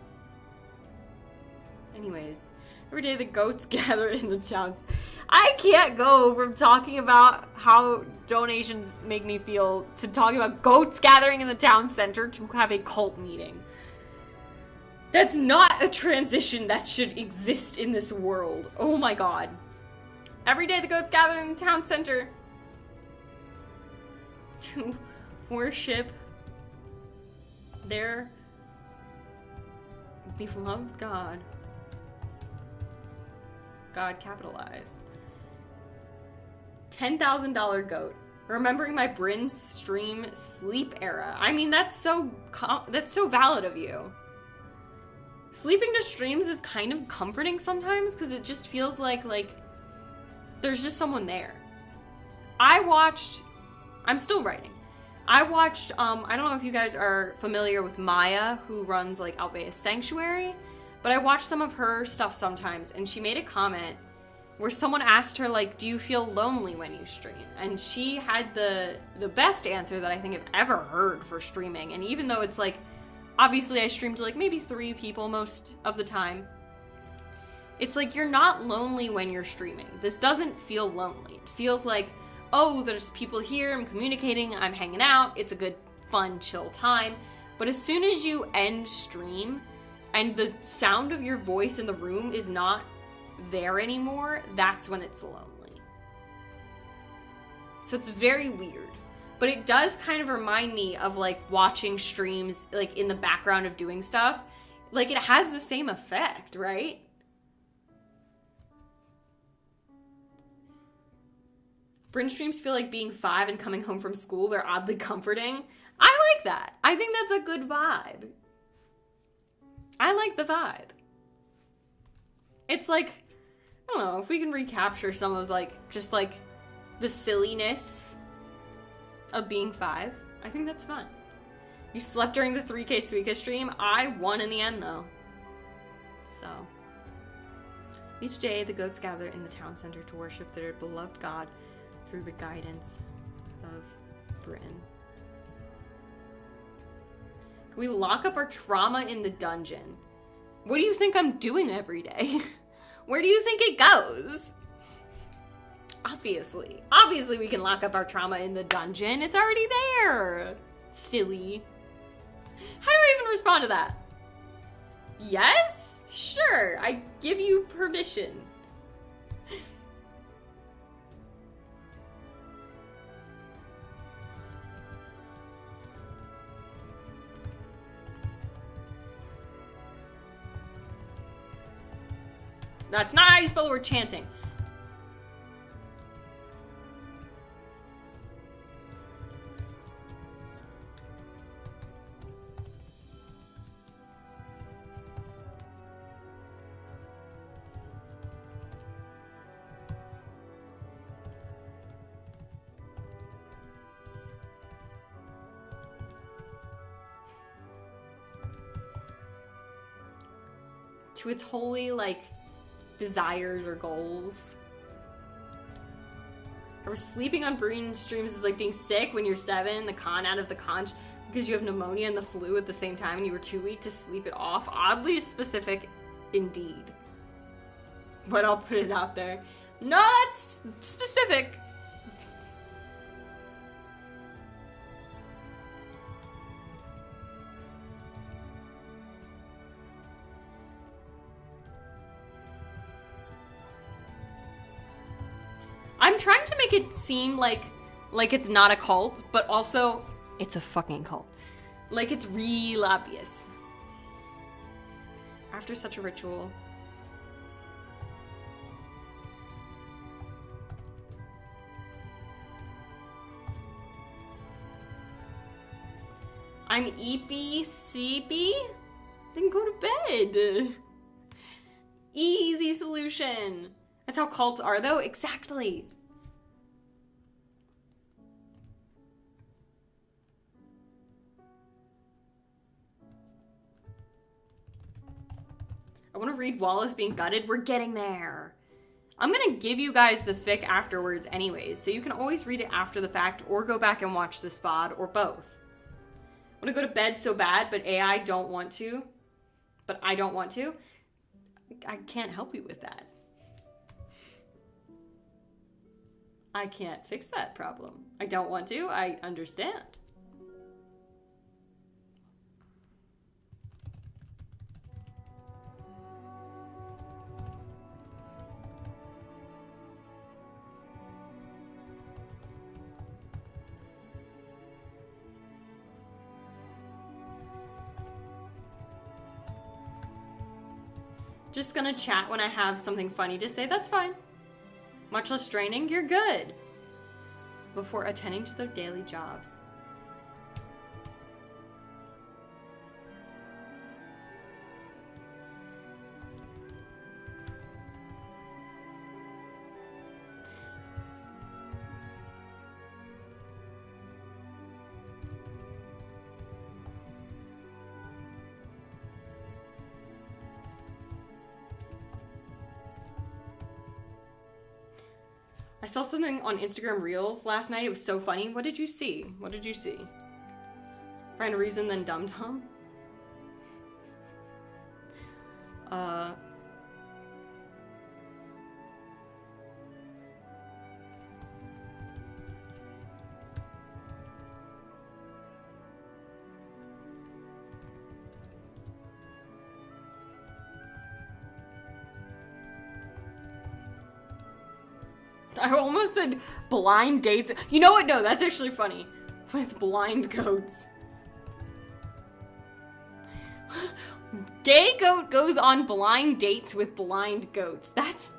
Anyways, every day the goats gather in the towns. I can't go from talking about how donations make me feel to talking about goats gathering in the town center to have a cult meeting. That's not a transition that should exist in this world. Oh my god. Every day the goats gather in the town center to worship their beloved god. God capitalized. $10,000 goat. Remembering my Bryn stream sleep era. I mean, that's so valid of you. Sleeping to streams is kind of comforting sometimes because it just feels like there's just someone there. I'm still writing. I watched, I don't know if you guys are familiar with Maya, who runs like Alveus Sanctuary, but I watch some of her stuff sometimes, and she made a comment where someone asked her, like, do you feel lonely when you stream? And she had the best answer that I think I've ever heard for streaming. And even though it's like, obviously I stream to like maybe 3 people most of the time, it's like, you're not lonely when you're streaming. This doesn't feel lonely. It feels like, oh, there's people here, I'm communicating, I'm hanging out, it's a good, fun, chill time. But as soon as you end stream and the sound of your voice in the room is not there anymore, that's when it's lonely. So it's very weird. But it does kind of remind me of like watching streams like in the background of doing stuff. Like it has the same effect, right? Bryn streams feel like being 5 and coming home from school. They're oddly comforting. I like that. I think that's a good vibe. I like the vibe. It's like, I don't know, if we can recapture some of like, just like the silliness of being 5, I think that's fun. You slept during the 3K Suika stream. I won in the end though. So. Each day the goats gather in the town center to worship their beloved god through the guidance of Bryn. Can we lock up our trauma in the dungeon? What do you think I'm doing every day? Where do you think it goes? Obviously. Obviously we can lock up our trauma in the dungeon. It's already there. Silly. How do I even respond to that? Yes? Sure. I give you permission. That's not how you spell the word chanting. To its holy, like, desires or goals. Or sleeping on Breen streams is like being sick when you're 7, the con out of the conch, because you have pneumonia and the flu at the same time and you were too weak to sleep it off. Oddly specific indeed. But I'll put it out there. No, that's specific. I'm trying to make it seem like it's not a cult, but also it's a fucking cult. Like it's real obvious. After such a ritual. I'm eepy, seepy? Then go to bed. Easy solution. That's how cults are, though. Exactly. I want to read Wallace being gutted. We're getting there. I'm going to give you guys the fic afterwards anyways, so you can always read it after the fact or go back and watch this VOD or both. I want to go to bed so bad, but AI don't want to. But I don't want to. I can't help you with that. I can't fix that problem. I don't want to. I understand. Just gonna chat when I have something funny to say. That's fine. Much less draining, you're good. Before attending to their daily jobs. I saw something on Instagram Reels last night. It was so funny. What did you see? What did you see? Find a reason, then Dum Dum? I almost said blind dates. You know what? No, that's actually funny. With blind goats. Gay goat goes on blind dates with blind goats. That's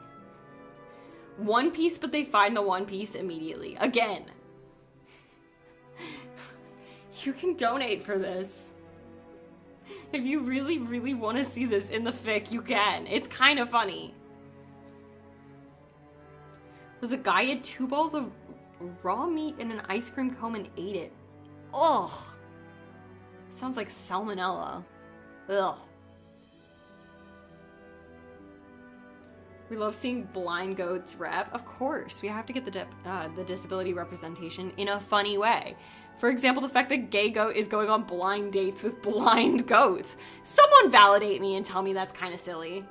One Piece, but they find the One Piece immediately. Again. You can donate for this. If you really, really want to see this in the fic, you can. It's kind of funny. Was a guy had 2 balls of raw meat in an ice cream cone and ate it. Ugh. Sounds like salmonella. Ugh. We love seeing blind goats rep. Of course, we have to get the disability representation in a funny way. For example, the fact that gay goat is going on blind dates with blind goats. Someone validate me and tell me that's kind of silly.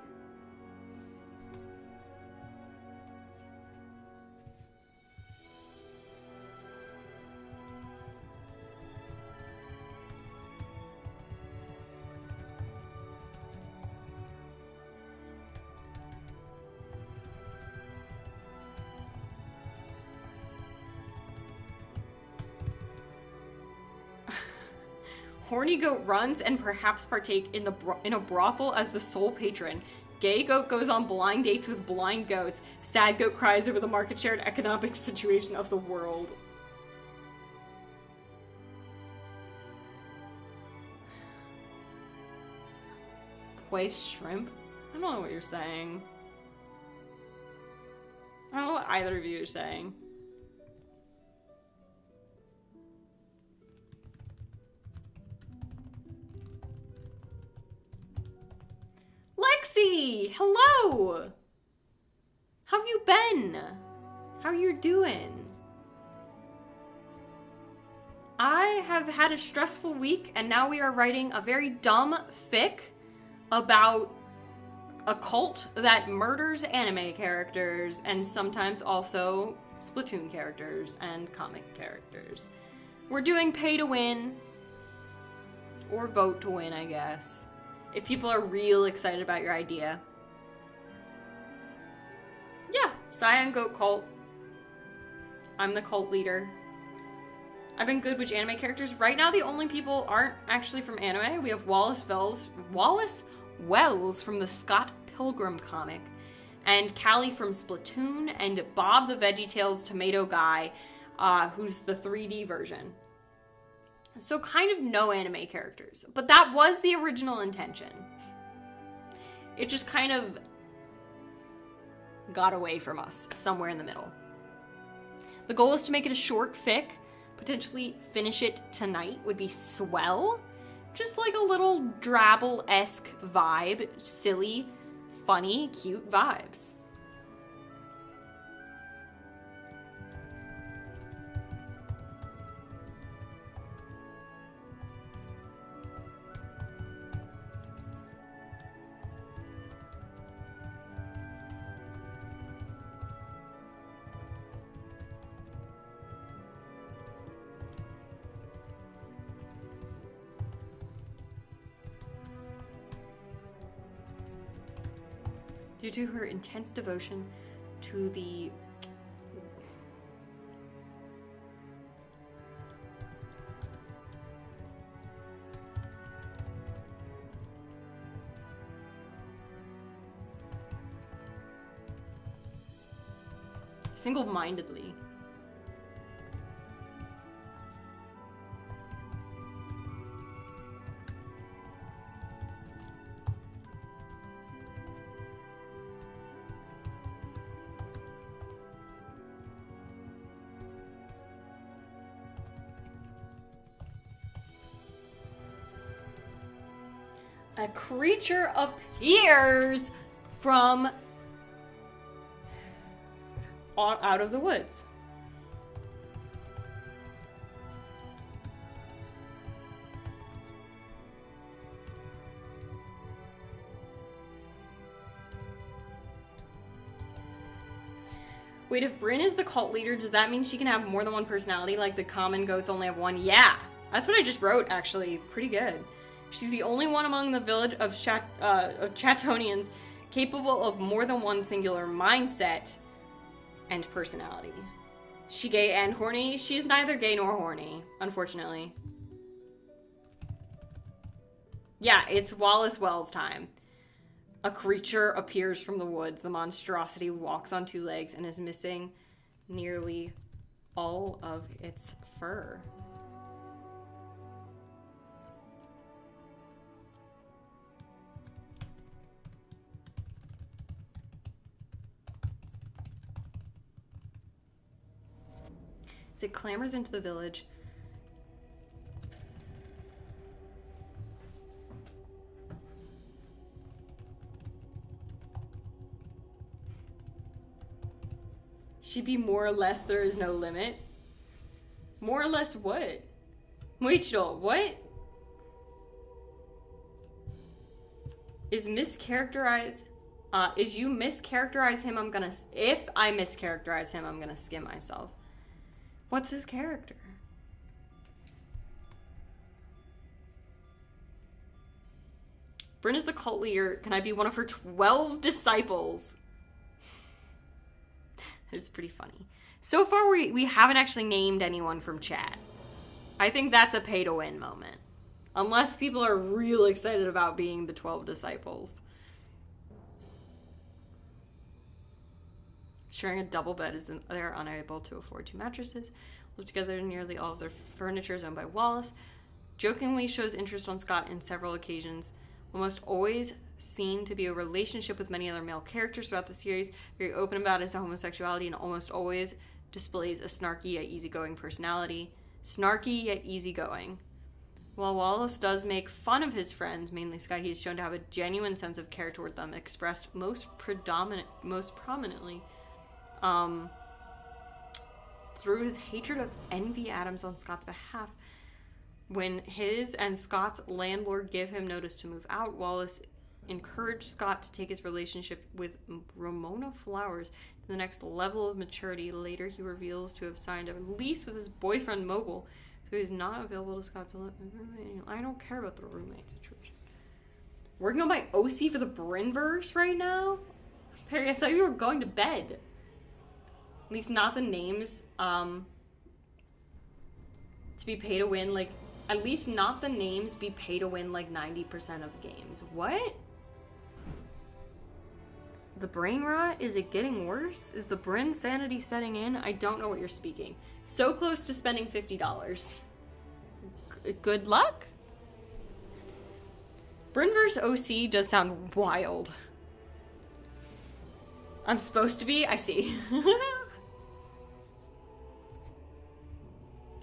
Horny goat runs and perhaps partake in a brothel as the sole patron. Gay goat goes on blind dates with blind goats. Sad goat cries over the market share and economic situation of the world. Play shrimp? I don't know what you're saying. I don't know what either of you are saying. Lexi! Hello! How have you been? How are you doing? I have had a stressful week, and now we are writing a very dumb fic about a cult that murders anime characters and sometimes also Splatoon characters and comic characters. We're doing pay to win, or vote to win, I guess. If people are real excited about your idea. Yeah, Cyan Goat Cult. I'm the cult leader. I've been good with anime characters. Right now, the only people aren't actually from anime. We have Wallace Wells from the Scott Pilgrim comic, and Callie from Splatoon, and Bob the VeggieTales Tomato Guy, who's the 3D version. So kind of no anime characters. But that was the original intention. It just kind of got away from us somewhere in the middle. The goal is to make it a short fic. Potentially finish it tonight would be swell. Just like a little Drabble-esque vibe. Silly, funny, cute vibes. Due to her intense devotion to the single-mindedly. A creature appears from out of the woods. Wait, if Bryn is the cult leader, does that mean she can have more than one personality, like the common goats only have one? Yeah, that's what I just wrote, actually. Pretty good. She's the only one among the village of Chatonians capable of more than one singular mindset and personality. She gay and horny? She's neither gay nor horny, unfortunately. Yeah, it's Wallace Wells time. A creature appears from the woods. The monstrosity walks on two legs and is missing nearly all of its fur. As it clambers into the village, she'd be more or less there is no limit. More or less what? Rachel, what? Is mischaracterize, is you mischaracterize him, if I mischaracterize him, I'm gonna skim myself. What's his character? Bryn is the cult leader. Can I be one of her 12 disciples? It's pretty funny. So far, we haven't actually named anyone from chat. I think that's a pay-to-win moment. Unless people are real excited about being the 12 disciples. Sharing a double bed is they're unable to afford two mattresses. Live together, nearly all of their furniture is owned by Wallace. Jokingly shows interest on Scott in several occasions. Almost always seen to be a relationship with many other male characters throughout the series. Very open about his homosexuality and almost always displays a snarky yet easygoing personality. Snarky yet easily. While Wallace does make fun of his friends, mainly Scott, he is shown to have a genuine sense of care toward them, expressed most prominently through his hatred of Envy Adams on Scott's behalf. When his and Scott's landlord give him notice to move out, Wallace encouraged Scott to take his relationship with Ramona Flowers to the next level of maturity. Later, he reveals to have signed a lease with his boyfriend, Mogul, so he's not available to Scott to let I don't care about the roommate situation. Working on my OC for the Brynverse right now? Perry, I thought you were going to bed. At least not the names, to be pay to win, like, at least not the names be pay to win like 90% of games. What? The brain rot? Is it getting worse? Is the Bryn sanity setting in? I don't know what you're speaking. So close to spending $50. Good luck? Brynverse OC does sound wild. I'm supposed to be? I see.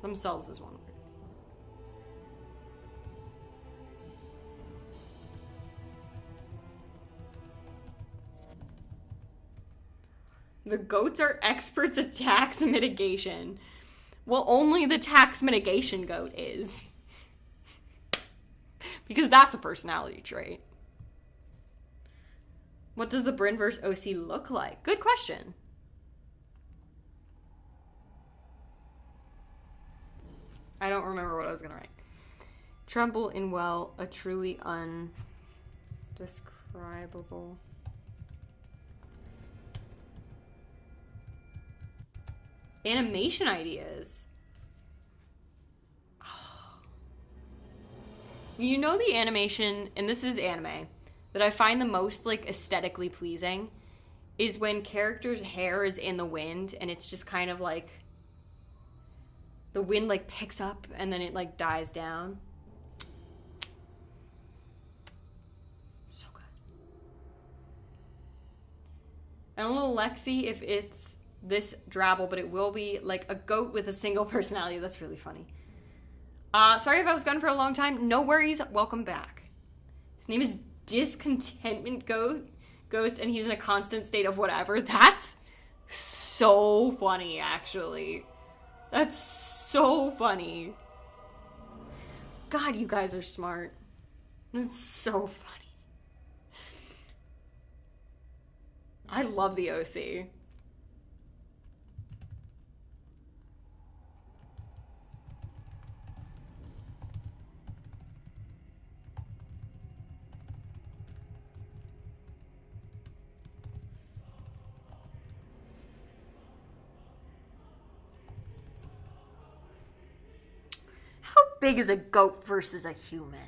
Themselves is one word. The goats are experts at tax mitigation. Well, only the tax mitigation goat is. Because that's a personality trait. What does the Brynverse OC look like? Good question. I don't remember what I was going to write. Tremble in well, a truly undescribable. Animation ideas. Oh. You know the animation, and this is anime, that I find the most like aesthetically pleasing is when characters' hair is in the wind and it's just kind of like the wind like picks up and then it like dies down. So good. I don't know, Lexi, if it's this drabble, but it will be like a goat with a single personality. That's really funny. Sorry if I was gone for a long time. No worries. Welcome back. His name is Discontentment Ghost, and he's in a constant state of whatever. That's so funny, actually. That's so funny. God, you guys are smart. It's so funny. I love the OC. How big is a goat versus a human?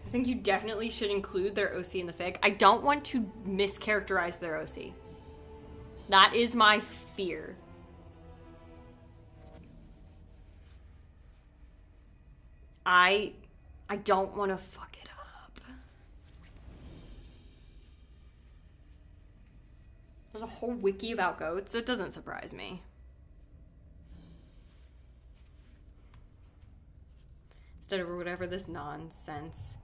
I think you definitely should include their OC in the fic. I don't want to mischaracterize their OC. That is my fear. I don't want to fuck it up. There's a whole wiki about goats. That doesn't surprise me. Instead of whatever this nonsense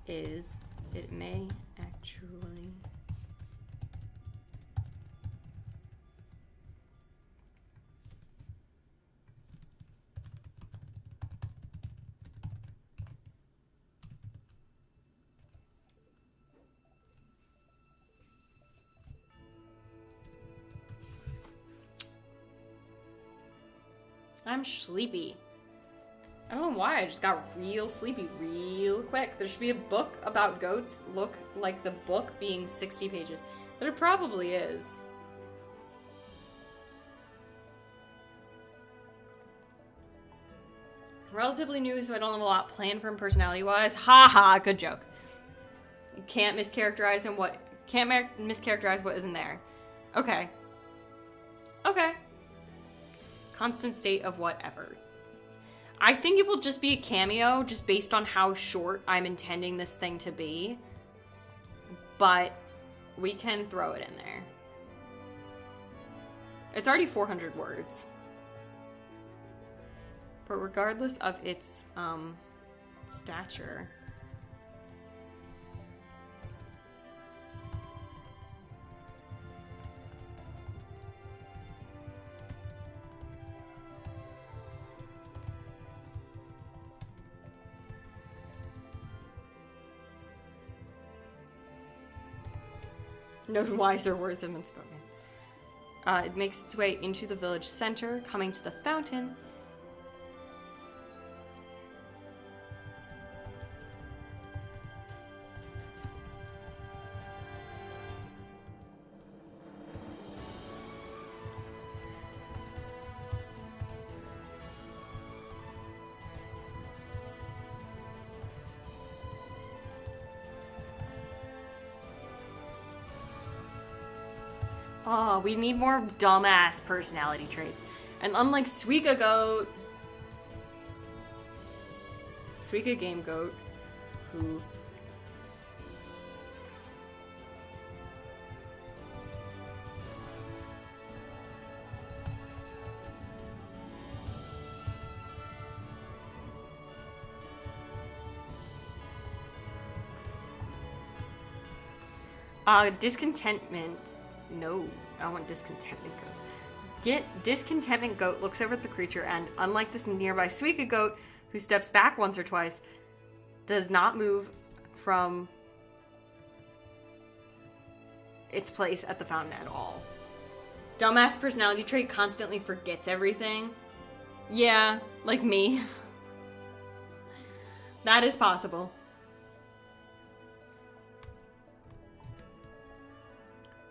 is, it may actually... I'm sleepy. I don't know why, I just got real sleepy real quick. There should be a book about goats, look like the book being 60 pages. But it probably is. Relatively new, so I don't have a lot planned for him personality-wise. Ha, good joke. You can't mischaracterize him mischaracterize what isn't there. Okay. Okay. Constant state of whatever. I think it will just be a cameo, just based on how short I'm intending this thing to be. But we can throw it in there. It's already 400 words. But regardless of its stature... No wiser words have been spoken. It makes its way into the village center, coming to the fountain. Oh, we need more dumbass personality traits. And unlike Suika Goat, Suika Game Goat, who... Discontentment. No, I want Discontentment Goat. Discontentment Goat looks over at the creature and, unlike this nearby Suika Goat, who steps back once or twice, does not move from its place at the fountain at all. Dumbass personality trait constantly forgets everything. Yeah, like me. That is possible.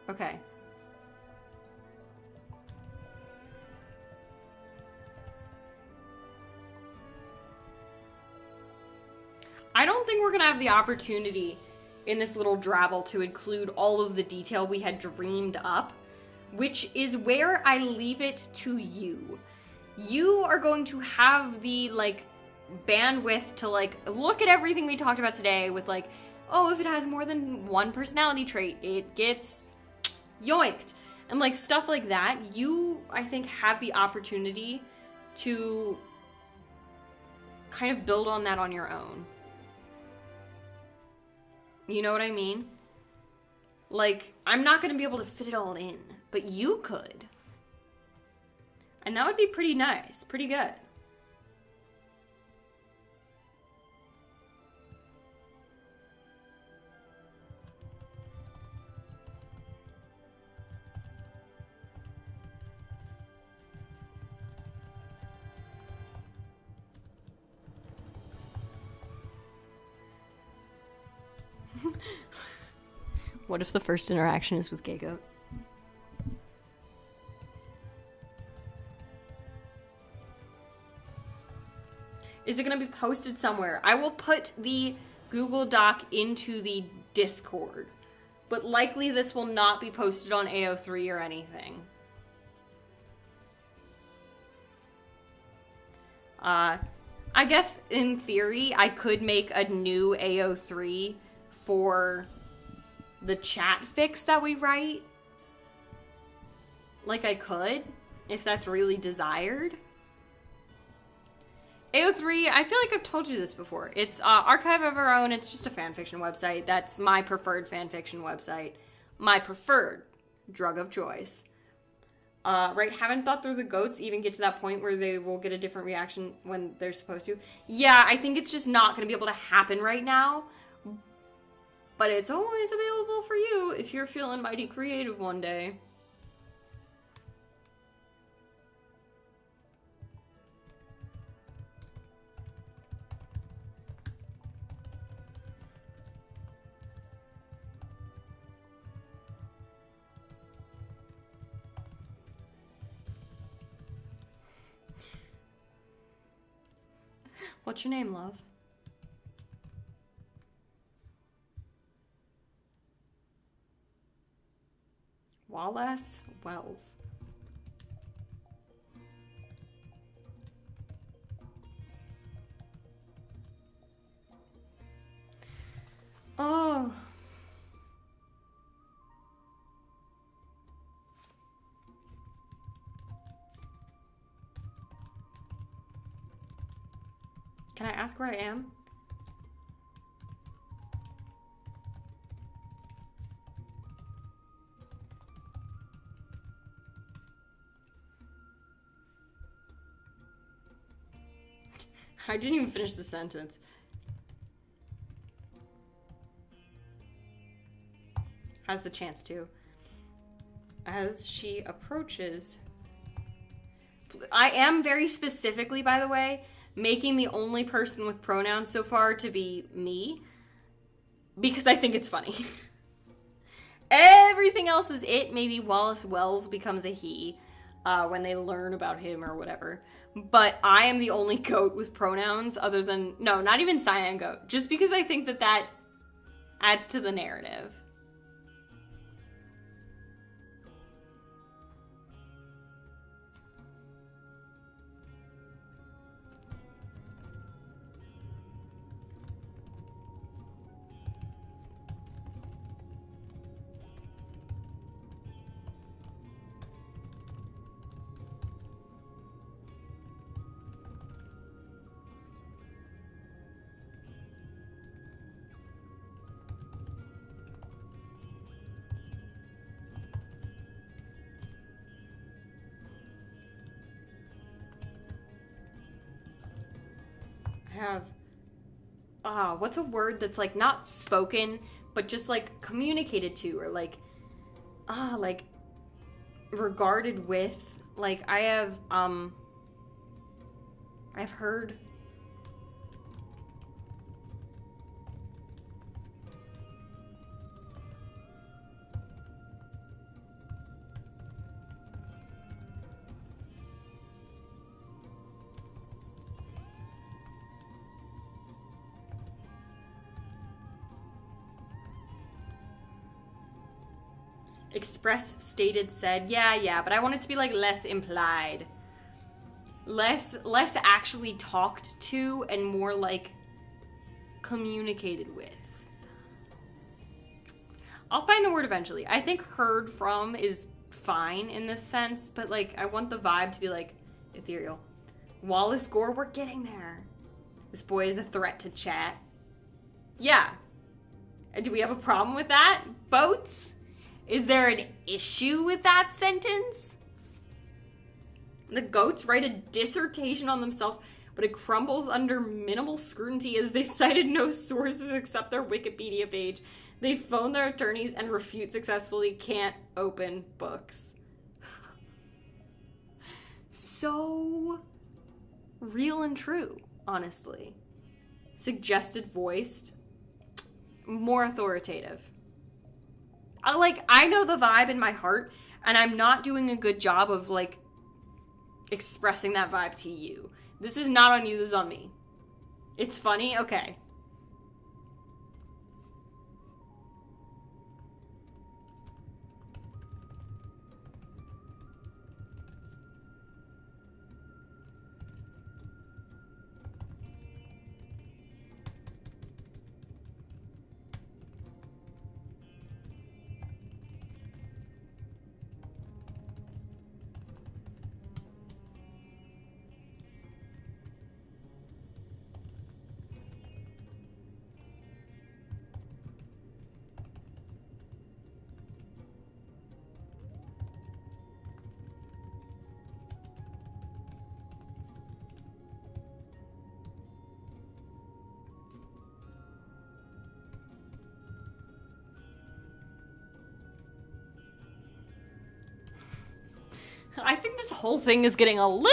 Okay. I don't think we're going to have the opportunity in this little drabble to include all of the detail we had dreamed up, which is where I leave it to you. you are going to have the, like, bandwidth to, like, look at everything we talked about today with, like, oh, if it has more than one personality trait, it gets yoinked. And, like, stuff like that. You, I think, have the opportunity to kind of build on that on your own. You know what I mean? Like, I'm not going to be able to fit it all in, but you could. And that would be pretty nice, pretty good. What if the first interaction is with Gay Goat? Is it going to be posted somewhere? I will put the Google Doc into the Discord, but likely this will not be posted on AO3 or anything. I guess in theory, I could make a new AO3 for the chat fix that we write. Like, I could, if that's really desired. AO3, I feel like I've told you this before. It's Archive of Our Own. It's just a fanfiction website. That's my preferred fanfiction website. My preferred drug of choice. Right, haven't thought through the goats even get to that point where they will get a different reaction when they're supposed to. Yeah, I think it's just not going to be able to happen right now. But it's always available for you if you're feeling mighty creative one day. What's your name, love? Wallace Wells. Oh. Can I ask where I am? I didn't even finish the sentence. Has the chance to. As she approaches... I am very specifically, by the way, making the only person with pronouns so far to be me. Because I think it's funny. Everything else is it. Maybe Wallace Wells becomes a he when they learn about him or whatever. But I am the only goat with pronouns other than... No, not even Cyan Goat. Just because I think that that adds to the narrative. Have what's a word that's like not spoken but just like communicated to or like regarded with, like I've heard express, stated, said. Yeah, but I want it to be like less implied. Less actually talked to and more like communicated with. I'll find the word eventually. I think heard from is fine in this sense, but like I want the vibe to be like ethereal. Wallace Gore, we're getting there. This boy is a threat to chat. Yeah. Do we have a problem with that? Boats? Is there an issue with that sentence? The goats write a dissertation on themselves, but it crumbles under minimal scrutiny as they cited no sources except their Wikipedia page. They phone their attorneys and refute successfully, can't open books. So real and true, honestly. Suggested voiced, more authoritative. I know the vibe in my heart, and I'm not doing a good job of like expressing that vibe to you. This is not on you, this is on me. It's funny? Okay. I think this whole thing is getting a little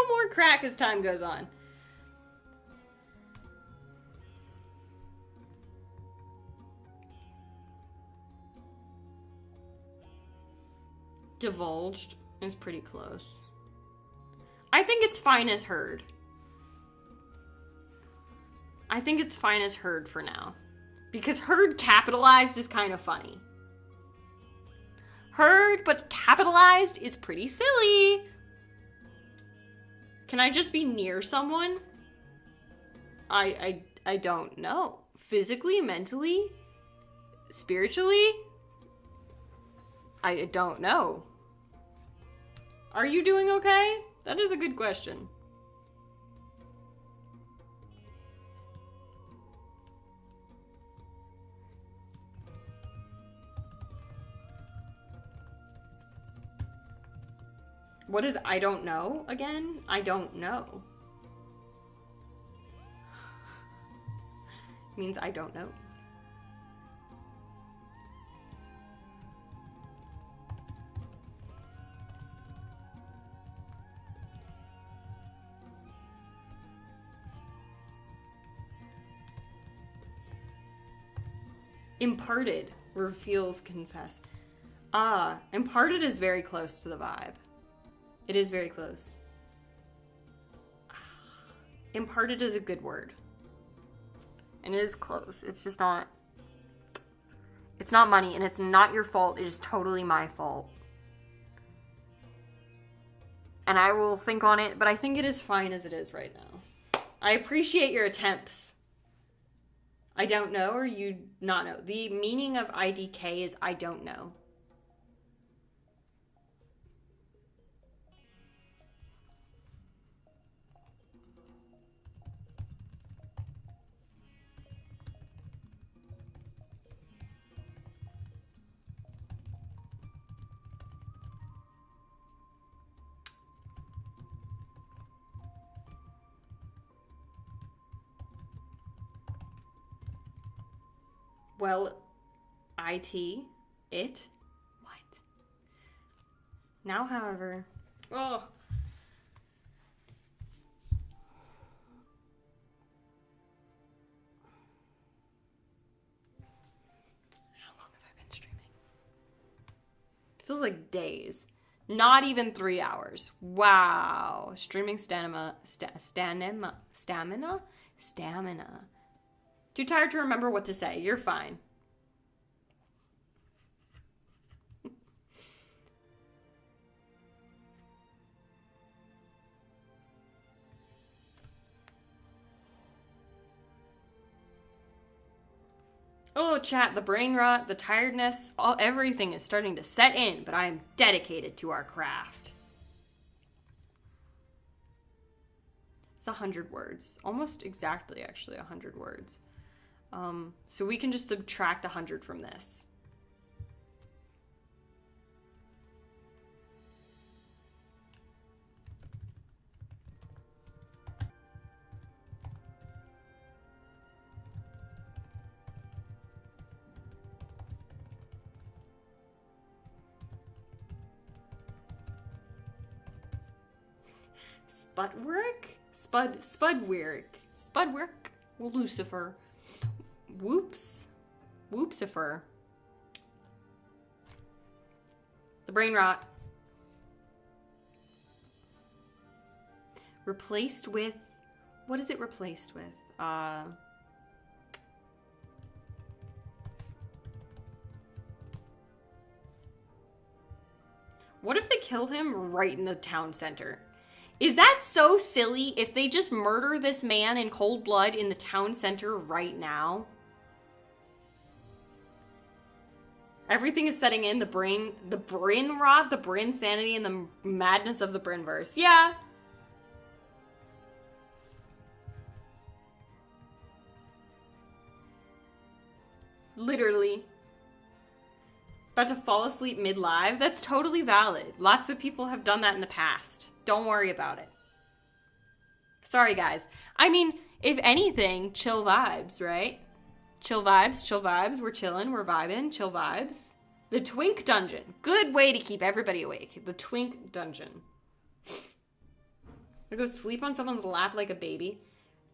more crack as time goes on. Divulged is pretty close. I think it's fine as heard. I think it's fine as heard for now. Because heard capitalized is kind of funny. Heard but capitalized is pretty silly. Can I just be near someone? I don't know. Physically, mentally, spiritually? I don't know. Are you doing okay? That is a good question. What is I don't know again? I don't know. Means I don't know. Imparted reveals confess. Ah, imparted is very close to the vibe. It is very close. Imparted is a good word. And it is close. It's just not... It's not money, and it's not your fault. It is totally my fault. And I will think on it, but I think it is fine as it is right now. I appreciate your attempts. I don't know, or you not know. The meaning of IDK is I don't know. Well, it? What? Now, however, oh. How long have I been streaming? It feels like days. Not even 3 hours. Wow. Streaming stamina. Too tired to remember what to say. You're fine. Oh, chat, the brain rot, the tiredness, everything is starting to set in, but I am dedicated to our craft. It's 100 words. Almost exactly, actually, 100 words. So we can just subtract 100 from this. Spudwork, Lucifer, Whoopsifer, the brain rot, replaced with, what is it replaced with? What if they kill him right in the town center? Is that so silly if they just murder this man in cold blood in the town center right now? Everything is setting in, the brain rot, the brain sanity, and the madness of the Brinverse. Yeah. Literally. About to fall asleep mid-live? That's totally valid. Lots of people have done that in the past. Don't worry about it. Sorry, guys. I mean, if anything, chill vibes, right? Chill vibes. We're chilling, we're vibing, chill vibes. The Twink Dungeon. Good way to keep everybody awake. The Twink Dungeon. I'm gonna go sleep on someone's lap like a baby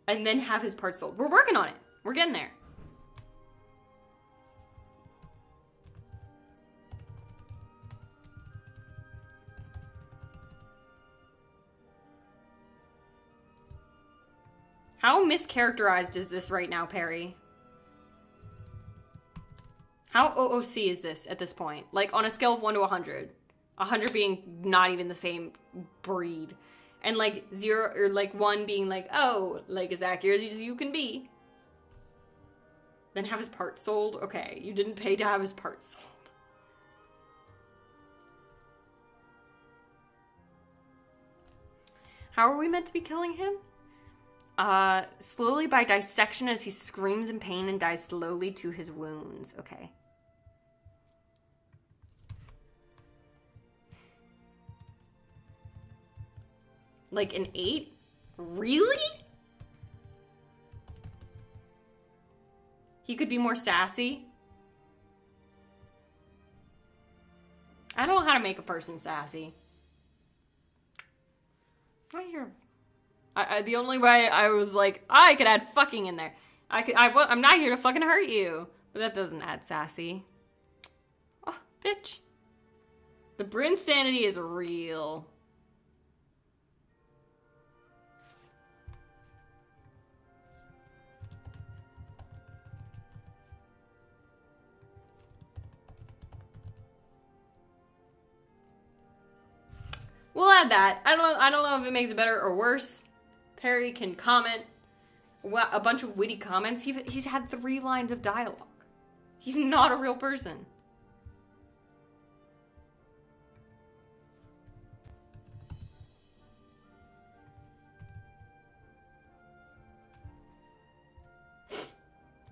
and then have his parts sold. We're working on it. We're getting there. How mischaracterized is this right now, Perry? How OOC is this at this point? Like, on a scale of 1 to 100. 100 being not even the same breed. And, like, 0, or, like, 1 being like, oh, like, as accurate as you can be. Then have his parts sold? Okay, you didn't pay to have his parts sold. How are we meant to be killing him? Slowly by dissection as he screams in pain and dies slowly to his wounds. Okay. Like an 8? Really? He could be more sassy. I don't know how to make a person sassy. Right here. The only way I was like, I could add fucking in there. I'm not here to fucking hurt you. But that doesn't add sassy. Oh, bitch. The Bryn sanity is real. We'll add that. I don't know if it makes it better or worse. Perry can comment a bunch of witty comments. He's had 3 lines of dialogue. He's not a real person.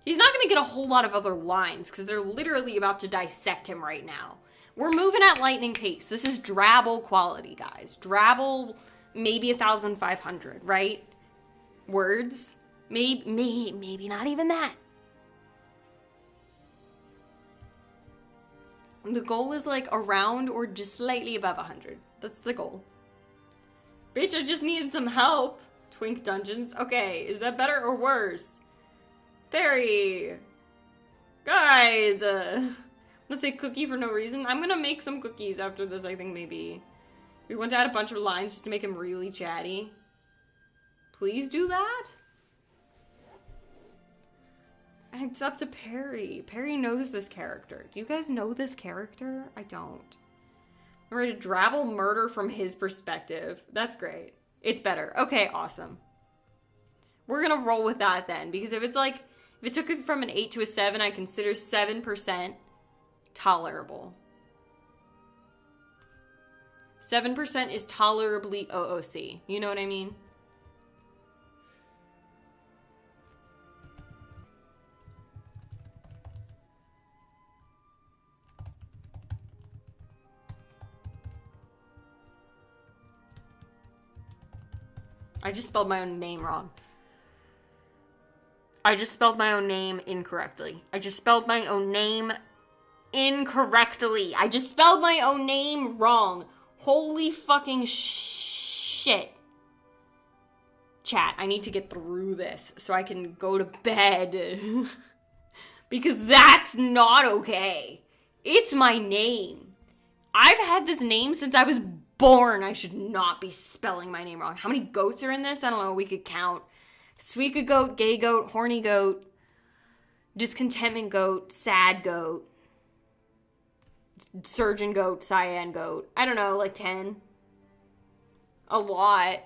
He's not going to get a whole lot of other lines because they're literally about to dissect him right now. We're moving at lightning pace. This is Drabble quality, guys. Drabble, maybe 1,500, right? Words. Maybe not even that. The goal is like around or just slightly above 100. That's the goal. Bitch, I just needed some help. Twink Dungeons. Okay, is that better or worse? Perry. Guys, I'm gonna say cookie for no reason. I'm gonna make some cookies after this, I think, maybe. We want to add a bunch of lines just to make him really chatty. Please do that? It's up to Perry. Perry knows this character. Do you guys know this character? I don't. I'm ready to Drabble murder from his perspective. That's great. It's better. Okay, awesome. We're gonna roll with that then, because if it's like, If it took it from an 8 to a 7, I consider 7% tolerable. 7% is tolerably OOC. You know what I mean? I just spelled my own name wrong. I just spelled my own name incorrectly. I just spelled my own name incorrectly. I just spelled my own name wrong. Holy fucking shit. Chat, I need to get through this so I can go to bed. Because that's not okay. It's my name. I've had this name since I was born. I should not be spelling my name wrong. How many goats are in this? I don't know. We could count. Sweeka goat, gay goat, horny goat, discontentment goat, sad goat, surgeon goat, cyan goat. I don't know, like 10. A lot.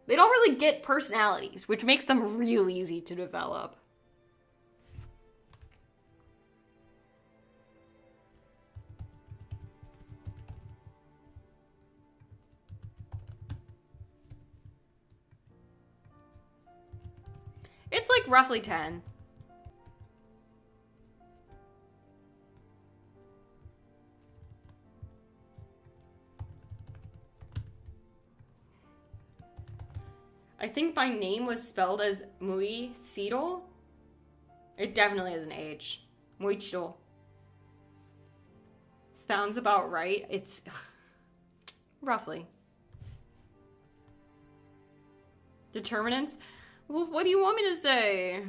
They don't really get personalities, which makes them real easy to develop. It's like roughly 10. I think my name was spelled as Muy Cito. It definitely has an H. Muy Cito. Sounds about right. It's roughly. Determinants? Well, what do you want me to say?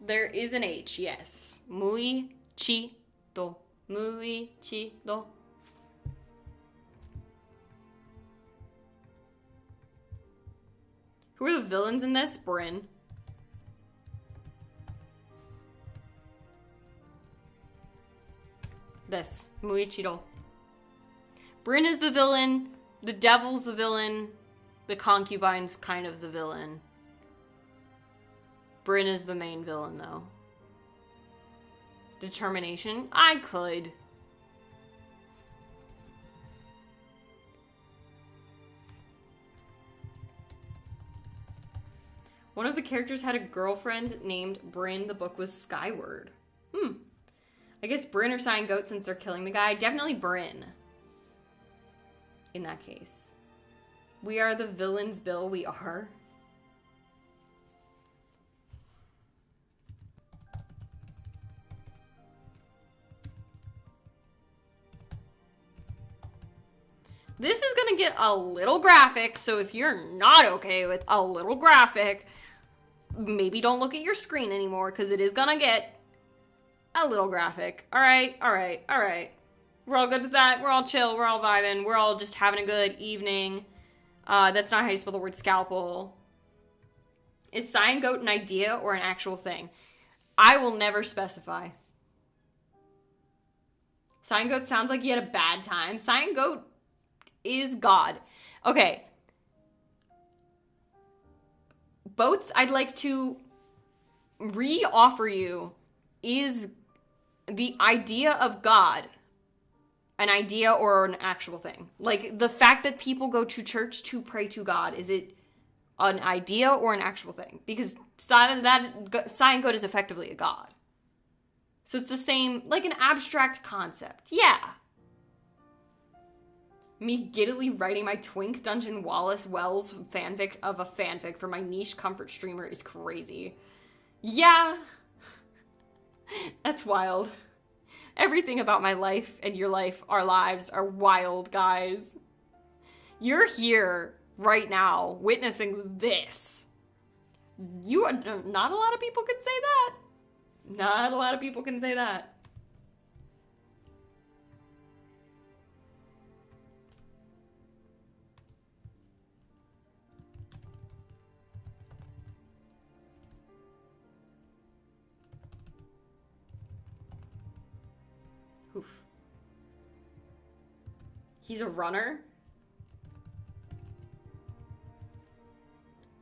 There is an H, yes. Muy chito. Muy chito. Who are the villains in this? Bryn. This. Muy chido. Bryn is the villain. The devil's the villain. The concubine's kind of the villain. Bryn is the main villain, though. Determination? I could. One of the characters had a girlfriend named Bryn. The book was Skyward. I guess Bryn or Cyan Goat since they're killing the guy. Definitely Bryn. In that case. We are the villains, Bill. We are. This is gonna get a little graphic, so if you're not okay with a little graphic, maybe don't look at your screen anymore, because it is gonna get a little graphic. Alright. We're all good with that. We're all chill. We're all vibing. We're all just having a good evening. That's not how you spell the word scalpel. Is Cyan Goat an idea or an actual thing? I will never specify. Cyan Goat sounds like he had a bad time. Cyan Goat is God. Okay. Boats, I'd like to re-offer you is the idea of God an idea or an actual thing? Like, the fact that people go to church to pray to God, is it an idea or an actual thing? Because Cyan Goat is effectively a god. So it's the same, like an abstract concept. Yeah. Me giddily writing my Twink Dungeon Wallace Wells fanfic of a fanfic for my niche comfort streamer is crazy. Yeah. That's wild. Everything about my life and your life, our lives, are wild, guys. You're here right now witnessing this. Not a lot of people can say that. Not a lot of people can say that. Oof. He's a runner.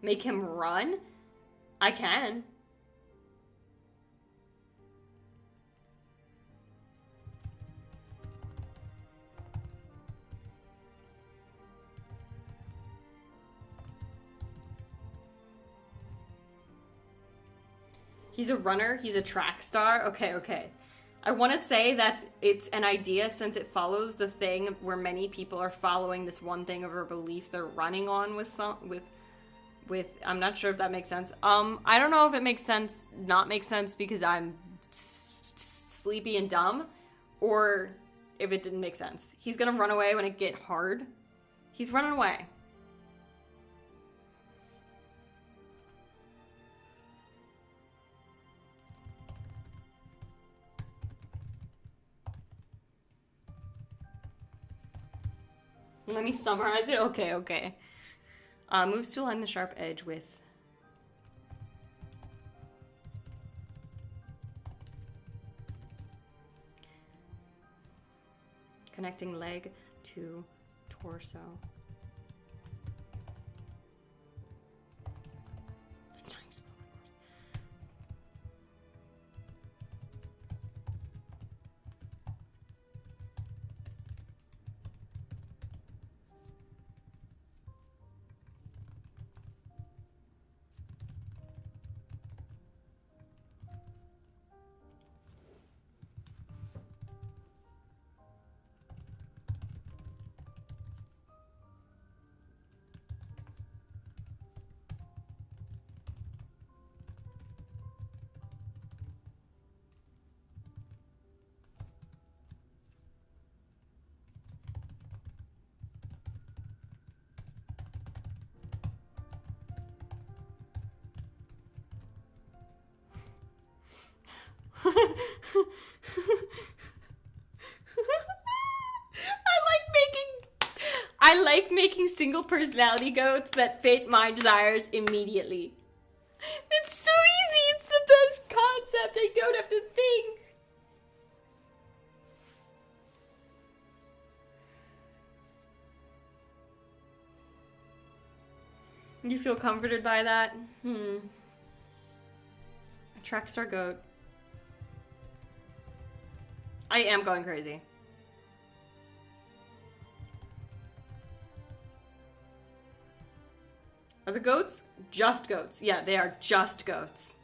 Make him run? I can. He's a runner. He's a track star. Okay, okay. I want to say that it's an idea since it follows the thing where many people are following this one thing of their beliefs they're running on with I'm not sure if that makes sense. I don't know if it makes sense, not make sense because I'm sleepy and dumb, or if it didn't make sense. He's gonna run away when it get hard. He's running away. Let me summarize it. Okay, okay. Moves to align the sharp edge with... connecting leg to torso. It's not useful. I like making single personality goats that fit my desires immediately. It's so easy. It's the best concept. I don't have to think. You feel comforted by that? A track star goat. I am going crazy. Are the goats just goats? Yeah, they are just goats.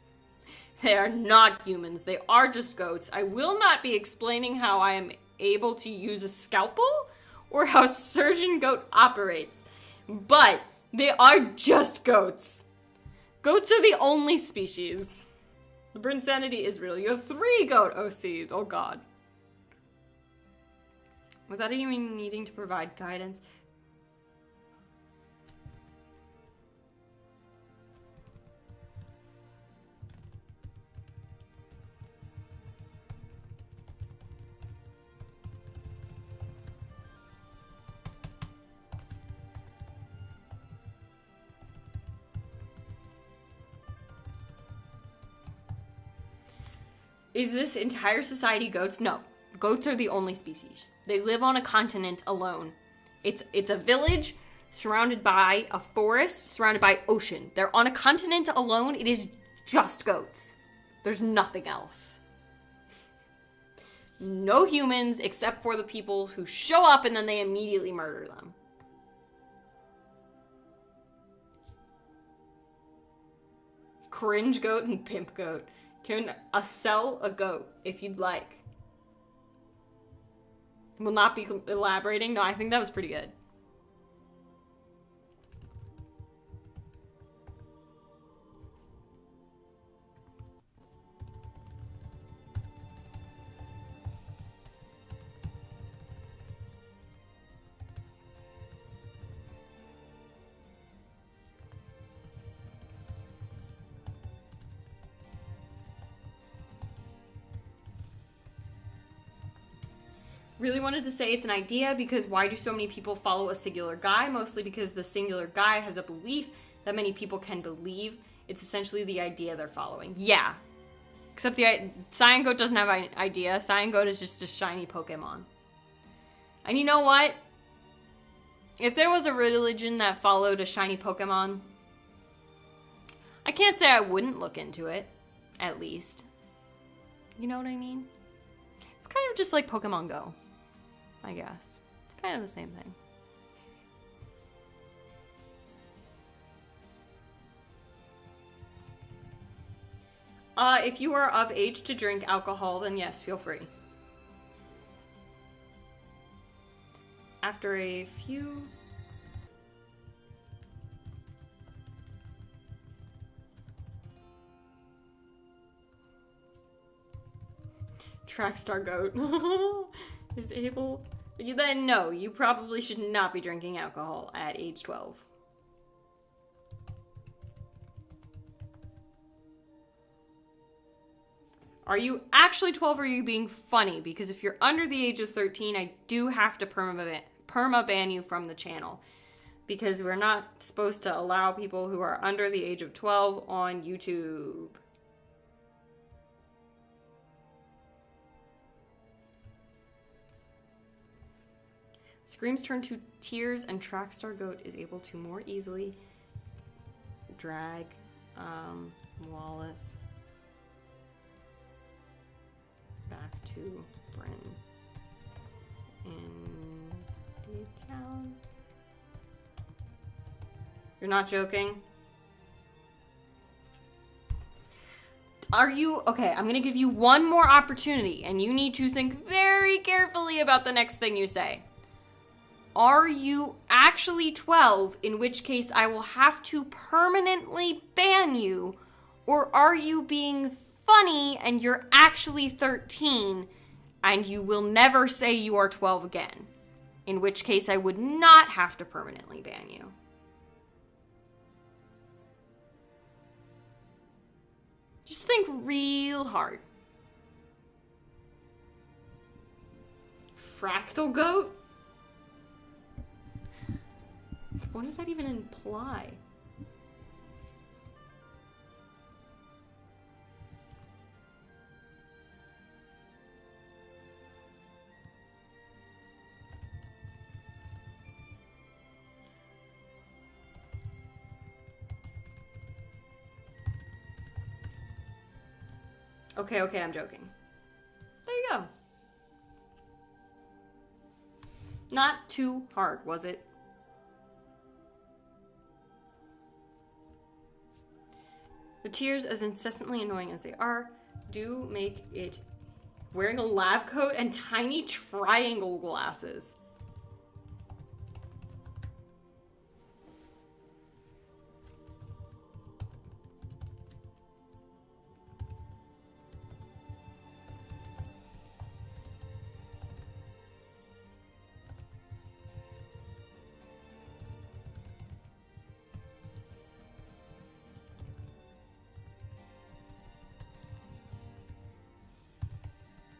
They are not humans. They are just goats. I will not be explaining how I am able to use a scalpel or how surgeon goat operates. But they are just goats. Goats are the only species. The Brinsanity is real. You have 3 goat OCs. Oh god. Without even needing to provide guidance. Is this entire society goats? No. Goats are the only species. They live on a continent alone. It's a village surrounded by a forest, surrounded by ocean. They're on a continent alone. It is just goats. There's nothing else. No humans except for the people who show up and then they immediately murder them. Cringe goat and pimp goat. Can sell a goat if you'd like. Will not be elaborating. No, I think that was pretty good. Really wanted to say it's an idea because why do so many people follow a singular guy? Mostly because the singular guy has a belief that many people can believe. It's essentially the idea they're following. Yeah. Except the Cyan Goat doesn't have an idea. Cyan Goat is just a shiny Pokemon. And you know what? If there was a religion that followed a shiny Pokemon, I can't say I wouldn't look into it, at least. You know what I mean? It's kind of just like Pokemon Go, I guess. It's kind of the same thing. If you are of age to drink alcohol, then yes, feel free. After a few... Trackstar Goat is able... Then no, you probably should not be drinking alcohol at age 12. Are you actually 12 or are you being funny? Because if you're under the age of 13, I do have to perma-ban you from the channel. Because we're not supposed to allow people who are under the age of 12 on YouTube. Screams turn to tears and Trackstar Goat is able to more easily drag Wallace back to Bryn in the town. You're not joking? Are you... Okay, I'm gonna give you one more opportunity, and you need to think very carefully about the next thing you say. Are you actually 12, in which case I will have to permanently ban you, or are you being funny and you're actually 13 and you will never say you are 12 again, in which case I would not have to permanently ban you? Just think real hard. Fractal Goat? What does that even imply? Okay, I'm joking. There you go. Not too hard, was it? The tears, as incessantly annoying as they are, do make it wearing a lab coat and tiny triangle glasses.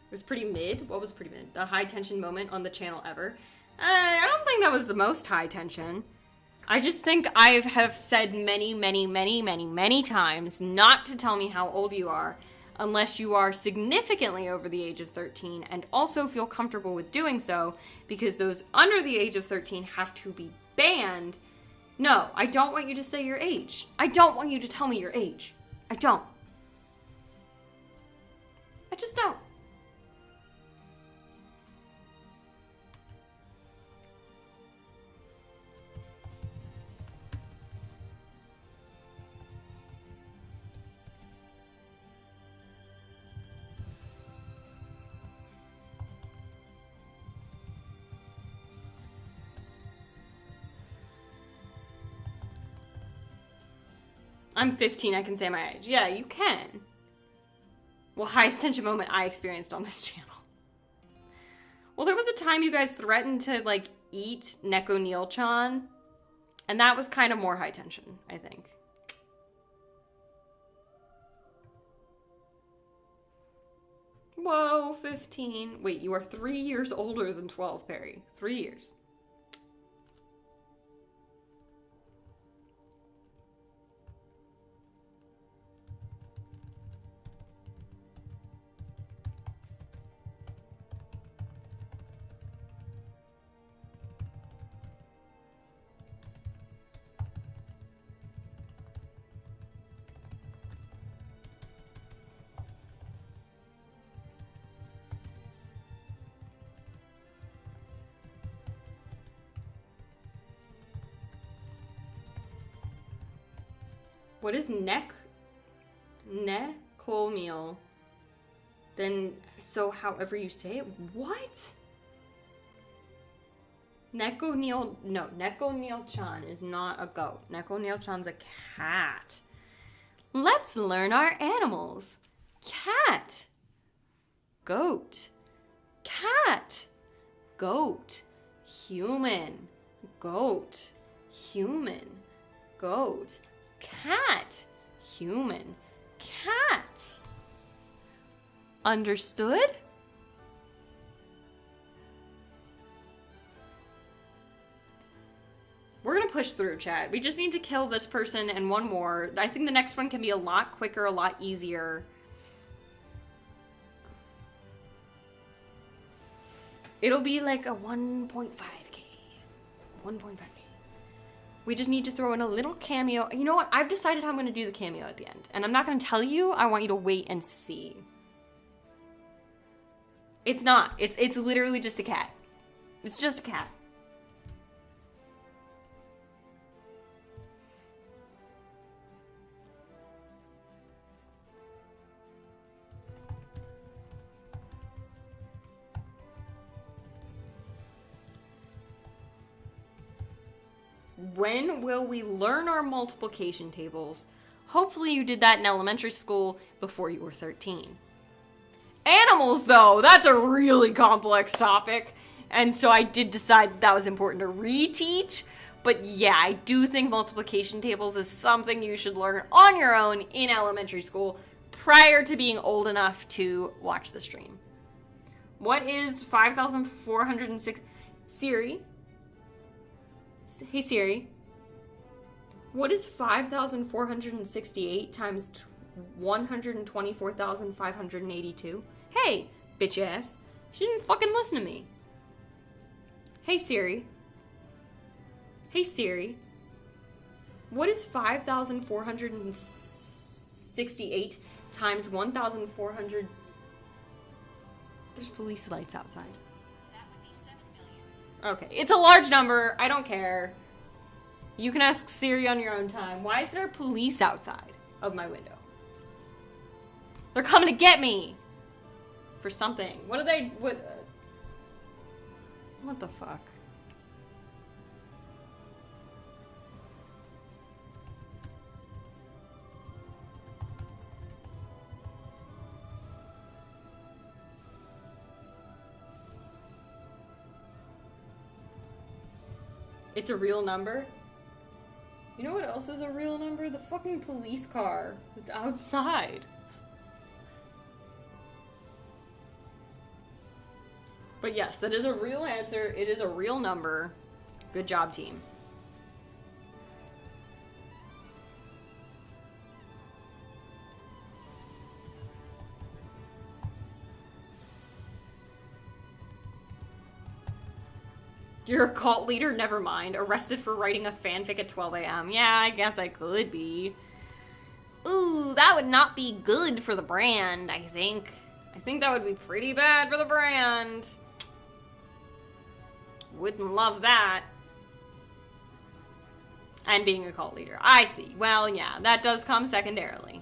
It was pretty mid. What was pretty mid? The high tension moment on the channel ever. I don't think that was the most high tension. I just think I have said many times not to tell me how old you are unless you are significantly over the age of 13 and also feel comfortable with doing so, because those under the age of 13 have to be banned. No, I don't want you to say your age. I don't want you to tell me your age. I don't. I just don't. I'm 15, I can say my age. Yeah, you can. Well, highest tension moment I experienced on this channel. Well, there was a time you guys threatened to, like, eat Neko Neil-chan, and that was kind of more high tension, I think. Whoa, 15. Wait, you are 3 years older than 12, Perry. 3 years. What is necomial? Then, so however you say it, what? Neco-Neil-chan is not a goat. Neco-Neil-chan's a cat. Let's learn our animals. Cat. Goat. Cat. Goat. Human. Goat. Human. Goat. Cat. Human. Cat. Understood? We're gonna push through, chat. We just need to kill this person and one more. I think the next one can be a lot quicker, a lot easier. It'll be like a 1.5k. 1.5k. We just need to throw in a little cameo. You know what? I've decided how I'm gonna do the cameo at the end. And I'm not gonna tell you. I want you to wait and see. It's not. It's literally just a cat. It's just a cat. When will we learn our multiplication tables? Hopefully you did that in elementary school before you were 13. Animals, though, that's a really complex topic. And so I did decide that was important to reteach. But yeah, I do think multiplication tables is something you should learn on your own in elementary school prior to being old enough to watch the stream. What is 5,406? Siri? Hey Siri. What is 5,468 times 124,582? Hey, bitch ass. She didn't fucking listen to me. Hey Siri. Hey Siri. What is 5,468 times 1,400? There's police lights outside. That would be 7 million. Okay, it's a large number. I don't care. You can ask Siri on your own time. Why is there police outside of my window? They're coming to get me for something. What are they? What the fuck? It's a real number? You know what else is a real number? The fucking police car. It's outside. But yes, that is a real answer. It is a real number. Good job, team. You're a cult leader? Never mind. Arrested for writing a fanfic at 12 a.m. Yeah, I guess I could be. Ooh, that would not be good for the brand, I think. I think that would be pretty bad for the brand. Wouldn't love that. And being a cult leader. I see. Well, yeah, that does come secondarily.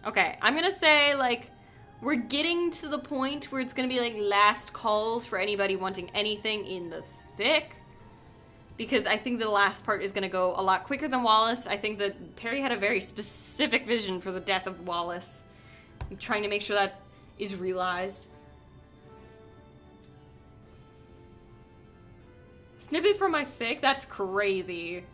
Okay, I'm gonna say, like, we're getting to the point where it's gonna be, like, last calls for anybody wanting anything in the fic. Because I think the last part is gonna go a lot quicker than Wallace. I think that Perry had a very specific vision for the death of Wallace. I'm trying to make sure that is realized. Snippet from my fic? That's crazy.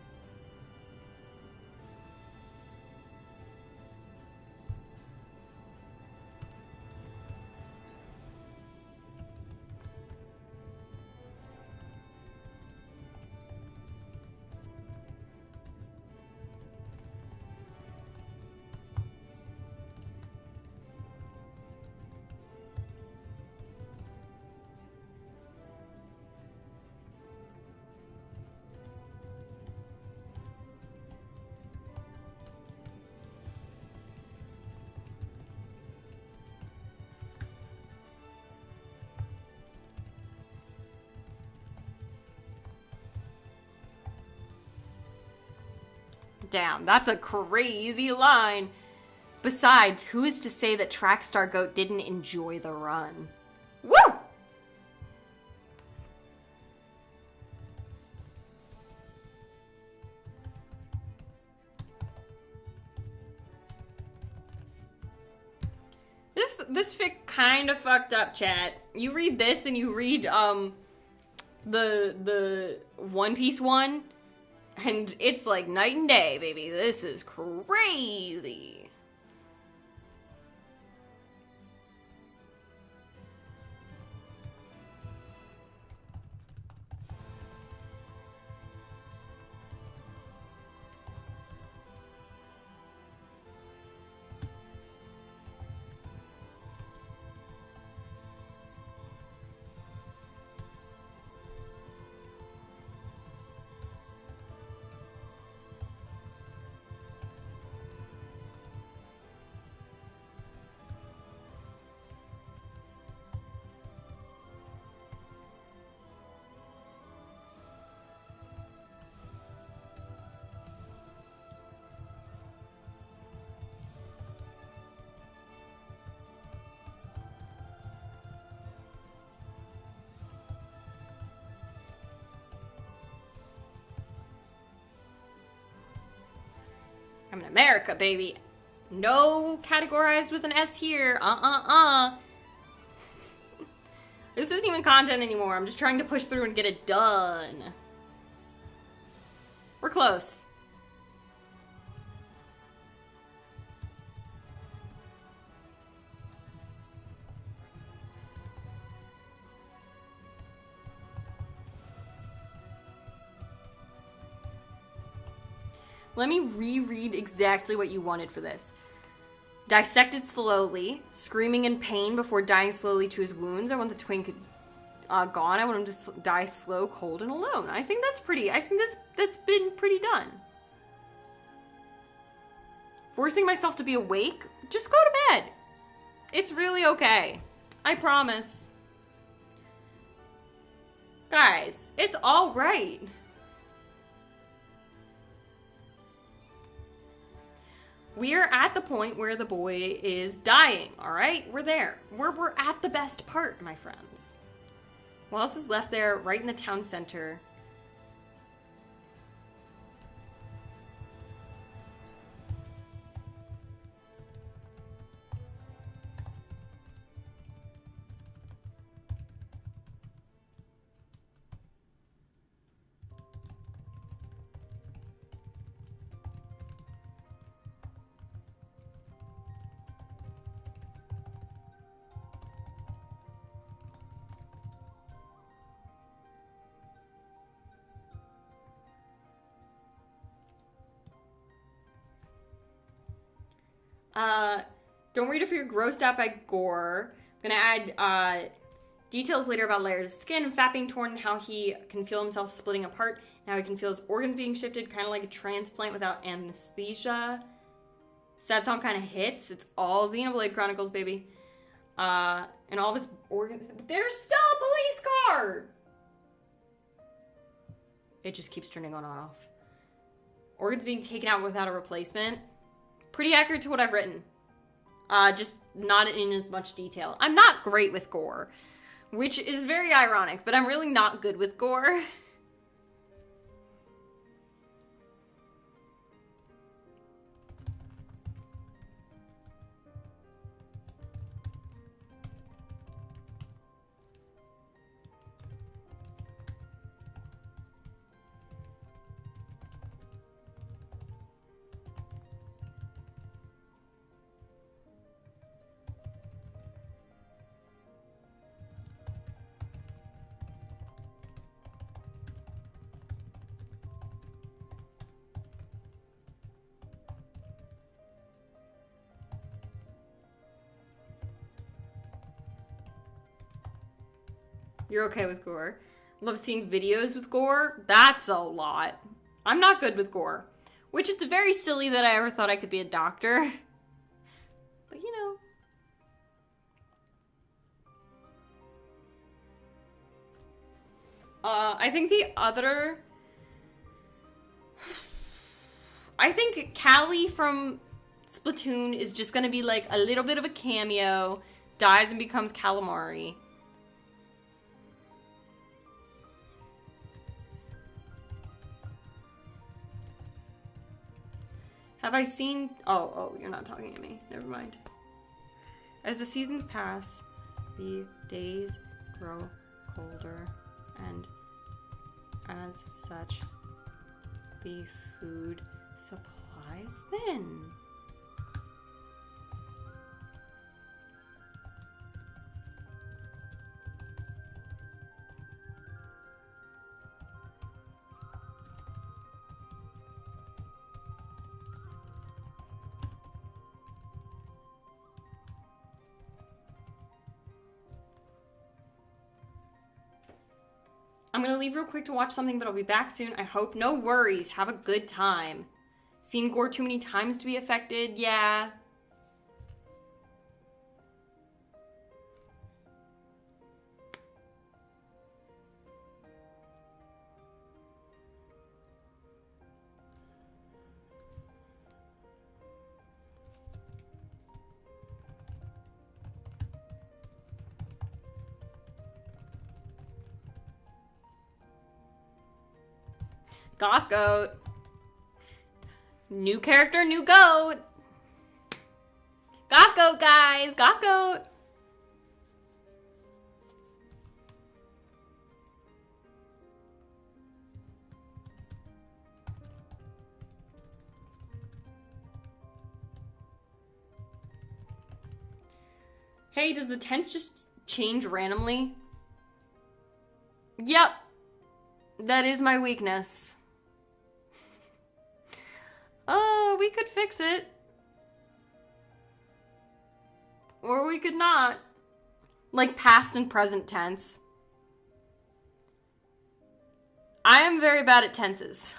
Damn, that's a crazy line. Besides, who is to say that Trackstar Goat didn't enjoy the run? Woo! This fic kind of fucked up, chat. You read this and you read the One Piece one, and it's like night and day, baby. This is crazy. I'm in America, baby. No categorized with an S here. This isn't even content anymore. I'm just trying to push through and get it done. We're close. Let me reread exactly what you wanted for this. Dissected slowly, screaming in pain before dying slowly to his wounds. I want the twink gone. I want him to die slow, cold, and alone. I think that's pretty. I think that's been pretty done. Forcing myself to be awake? Just go to bed. It's really okay. I promise. Guys, it's all right. We are at the point where the boy is dying, all right? We're there. We're at the best part, my friends. Wallace is left there right in the town center. Don't read if you're grossed out by gore. I'm gonna add details later about layers of skin and fat being torn and how he can feel himself splitting apart. Now he can feel his organs being shifted, kind of like a transplant without anesthesia. So that song kind of hits. It's all Xenoblade Chronicles, baby. And all of his organs. There's still a police car! It just keeps turning on and off. Organs being taken out without a replacement. Pretty accurate to what I've written. Just not in as much detail. I'm not great with gore, which is very ironic, but I'm really not good with gore. You're okay with gore. Love seeing videos with gore. That's a lot. I'm not good with gore. Which it's very silly that I ever thought I could be a doctor. But you know. I think the other... I think Callie from Splatoon is just gonna be like a little bit of a cameo, dies and becomes calamari. Have I seen... Oh, you're not talking to me. Never mind. As the seasons pass, the days grow colder, and as such, the food supplies thin. I'm gonna leave real quick to watch something, but I'll be back soon. I hope. No worries. Have a good time. Seen gore too many times to be affected? Yeah. Goth goat. New character, new goat. Goth goat, guys. Goth goat. Hey, does the tense just change randomly? Yep. That is my weakness. Oh, we could fix it. Or we could not. Like past and present tense. I am very bad at tenses.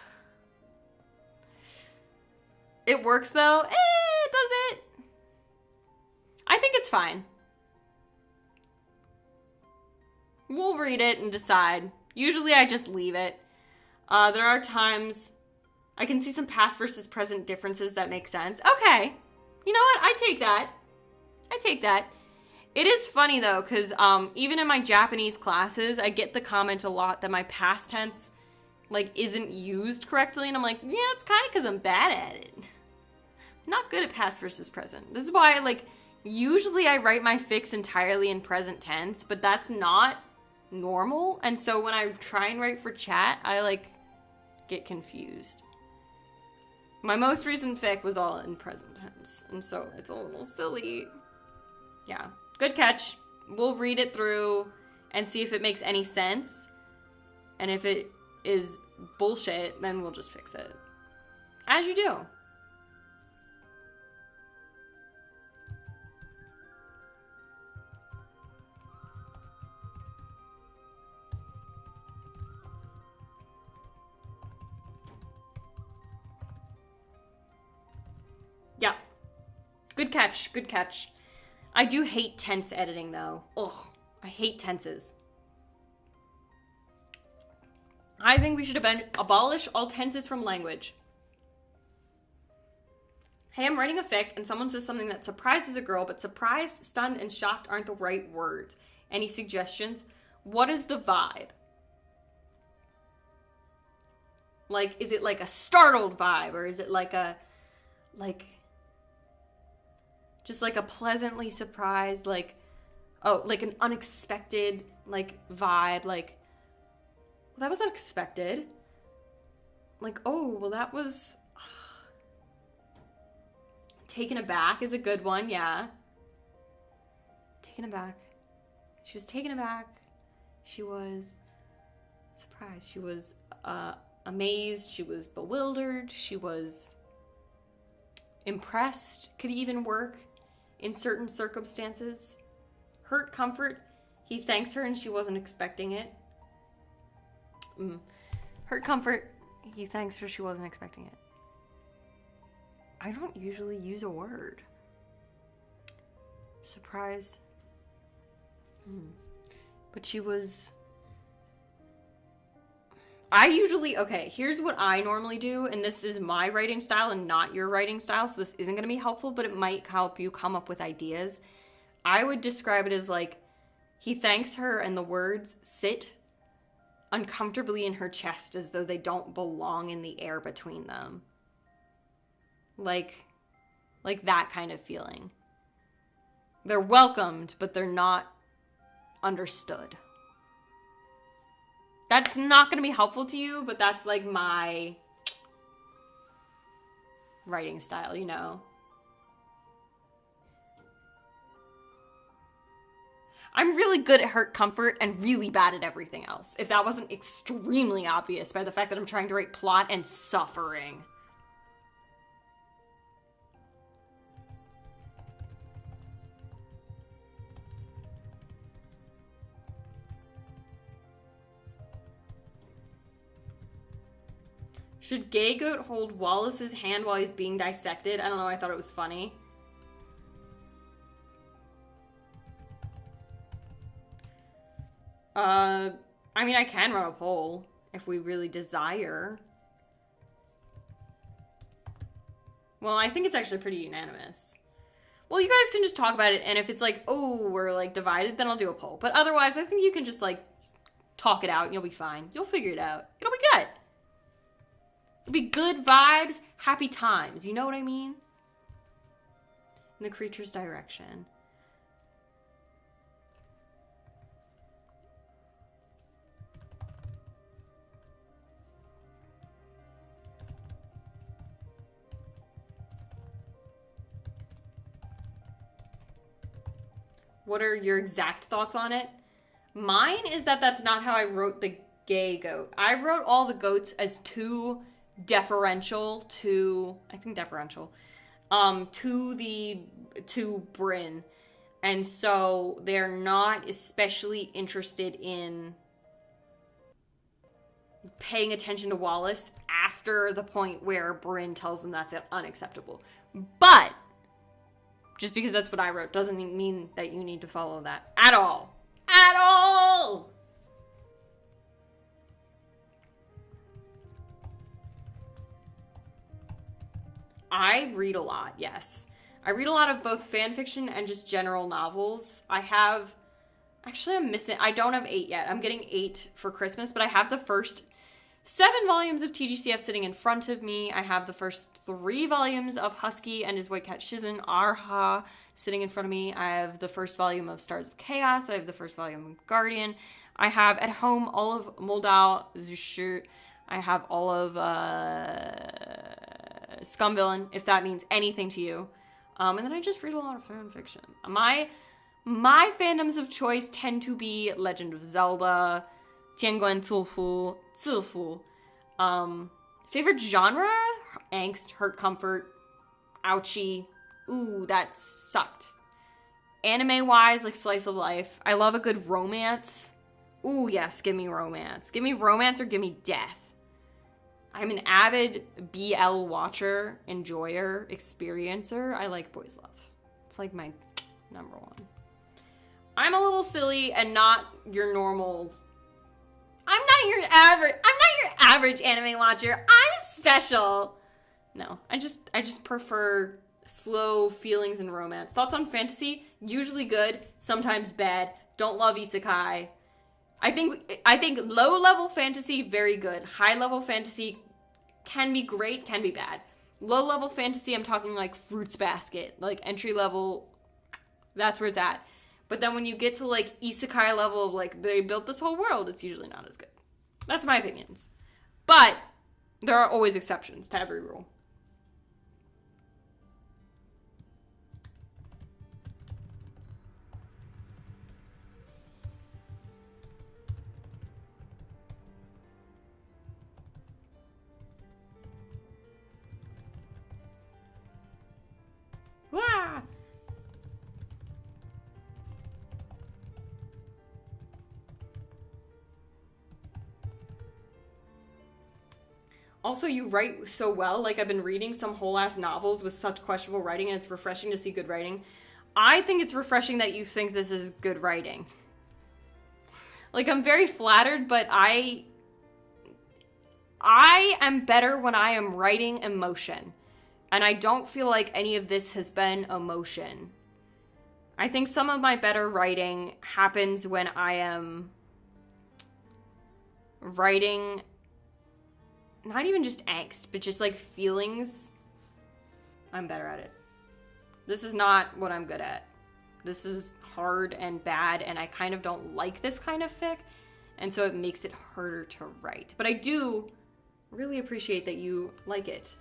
It works though. Does it? I think it's fine. We'll read it and decide. Usually I just leave it. There are times I can see some past versus present differences that make sense. Okay. You know what? I take that. I take that. It is funny though, because even in my Japanese classes, I get the comment a lot that my past tense like isn't used correctly, and I'm like, yeah, it's kind of because I'm bad at it. I'm not good at past versus present. This is why like usually I write my fics entirely in present tense, but that's not normal, and so when I try and write for chat, I like get confused. My most recent fic was all in present tense, and so it's a little silly. Yeah, good catch. We'll read it through and see if it makes any sense, and if it is bullshit, then we'll just fix it. As you do. Yeah. Good catch. Good catch. I do hate tense editing, though. Ugh. I hate tenses. I think we should abolish all tenses from language. Hey, I'm writing a fic, and someone says something that surprises a girl, but surprised, stunned, and shocked aren't the right words. Any suggestions? What is the vibe? Like, is it like a startled vibe, or is it like a, just like a pleasantly surprised, like, oh, like an unexpected, like, vibe, like, well, that was unexpected. Like, oh, well, that was... Taken aback is a good one, yeah. Taken aback. She was taken aback. She was surprised. She was amazed. She was bewildered. She was impressed. Could even work in certain circumstances. Hurt, comfort. He thanks her and she wasn't expecting it. Hurt, comfort. He thanks her, she wasn't expecting it. I don't usually use a word. Surprised. But she was... Okay, here's what I normally do, and this is my writing style and not your writing style, so this isn't going to be helpful, but it might help you come up with ideas. I would describe it as like, he thanks her and the words sit uncomfortably in her chest as though they don't belong in the air between them. Like that kind of feeling. They're welcomed, but they're not understood. That's not going to be helpful to you, but that's like my writing style, you know? I'm really good at hurt comfort and really bad at everything else, if that wasn't extremely obvious by the fact that I'm trying to write plot and suffering. Should Gay Goat hold Wallace's hand while he's being dissected? I don't know, I thought it was funny. I mean, I can run a poll if we really desire. Well, I think it's actually pretty unanimous. Well, you guys can just talk about it, and if it's like, oh, we're like divided, then I'll do a poll. But otherwise, I think you can just like talk it out and you'll be fine. You'll figure it out. It'll be good. It'll be good vibes, happy times. You know what I mean? In the creature's direction. What are your exact thoughts on it? Mine is that that's not how I wrote the Gay Goat. I wrote all the goats as too deferential to, I think deferential, to Bryn. And so they're not especially interested in paying attention to Wallace after the point where Bryn tells them that's unacceptable. But just because that's what I wrote doesn't mean that you need to follow that at all. At all! I read a lot, yes. I read a lot of both fan fiction and just general novels. I don't have 8 yet. I'm getting 8 for Christmas, but I have the first 7 volumes of TGCF sitting in front of me. I have the first 3 volumes of Husky and his White Cat Shizen, Arha, sitting in front of me. I have the first volume of Stars of Chaos. I have the first volume of Guardian. I have at home all of Moldau Zushur. I have all of Scumvillain, if that means anything to you. And then I just read a lot of fan fiction. My fandoms of choice tend to be Legend of Zelda, Tianguan Zifu. Favorite genre? Angst, hurt, comfort, ouchie. Ooh, that sucked. Anime-wise, like slice of life. I love a good romance. Ooh, yes, give me romance. Give me romance or give me death. I'm an avid BL watcher, enjoyer, experiencer. I like boys love. It's like my number one. I'm a little silly and not your normal. I'm not your average anime watcher. I'm special. No, I just prefer slow feelings and romance. Thoughts on fantasy? Usually good, sometimes bad. Don't love isekai. I think low level fantasy very good. High level fantasy can be great, can be bad. Low level fantasy, I'm talking like Fruits Basket, like entry level. That's where it's at. But then when you get to like isekai level of like they built this whole world, it's usually not as good. That's my opinions. But there are always exceptions to every rule. Wah! Also, you write so well. Like, I've been reading some whole-ass novels with such questionable writing, and it's refreshing to see good writing. I think it's refreshing that you think this is good writing. Like, I'm very flattered, but I am better when I am writing emotion. And I don't feel like any of this has been emotion. I think some of my better writing happens when I am writing not even just angst, but just like feelings. I'm better at it. This is not what I'm good at. This is hard and bad, and I kind of don't like this kind of fic, and so it makes it harder to write. But I do really appreciate that you like it.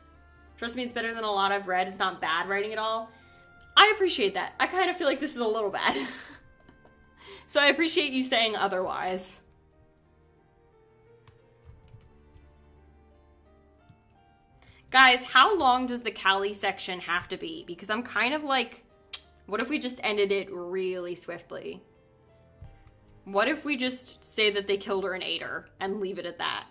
Trust me, it's better than a lot I've read. It's not bad writing at all. I appreciate that. I kind of feel like this is a little bad. So I appreciate you saying otherwise. Guys, how long does the Callie section have to be? Because I'm kind of like, what if we just ended it really swiftly? What if we just say that they killed her and ate her and leave it at that?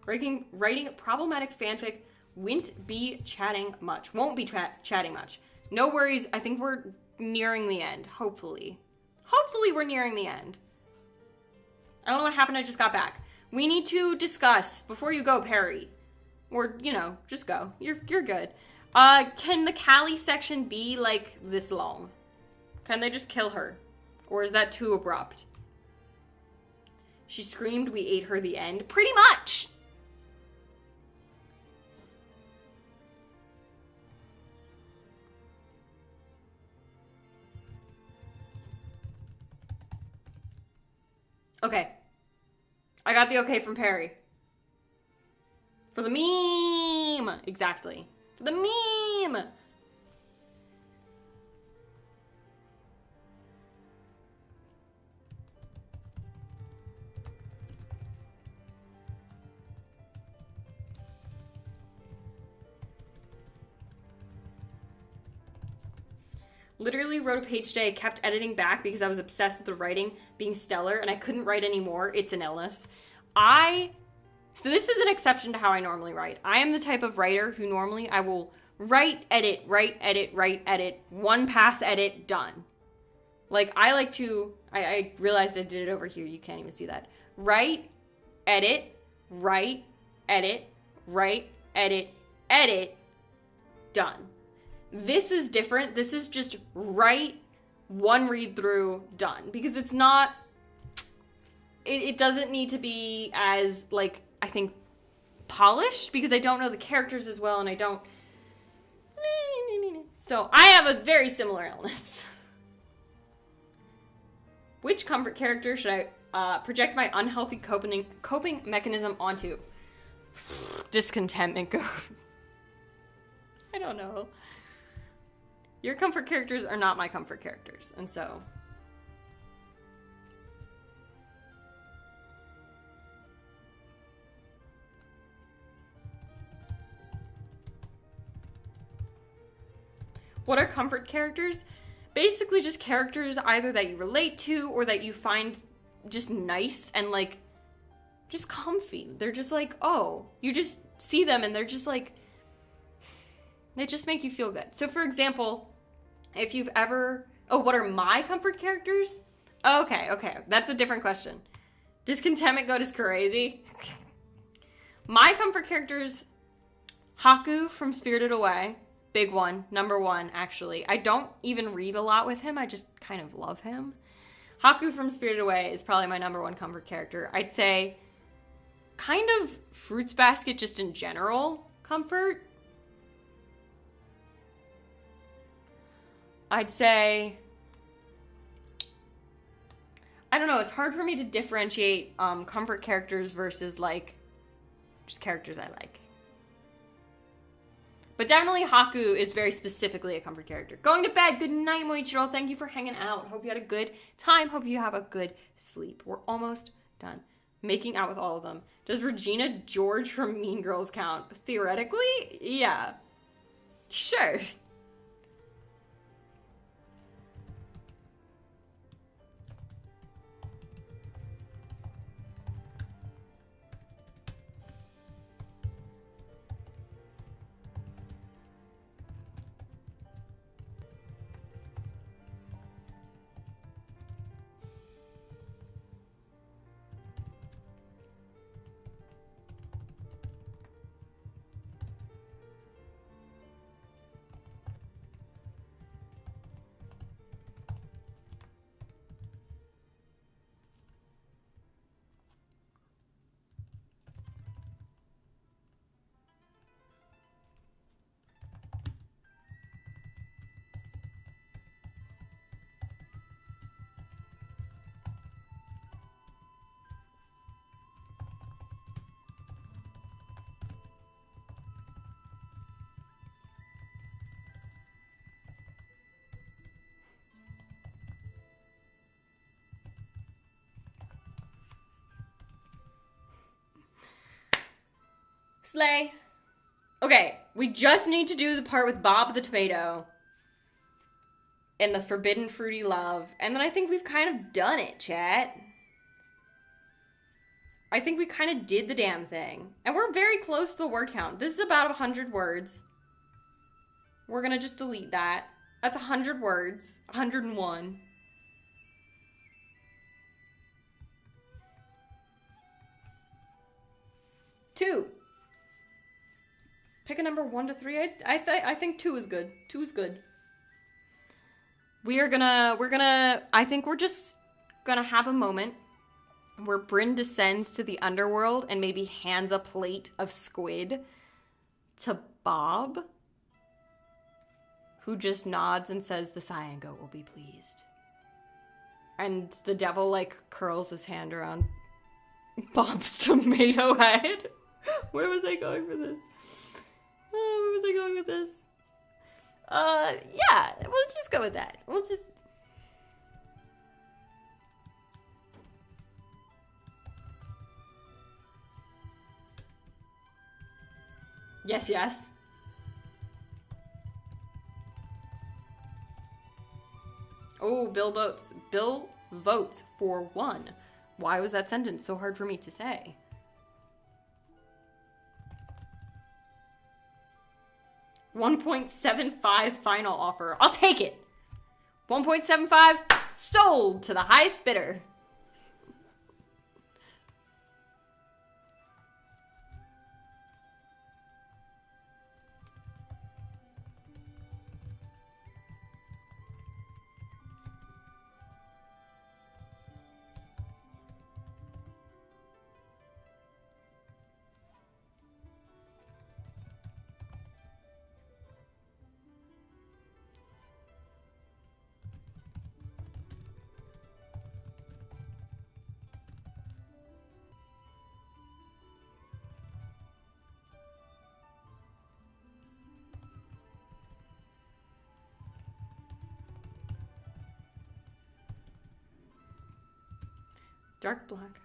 Writing problematic fanfic won't be chatting much. Won't be chatting much. No worries. I think we're nearing the end. Hopefully. Hopefully we're nearing the end. I don't know what happened. I just got back. We need to discuss before you go, Perry. Or, you know, just go. You're good. Can the Callie section be like this long? Can they just kill her? Or is that too abrupt? She screamed, we ate her, the end. Pretty much! Okay. I got the okay from Perry. For the meme! Exactly. For the meme! Literally wrote a page today, kept editing back because I was obsessed with the writing being stellar and I couldn't write anymore. It's an illness. So this is an exception to how I normally write. I am the type of writer who normally I will write, edit, one pass edit, done. Like I like to, I realized I did it over here. You can't even see that. Write, edit, write, edit, write, edit, done. This is different. This is just write, one read through, done. Because it's not, it doesn't need to be as, like, I think, polished. Because I don't know the characters as well and I don't. So I have a very similar illness. Which comfort character should I project my unhealthy coping mechanism onto? Discontentment. I don't know. Your comfort characters are not my comfort characters, and so. What are comfort characters? Basically just characters either that you relate to or that you find just nice and like, just comfy. They're just like, oh, you just see them and they're just like, they just make you feel good. So for example, if you've ever... Oh, what are my comfort characters? Okay. That's a different question. Discontentment goes crazy. My comfort characters... Haku from Spirited Away. Big one. Number one, actually. I don't even read a lot with him. I just kind of love him. Haku from Spirited Away is probably my number one comfort character. I'd say kind of Fruits Basket just in general comfort. I'd say, I don't know, it's hard for me to differentiate comfort characters versus like just characters I like. But definitely Haku is very specifically a comfort character. Going to bed. Good night, Moichiro. Thank you for hanging out. Hope you had a good time. Hope you have a good sleep. We're almost done. Making out with all of them. Does Regina George from Mean Girls count? Theoretically, yeah. Sure. Slay. Okay, we just need to do the part with Bob the tomato and the forbidden fruity love. And then I think we've kind of done it, chat. I think we kind of did the damn thing. And we're very close to the word count. This is about 100 words. We're gonna just delete that. That's 100 words. 101. Two. Pick a number 1 to 3. I think 2 is good. 2 is good. I think we're just gonna have a moment where Bryn descends to the underworld and maybe hands a plate of squid to Bob, who just nods and says the cyan goat will be pleased. And the devil, like, curls his hand around Bob's tomato head. Where was I going for this? Where was I going with this? Yeah, we'll just go with that. We'll just... Yes, yes. Oh, Bill votes. Bill votes for 1. Why was that sentence so hard for me to say? $1.75 final offer. I'll take it. 1.75 sold to the highest bidder. Dark black.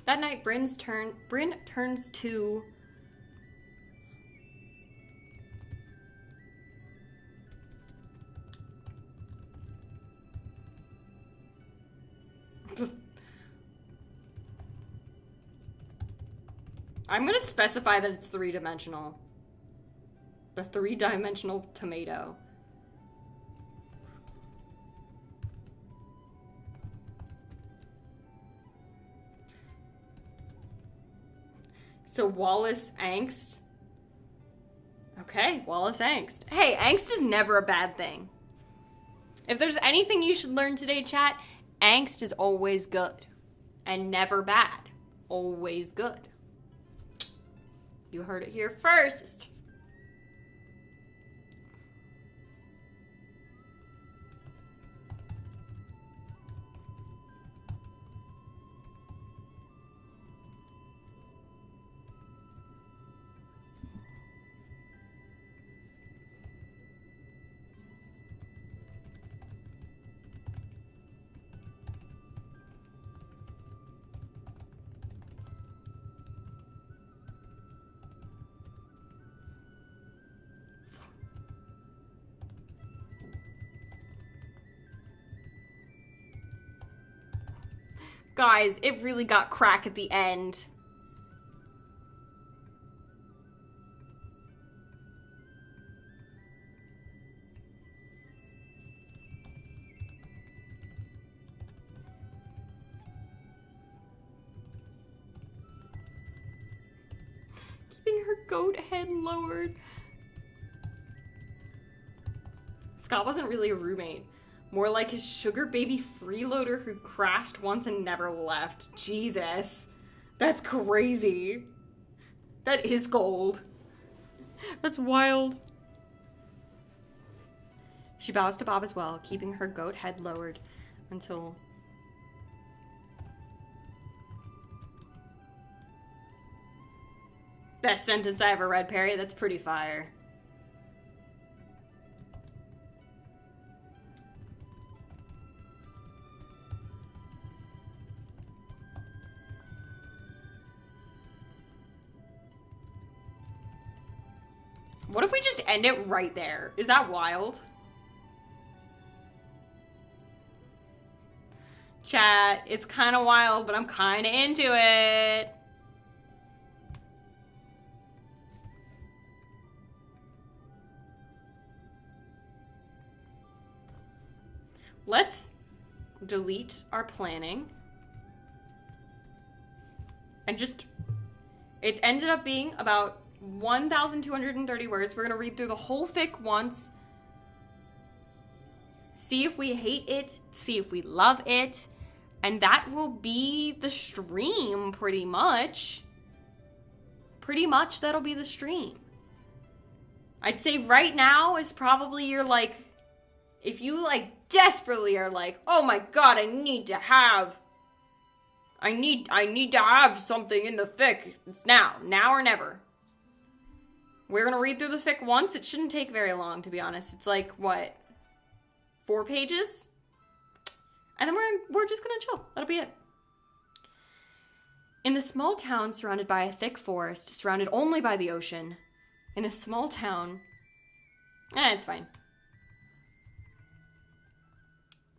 That night, Bryn turns to I'm gonna specify that it's 3-dimensional. The 3-dimensional tomato. So Wallace angst. Okay, Wallace angst. Hey, angst is never a bad thing. If there's anything you should learn today, chat, angst is always good. And never bad. Always good. You heard it here first. Guys, it really got crack at the end. Keeping her goat head lowered. Scott wasn't really a roommate. More like his sugar baby freeloader who crashed once and never left. Jesus. That's crazy. That is gold. That's wild. She bows to Bob as well, keeping her goat head lowered until... Best sentence I ever read, Perry. That's pretty fire. What if we just end it right there? Is that wild? Chat, it's kind of wild, but I'm kind of into it. Let's delete our planning. And just, it's ended up being about 1,230 words. We're going to read through the whole fic once. See if we hate it. See if we love it. And that will be the stream, pretty much. Pretty much that'll be the stream. I'd say right now is probably your, like, if you, like, desperately are like, oh my god, I need to have something in the fic. It's now or never. We're gonna read through the fic once. It shouldn't take very long, to be honest. It's like, what, 4 pages? And then we're just gonna chill. That'll be it. In the small town surrounded by a thick forest, surrounded only by the ocean, in a small town, it's fine.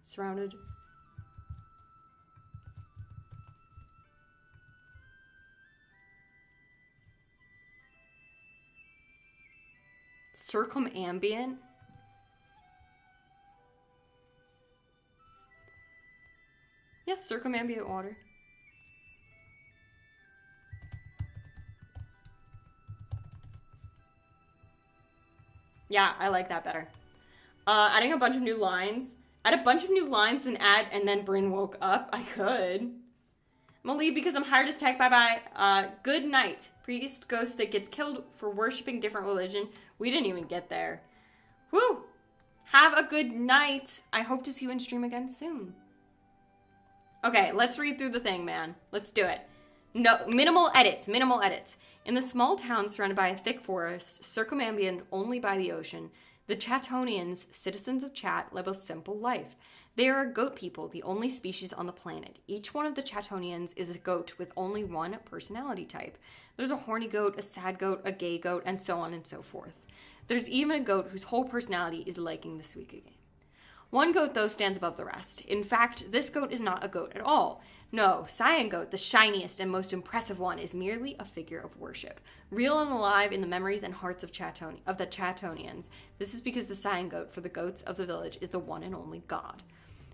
Surrounded. Circumambient. Yes, circumambient water. Yeah, I like that better. Adding a bunch of new lines. Add a bunch of new lines and then Bryn woke up. I could. I'm gonna leave because I'm hired as tech. Bye-bye. Good night. Priest ghost that gets killed for worshiping different religion. We didn't even get there. Woo! Have a good night. I hope to see you in stream again soon. Okay, let's read through the thing, man. Let's do it. No, minimal edits. In the small town surrounded by a thick forest, circumambient only by the ocean, the Chatonians, citizens of Chat, live a simple life. They are a goat people, the only species on the planet. Each one of the Chatonians is a goat with only one personality type. There's a horny goat, a sad goat, a gay goat, and so on and so forth. There's even a goat whose whole personality is liking the Suika game. One goat, though, stands above the rest. In fact, this goat is not a goat at all. No, Cyan Goat, the shiniest and most impressive one, is merely a figure of worship, real and alive in the memories and hearts of the Chatonians. This is because the Cyan Goat, for the goats of the village, is the one and only god.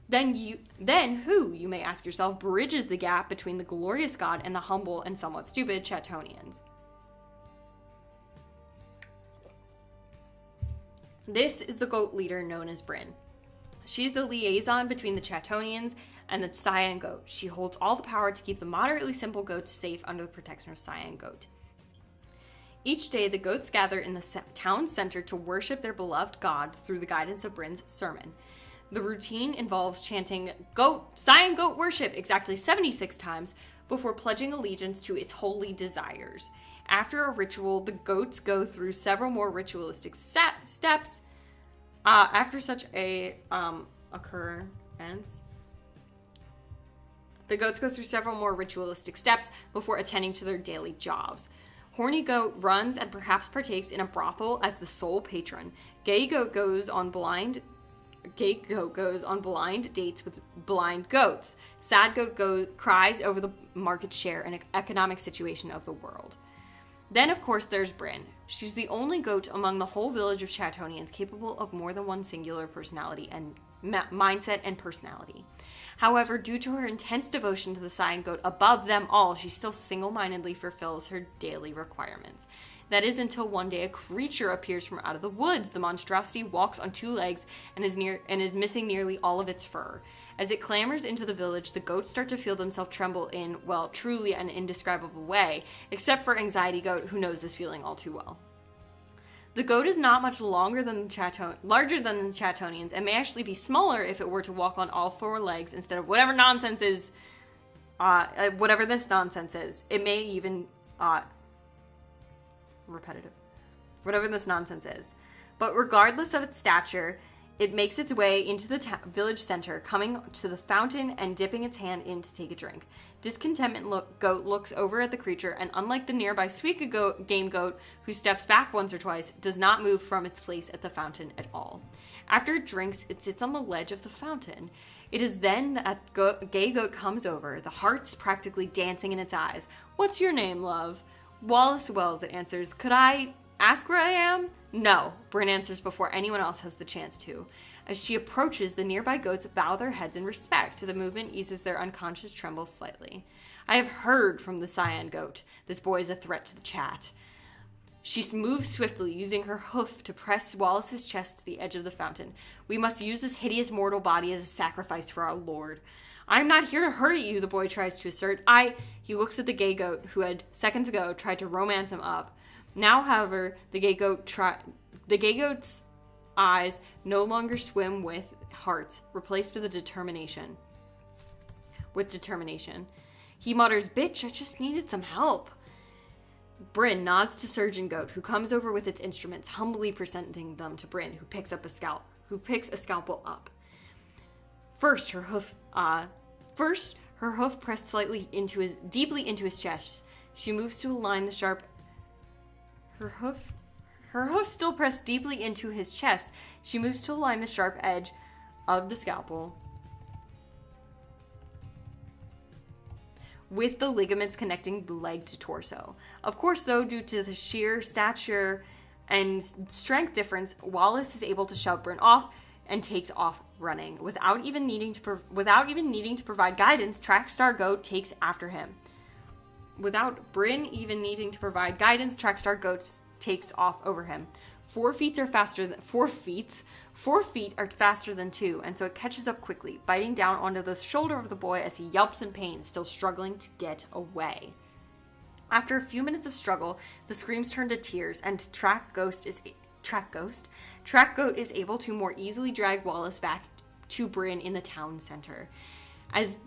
Then who, you may ask yourself, bridges the gap between the glorious god and the humble and somewhat stupid Chatonians? This is the goat leader known as Bryn. She's the liaison between the Chatonians and the Cyan Goat. She holds all the power to keep the moderately simple goats safe under the protection of Cyan Goat. Each day, the goats gather in the town center to worship their beloved god through the guidance of Bryn's sermon. The routine involves chanting Cyan Goat worship exactly 76 times before pledging allegiance to its holy desires. After a ritual, the goats go through several more ritualistic steps. After such a occurrence, the goats go through several more ritualistic steps before attending to their daily jobs. Horny goat runs and perhaps partakes in a brothel as the sole patron. Gay goat goes on blind dates with blind goats. Sad goat cries over the market share and economic situation of the world. Then, of course, there's Bryn. She's the only goat among the whole village of Chatonians capable of more than one singular personality and mindset and personality. However, due to her intense devotion to the Cyan Goat above them all, she still single-mindedly fulfills her daily requirements. That is until one day a creature appears from out of the woods. The monstrosity walks on 2 legs and is missing nearly all of its fur. As it clambers into the village, the goats start to feel themselves tremble in, well, truly an indescribable way, except for Anxiety Goat, who knows this feeling all too well. The goat is not much larger than the Chatonians, and may actually be smaller if it were to walk on all four legs instead of whatever nonsense is, whatever this nonsense is. It may even, repetitive. Whatever this nonsense is. But regardless of its stature, it makes its way into the village center, coming to the fountain and dipping its hand in to take a drink. Discontentment goat looks over at the creature, and unlike the nearby sweet game goat, who steps back once or twice, does not move from its place at the fountain at all. After it drinks, it sits on the ledge of the fountain. It is then that gay goat comes over, the hearts practically dancing in its eyes. "What's your name, love?" "Wallace Wells," it answers. "Could I ask where I am?" "No," Bryn answers before anyone else has the chance to. As she approaches, the nearby goats bow their heads in respect. The movement eases their unconscious trembles slightly. "I have heard from the cyan goat. This boy is a threat to the chat." She moves swiftly, using her hoof to press Wallace's chest to the edge of the fountain. "We must use this hideous mortal body as a sacrifice for our lord." "I'm not here to hurt you," the boy tries to assert. He looks at the gay goat, who had seconds ago tried to romance him up. Now, however, the gay goat's eyes no longer swim with hearts, replaced with determination. He mutters, "Bitch, I just needed some help." Bryn nods to Surgeon Goat, who comes over with its instruments, humbly presenting them to Bryn, who picks a scalpel up. First, her hoof pressed deeply into his chest. She moves to align the sharp. Her hoof still pressed deeply into his chest. She moves to align the sharp edge of the scalpel with the ligaments connecting the leg to torso. Of course, though, due to the sheer stature and strength difference, Wallace is able to shove Bryn off and takes off running. Without even needing to provide guidance, Trackstar Goat takes after him. Without Bryn even needing to provide guidance, Trackstar Goat takes off over him. 4 feet are faster than 2, and so it catches up quickly, biting down onto the shoulder of the boy as he yelps in pain, still struggling to get away. After a few minutes of struggle, the screams turn to tears, and Track Goat is able to more easily drag Wallace back to Bryn in the town center. As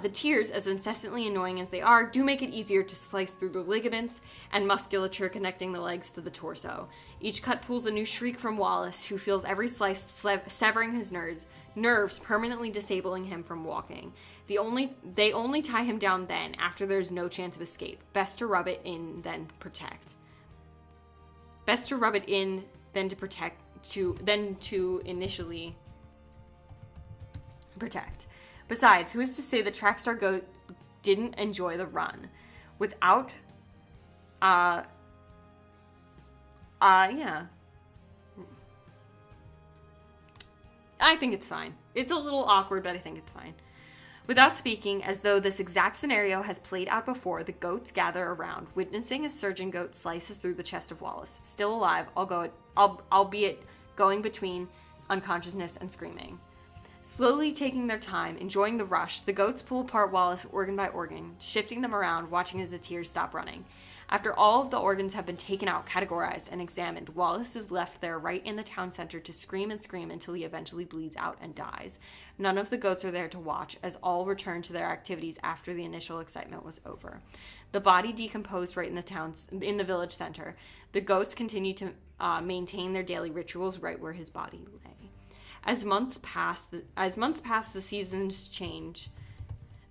the tears, as incessantly annoying as they are, do make it easier to slice through the ligaments and musculature connecting the legs to the torso. Each cut pulls a new shriek from Wallace, who feels every slice severing his nerves, permanently disabling him from walking. They only tie him down then, after there's no chance of escape. Best to rub it in, then protect. To initially protect. Besides, who is to say that Trackstar Goat didn't enjoy the run? Yeah. I think it's fine. It's a little awkward, but I think it's fine. Without speaking, as though this exact scenario has played out before, the goats gather around, witnessing as Surgeon Goat slices through the chest of Wallace. Still alive, albeit going between unconsciousness and screaming. Slowly taking their time, enjoying the rush, the goats pull apart Wallace organ by organ, shifting them around, watching as the tears stop running. After all of the organs have been taken out, categorized, and examined, Wallace is left there right in the town center to scream and scream until he eventually bleeds out and dies. None of the goats are there to watch, as all return to their activities after the initial excitement was over. The body decomposed right in the village center. The goats continue to maintain their daily rituals right where his body lay. As months pass, the seasons change.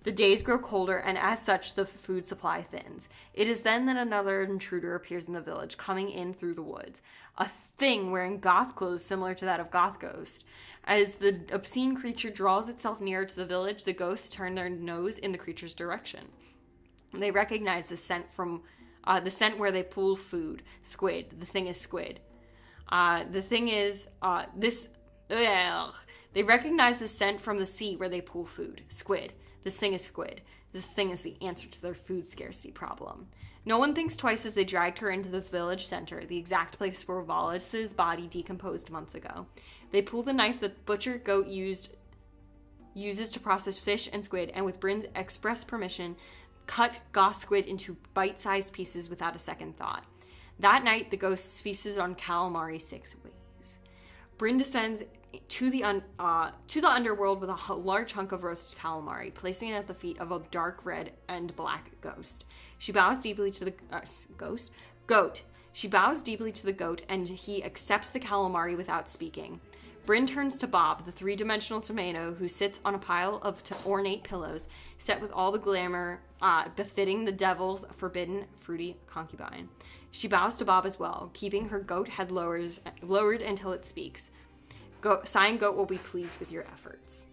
The days grow colder, and as such, the food supply thins. It is then that another intruder appears in the village, coming in through the woods. A thing wearing goth clothes similar to that of Goth Ghost. As the obscene creature draws itself nearer to the village, the ghosts turn their nose in the creature's direction. They recognize the scent where they pull food. Squid. The thing is squid. They recognize the scent from the sea where they pull food. Squid. This thing is squid. This thing is the answer to their food scarcity problem. No one thinks twice as they dragged her into the village center, the exact place where Wallace's body decomposed months ago. They pull the knife that Butcher Goat uses to process fish and squid, and with Bryn's express permission, cut goth squid into bite-sized pieces without a second thought. That night, the ghost feasts on calamari 6 ways. Bryn descends to the underworld with a large hunk of roasted calamari, placing it at the feet of a dark red and black ghost. She bows deeply to the goat. She bows deeply to the goat, and he accepts the calamari without speaking. Bryn turns to Bob, the three-dimensional tomato who sits on a pile of ornate pillows, set with all the glamour befitting the devil's forbidden fruity concubine. She bows to Bob as well, keeping her goat head lowered until it speaks. Sighing goat will be pleased with your efforts.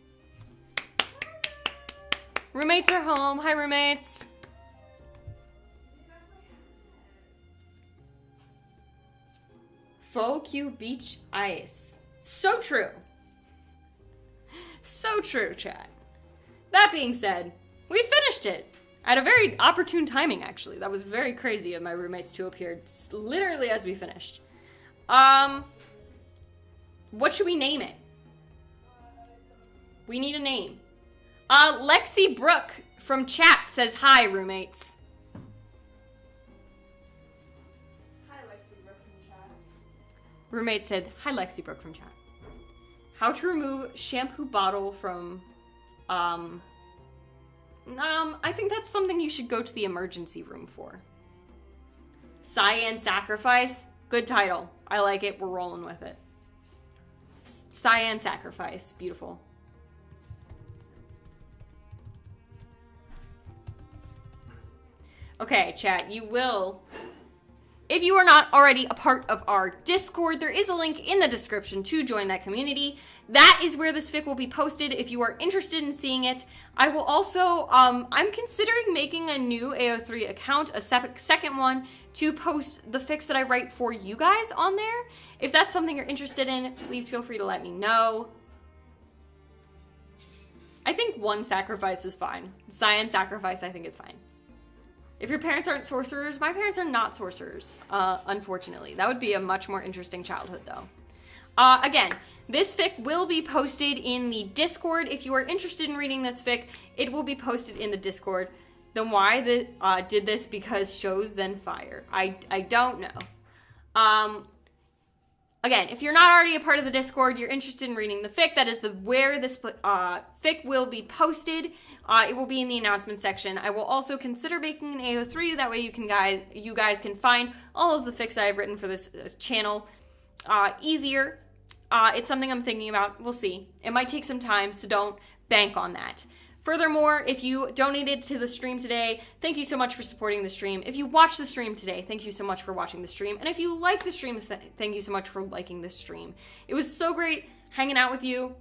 Roommates are home. Hi, roommates. Faux Q Beach Ice. So true. So true, chat. That being said, we finished it. At a very opportune timing, actually. That was very crazy of my roommates to appear literally as we finished. What should we name it? We need a name. Lexi Brooke from chat says hi, roommates. Hi, Lexi Brooke from chat. Roommate said, hi, Lexi Brooke from chat. How to remove shampoo bottle from, I think that's something you should go to the emergency room for. Cyan Sacrifice. Good title. I like it. We're rolling with it. Cyan Sacrifice. Beautiful. Okay, chat. You will... If you are not already a part of our Discord, there is a link in the description to join that community. That is where this fic will be posted if you are interested in seeing it. I will also, I'm considering making a new AO3 account, a second one, to post the fics that I write for you guys on there. If that's something you're interested in, please feel free to let me know. I think one sacrifice is fine. Cyan Sacrifice, I think, is fine. If your parents aren't sorcerers, my parents are not sorcerers, unfortunately. That would be a much more interesting childhood, though. Again, this fic will be posted in the Discord. If you are interested in reading this fic, it will be posted in the Discord. Then why did this? Because shows then fire. I don't know. Again, if you're not already a part of the Discord, you're interested in reading the fic, that is where this fic will be posted. It will be in the announcement section. I will also consider making an AO3, that way you guys can find all of the fics I've written for this channel easier. It's something I'm thinking about. We'll see. It might take some time, so don't bank on that. Furthermore, if you donated to the stream today, thank you so much for supporting the stream. If you watched the stream today, thank you so much for watching the stream. And if you like the stream, thank you so much for liking this stream. It was so great hanging out with you.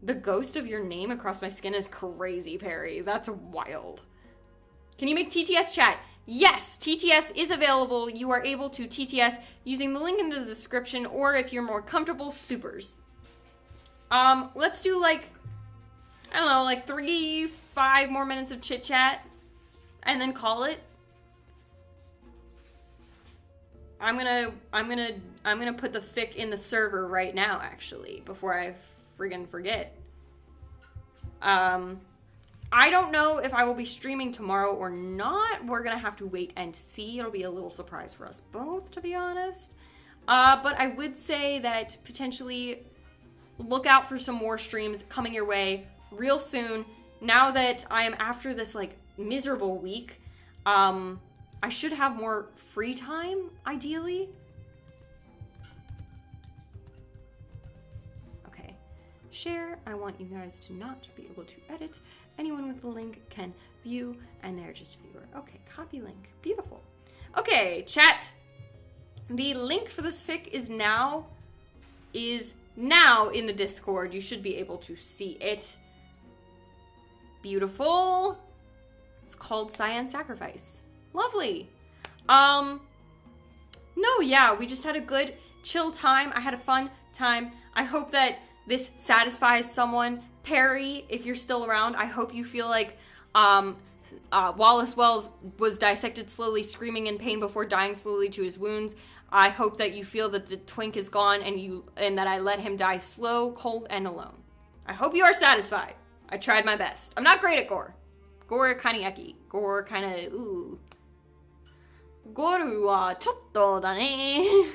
The ghost of your name across my skin is crazy, Perry. That's wild. Can you make TTS chat? Yes, TTS is available. You are able to TTS using the link in the description, or if you're more comfortable, supers. Let's do like... I don't know, like 3-5 more minutes of chit chat and then call it. I'm gonna put the fic in the server right now, actually, before I friggin' forget. I don't know if I will be streaming tomorrow or not. We're gonna have to wait and see. It'll be a little surprise for us both, to be honest. But I would say that potentially look out for some more streams coming your way real soon. Now that I am after this like miserable week, I should have more free time, ideally. Okay, share. I want you guys to not be able to edit. Anyone with the link can view, and they're just viewer. Okay, copy link. Beautiful. Okay, chat. The link for this fic is now in the Discord. You should be able to see it. Beautiful. It's called Cyan Sacrifice. Lovely. No, yeah, we just had a good, chill time. I had a fun time. I hope that this satisfies someone. Perry, if you're still around, I hope you feel like Wallace Wells was dissected slowly, screaming in pain before dying slowly to his wounds. I hope that you feel that the twink is gone and that I let him die slow, cold, and alone. I hope you are satisfied. I tried my best. I'm not great at gore. Gore kind of yucky. Gore kind of, ooh. Goru wa chotto da ne.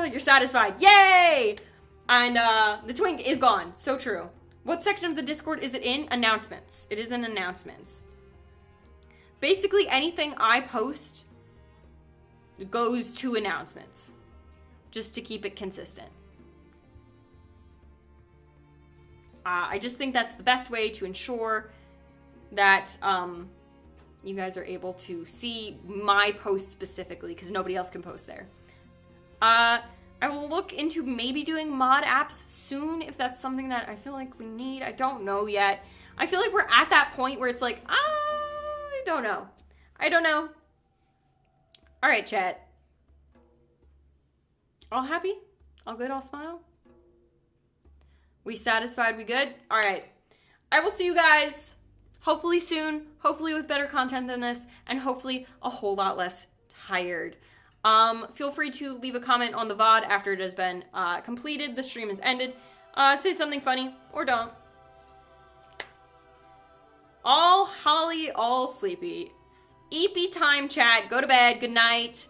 You're satisfied. Yay! And the twink is gone. So true. What section of the Discord is it in? Announcements. It is in announcements. Basically, anything I post goes to announcements. Just to keep it consistent. I just think that's the best way to ensure that you guys are able to see my posts specifically, because nobody else can post there. I will look into maybe doing mod apps soon if that's something that I feel like we need. I don't know yet. I feel like we're at that point where it's like, I don't know. I don't know. All right, chat. All happy? All good? All smile? We satisfied? We good? All right. I will see you guys hopefully soon, hopefully with better content than this, and hopefully a whole lot less tired. Feel free to leave a comment on the VOD after it has been completed, the stream has ended. Say something funny, or don't. All holly, all sleepy. Eepy time, chat. Go to bed. Good night.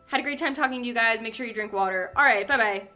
Had a great time talking to you guys. Make sure you drink water. All right, bye-bye.